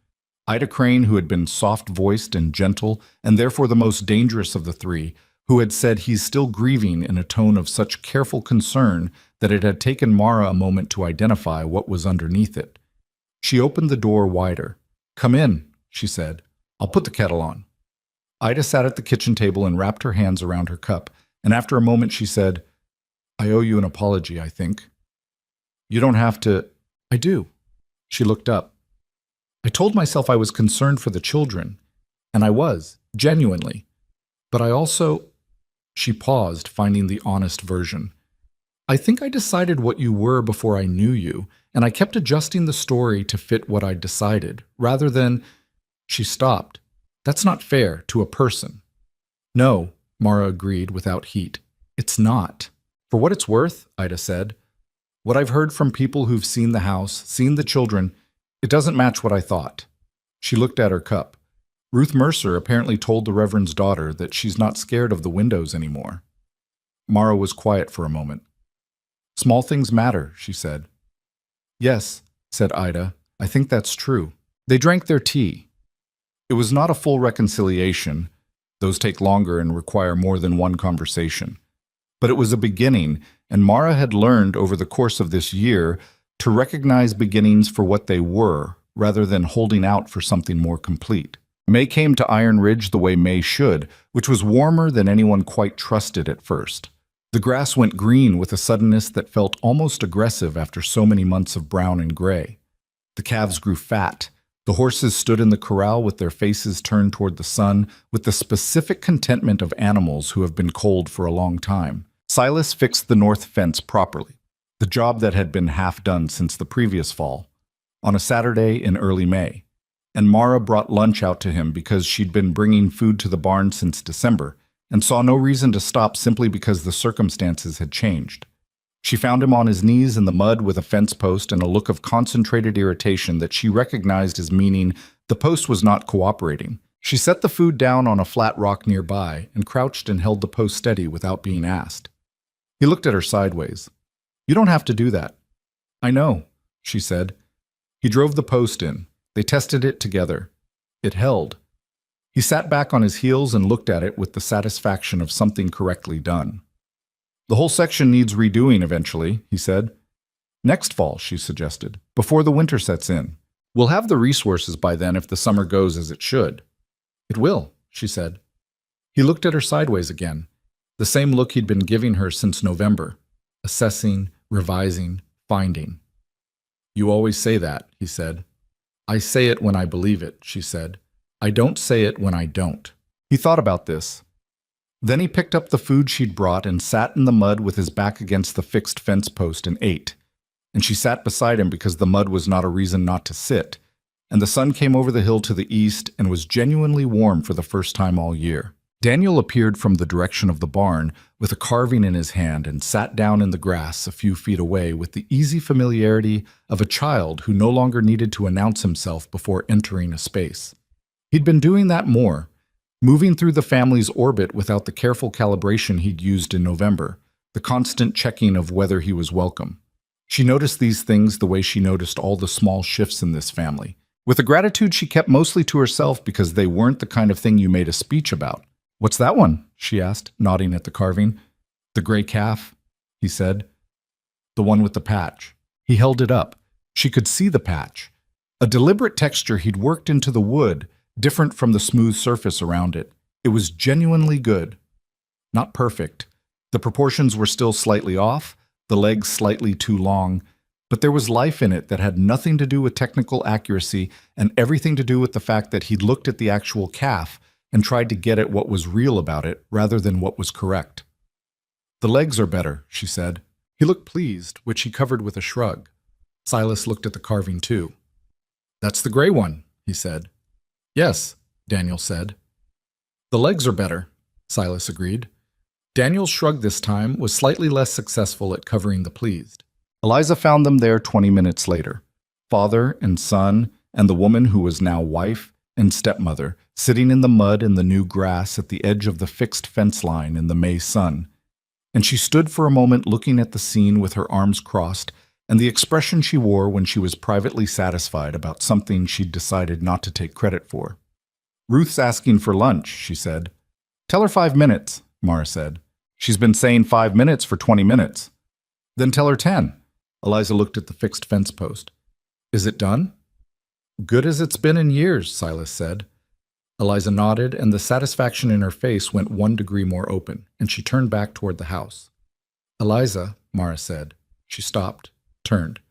Ida Crane, who had been soft-voiced and gentle, and therefore the most dangerous of the three, who had said he's still grieving in a tone of such careful concern that it had taken Mara a moment to identify what was underneath it. She opened the door wider. "Come in," she said. "I'll put the kettle on." Ida sat at the kitchen table and wrapped her hands around her cup, and after a moment she said, "I owe you an apology, I think." "You don't have to—" "I do." She looked up. "I told myself I was concerned for the children, and I was, genuinely. But I also—" She paused, finding the honest version. "I think I decided what you were before I knew you, and I kept adjusting the story to fit what I'd decided, rather than—" She stopped. "That's not fair to a person." "No," Mara agreed without heat. "It's not. For what it's worth," Ida said, "what I've heard from people who've seen the house, seen the children, it doesn't match what I thought." She looked at her cup. Ruth Mercer apparently told the Reverend's daughter that she's not scared of the windows anymore. Mara was quiet for a moment. "Small things matter," she said. "Yes," said Ida, "I think that's true." They drank their tea. It was not a full reconciliation. Those take longer and require more than one conversation. But it was a beginning, and Mara had learned over the course of this year to recognize beginnings for what they were, rather than holding out for something more complete. May came to Iron Ridge the way May should, which was warmer than anyone quite trusted at first. The grass went green with a suddenness that felt almost aggressive after so many months of brown and gray. The calves grew fat. The horses stood in the corral with their faces turned toward the sun, with the specific contentment of animals who have been cold for a long time. Silas fixed the north fence properly, the job that had been half done since the previous fall, on a Saturday in early May. And Mara brought lunch out to him because she'd been bringing food to the barn since December, and saw no reason to stop simply because the circumstances had changed. She found him on his knees in the mud with a fence post and a look of concentrated irritation that she recognized as meaning the post was not cooperating. She set the food down on a flat rock nearby and crouched and held the post steady without being asked. He looked at her sideways. "You don't have to do that." "I know," she said. He drove the post in. They tested it together. It held. He sat back on his heels and looked at it with the satisfaction of something correctly done. "The whole section needs redoing eventually," he said. "Next fall," she suggested, "before the winter sets in. We'll have the resources by then if the summer goes as it should." "It will," she said. He looked at her sideways again, the same look he'd been giving her since November, assessing, revising, finding. "You always say that," he said. "I say it when I believe it," she said. "I don't say it when I don't." He thought about this. Then he picked up the food she'd brought and sat in the mud with his back against the fixed fence post and ate. And she sat beside him because the mud was not a reason not to sit. And the sun came over the hill to the east and was genuinely warm for the first time all year. Daniel appeared from the direction of the barn with a carving in his hand and sat down in the grass a few feet away with the easy familiarity of a child who no longer needed to announce himself before entering a space. He'd been doing that more, moving through the family's orbit without the careful calibration he'd used in November, the constant checking of whether he was welcome. She noticed these things the way she noticed all the small shifts in this family, with a gratitude she kept mostly to herself because they weren't the kind of thing you made a speech about. "What's that one?" she asked, nodding at the carving. "The gray calf," he said. "The one with the patch." He held it up. She could see the patch, a deliberate texture he'd worked into the wood, different from the smooth surface around it. It was genuinely good. Not perfect. The proportions were still slightly off, the legs slightly too long, but there was life in it that had nothing to do with technical accuracy and everything to do with the fact that he'd looked at the actual calf and tried to get at what was real about it rather than what was correct. "The legs are better," she said. He looked pleased, which he covered with a shrug. Silas looked at the carving too. "That's the gray one," he said. "Yes," Daniel said. "The legs are better," Silas agreed. Daniel's shrug this time was slightly less successful at covering the pleased. Eliza found them there 20 minutes later, father and son and the woman who was now wife and stepmother, sitting in the mud in the new grass at the edge of the fixed fence line in the May sun. And she stood for a moment looking at the scene with her arms crossed and the expression she wore when she was privately satisfied about something she'd decided not to take credit for. "Ruth's asking for lunch," she said. "Tell her 5 minutes," Mara said. "She's been saying 5 minutes for 20 minutes. "Then tell her 10. Eliza looked at the fixed fence post. "Is it done?" "Good as it's been in years," Silas said. Eliza nodded, and the satisfaction in her face went 1 degree more open, and she turned back toward the house. "Eliza," Mara said. She stopped, turned.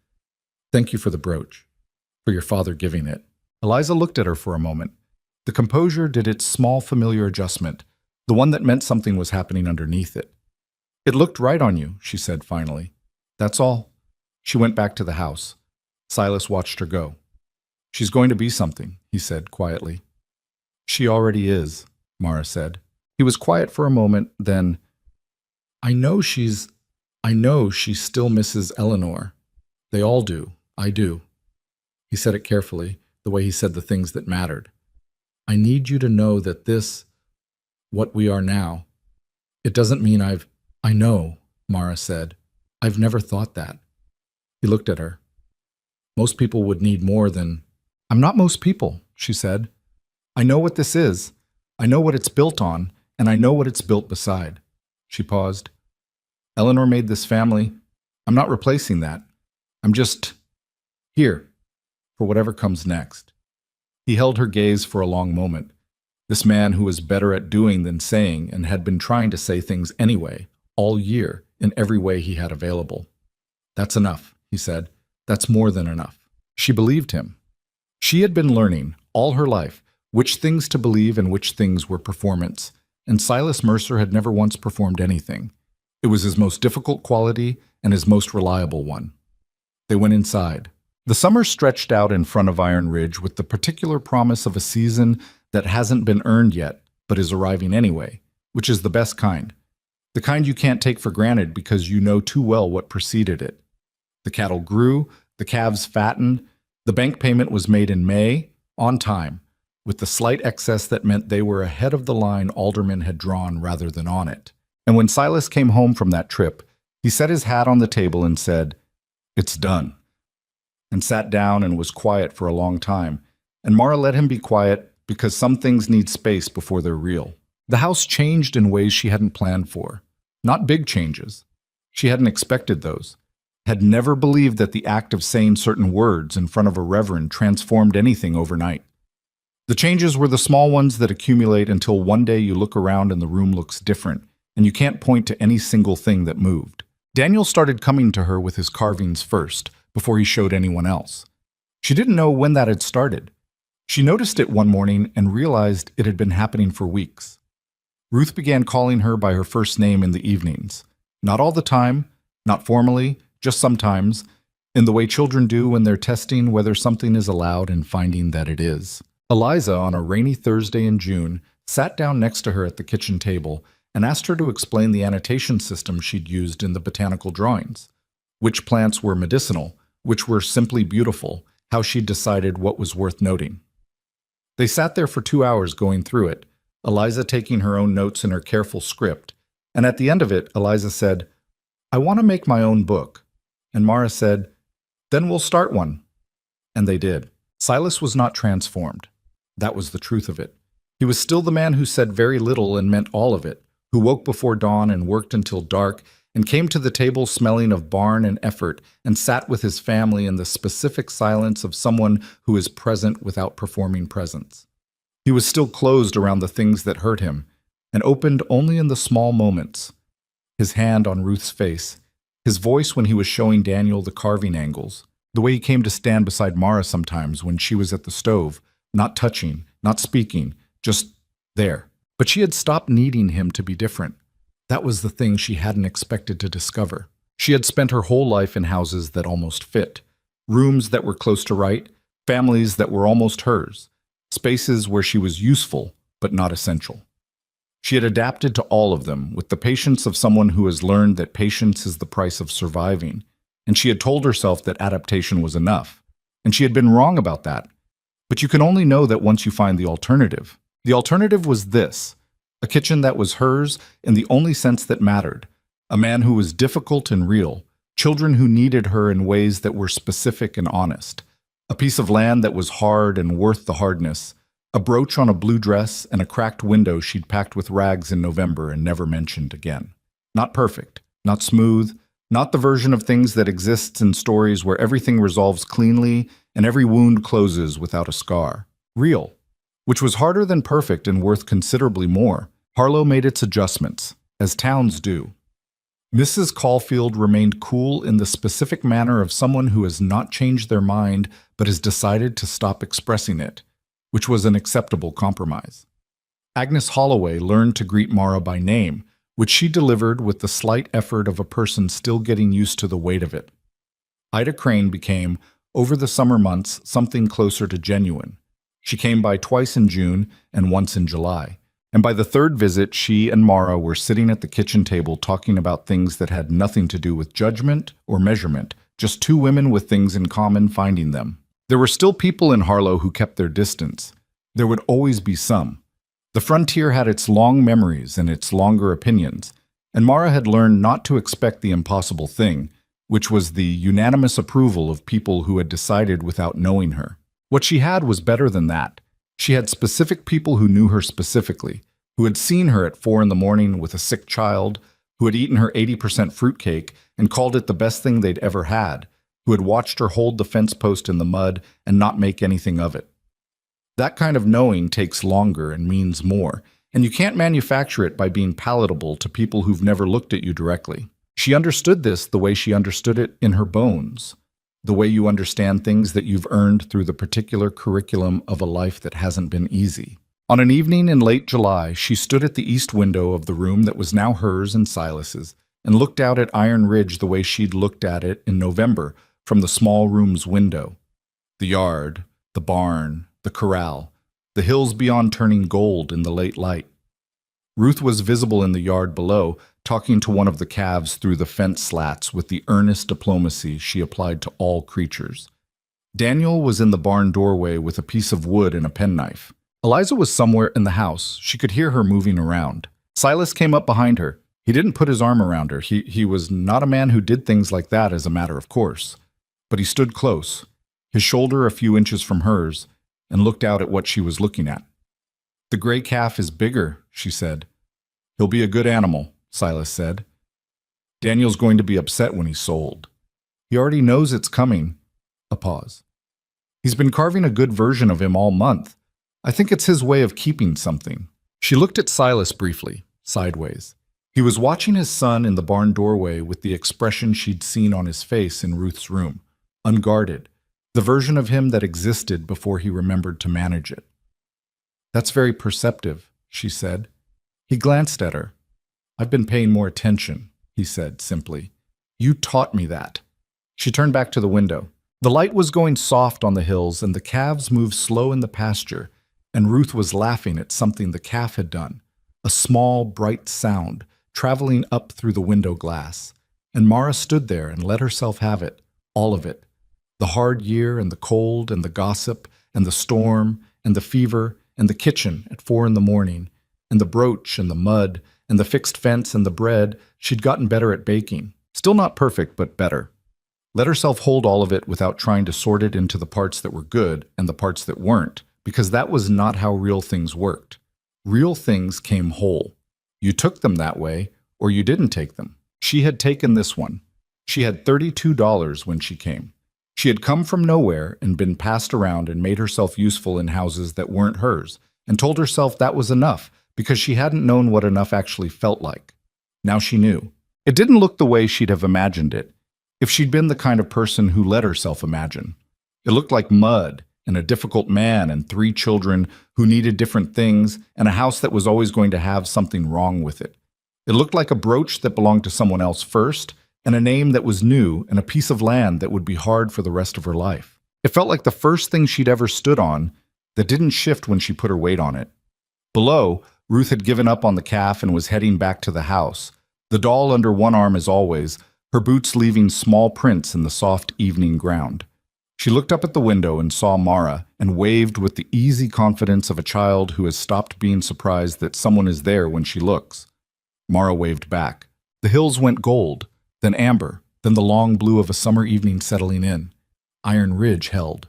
"Thank you for the brooch, for your father giving it." Eliza looked at her for a moment. The composure did its small familiar adjustment, the one that meant something was happening underneath it. "It looked right on you," she said finally. "That's all." She went back to the house. Silas watched her go. "She's going to be something," he said quietly. "She already is," Mara said. He was quiet for a moment, then, I know she still misses Eleanor. They all do. I do." He said it carefully, the way he said the things that mattered. "I need you to know that this, what we are now, it doesn't mean I know," Mara said. "I've never thought that." He looked at her. "Most people would need more than—" "I'm not most people," she said. "I know what this is. I know what it's built on, and I know what it's built beside." She paused. "Eleanor made this family. I'm not replacing that. I'm just here for whatever comes next." He held her gaze for a long moment. This man who was better at doing than saying and had been trying to say things anyway, all year, in every way he had available. "That's enough," he said. "That's more than enough." She believed him. She had been learning, all her life, which things to believe and which things were performance, and Silas Mercer had never once performed anything. It was his most difficult quality and his most reliable one. They went inside. The summer stretched out in front of Iron Ridge with the particular promise of a season that hasn't been earned yet, but is arriving anyway, which is the best kind. The kind you can't take for granted because you know too well what preceded it. The cattle grew, the calves fattened, the bank payment was made in May, on time, with the slight excess that meant they were ahead of the line aldermen had drawn rather than on it. And when Silas came home from that trip, he set his hat on the table and said, "It's done," and sat down and was quiet for a long time, and Mara let him be quiet because some things need space before they're real. The house changed in ways she hadn't planned for. Not big changes. She hadn't expected those. Had never believed that the act of saying certain words in front of a reverend transformed anything overnight. The changes were the small ones that accumulate until one day you look around and the room looks different, and you can't point to any single thing that moved. Daniel started coming to her with his carvings first, before he showed anyone else. She didn't know when that had started. She noticed it one morning and realized it had been happening for weeks. Ruth began calling her by her first name in the evenings. Not all the time, not formally, just sometimes, in the way children do when they're testing whether something is allowed and finding that it is. Eliza, on a rainy Thursday in June, sat down next to her at the kitchen table and asked her to explain the annotation system she'd used in the botanical drawings. Which plants were medicinal, which were simply beautiful, how she'd decided what was worth noting. They sat there for 2 hours going through it, Eliza taking her own notes in her careful script, and at the end of it, Eliza said, "I want to make my own book." And Mara said, "Then we'll start one." And they did. Silas was not transformed. That was the truth of it. He was still the man who said very little and meant all of it, who woke before dawn and worked until dark, and came to the table smelling of barn and effort, and sat with his family in the specific silence of someone who is present without performing presence. He was still closed around the things that hurt him, and opened only in the small moments. His hand on Ruth's face, his voice when he was showing Daniel the carving angles, the way he came to stand beside Mara sometimes when she was at the stove, not touching, not speaking, just there. But she had stopped needing him to be different. That was the thing she hadn't expected to discover. She had spent her whole life in houses that almost fit, rooms that were close to right, families that were almost hers, spaces where she was useful but not essential. She had adapted to all of them with the patience of someone who has learned that patience is the price of surviving, and she had told herself that adaptation was enough, and she had been wrong about that. But you can only know that once you find the alternative. The alternative was this: a kitchen that was hers in the only sense that mattered, a man who was difficult and real, children who needed her in ways that were specific and honest, a piece of land that was hard and worth the hardness, a brooch on a blue dress, and a cracked window she'd packed with rags in November and never mentioned again. Not perfect, not smooth, not the version of things that exists in stories where everything resolves cleanly and every wound closes without a scar. Real, which was harder than perfect and worth considerably more. Harlow made its adjustments, as towns do. Mrs. Caulfield remained cool in the specific manner of someone who has not changed their mind but has decided to stop expressing it, which was an acceptable compromise. Agnes Holloway learned to greet Mara by name, which she delivered with the slight effort of a person still getting used to the weight of it. Ida Crane became, over the summer months, something closer to genuine. She came by twice in June and once in July. And by the third visit, she and Mara were sitting at the kitchen table talking about things that had nothing to do with judgment or measurement, just two women with things in common finding them. There were still people in Harlow who kept their distance. There would always be some. The frontier had its long memories and its longer opinions, and Mara had learned not to expect the impossible thing, which was the unanimous approval of people who had decided without knowing her. What she had was better than that. She had specific people who knew her specifically, who had seen her at 4 a.m. with a sick child, who had eaten her 80% fruitcake and called it the best thing they'd ever had, who had watched her hold the fence post in the mud and not make anything of it. That kind of knowing takes longer and means more, and you can't manufacture it by being palatable to people who've never looked at you directly. She understood this the way she understood it in her bones, the way you understand things that you've earned through the particular curriculum of a life that hasn't been easy. On an evening in late July, she stood at the east window of the room that was now hers and Silas's, and looked out at Iron Ridge the way she'd looked at it in November from the small room's window. The yard, the barn, the corral, the hills beyond turning gold in the late light. Ruth was visible in the yard below, talking to one of the calves through the fence slats with the earnest diplomacy she applied to all creatures. Daniel was in the barn doorway with a piece of wood and a penknife. Eliza was somewhere in the house. She could hear her moving around. Silas came up behind her. He didn't put his arm around her. He was not a man who did things like that as a matter of course. But he stood close, his shoulder a few inches from hers, and looked out at what she was looking at. "The gray calf is bigger," she said. "He'll be a good animal," Silas said. "Daniel's going to be upset when he's sold. He already knows it's coming." A pause. "He's been carving a good version of him all month. I think it's his way of keeping something." She looked at Silas briefly, sideways. He was watching his son in the barn doorway with the expression she'd seen on his face in Ruth's room, unguarded, the version of him that existed before he remembered to manage it. "That's very perceptive," she said. He glanced at her. I've been paying more attention, he said simply. You taught me that. She turned back to the window. The light was going soft on the hills, and the calves moved slow in the pasture, and Ruth was laughing at something the calf had done, a small, bright sound traveling up through the window glass. And Mara stood there and let herself have it, all of it. The hard year and the cold and the gossip and the storm and the fever and the kitchen at 4 in the morning and the brooch and the mud and the fixed fence and the bread. She'd gotten better at baking. Still not perfect, but better. Let herself hold all of it without trying to sort it into the parts that were good and the parts that weren't, because that was not how real things worked. Real things came whole. You took them that way, or you didn't take them. She had taken this one. She had $32 when she came. She had come from nowhere and been passed around and made herself useful in houses that weren't hers, and told herself that was enough, because she hadn't known what enough actually felt like. Now she knew. It didn't look the way she'd have imagined it, if she'd been the kind of person who let herself imagine. It looked like mud, and a difficult man, and 3 children who needed different things, and a house that was always going to have something wrong with it. It looked like a brooch that belonged to someone else first, and a name that was new, and a piece of land that would be hard for the rest of her life. It felt like the first thing she'd ever stood on that didn't shift when she put her weight on it. Below, Ruth had given up on the calf and was heading back to the house, the doll under one arm as always, her boots leaving small prints in the soft evening ground. She looked up at the window and saw Mara and waved with the easy confidence of a child who has stopped being surprised that someone is there when she looks. Mara waved back. The hills went gold, then amber, then the long blue of a summer evening settling in. Iron Ridge held.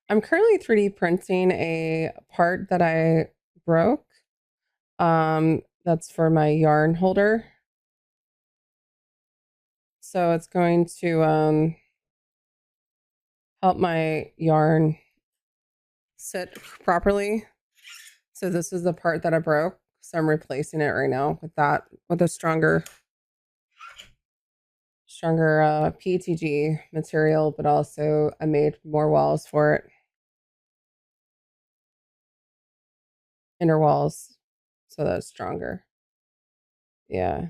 I'm currently 3D printing a part that I broke. That's for my yarn holder. So it's going to help my yarn sit properly. So this is the part that I broke. So I'm replacing it right now with that, with a stronger PETG material, but also I made more walls for it. Inner walls, so that's stronger. Yeah.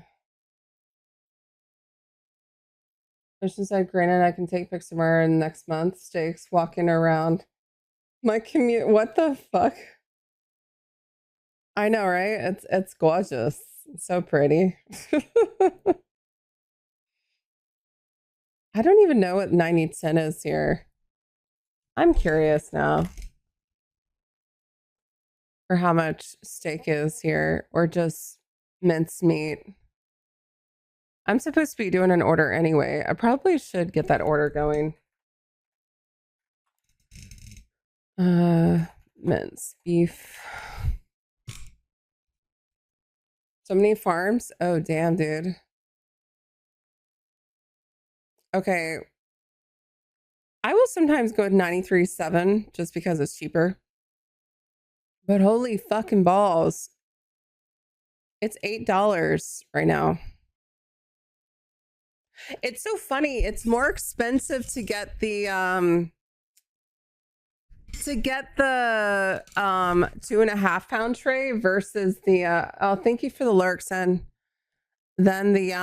Christian said, granted, I can take pics tomorrow and next month. Stakes walking around my commute. What the fuck? I know, right? It's gorgeous. It's so pretty. I don't even know what 9010 is here. I'm curious now. For how much steak is here, or just mincemeat. I'm supposed to be doing an order anyway. I probably should get that order going. Mince beef. So many farms. Oh, damn, dude. Okay. I will sometimes go with 93.7 just because it's cheaper. But holy fucking balls. It's $8 right now. It's so funny. It's more expensive to get the 2.5 pound tray versus the oh, thank you for the lurks, and then the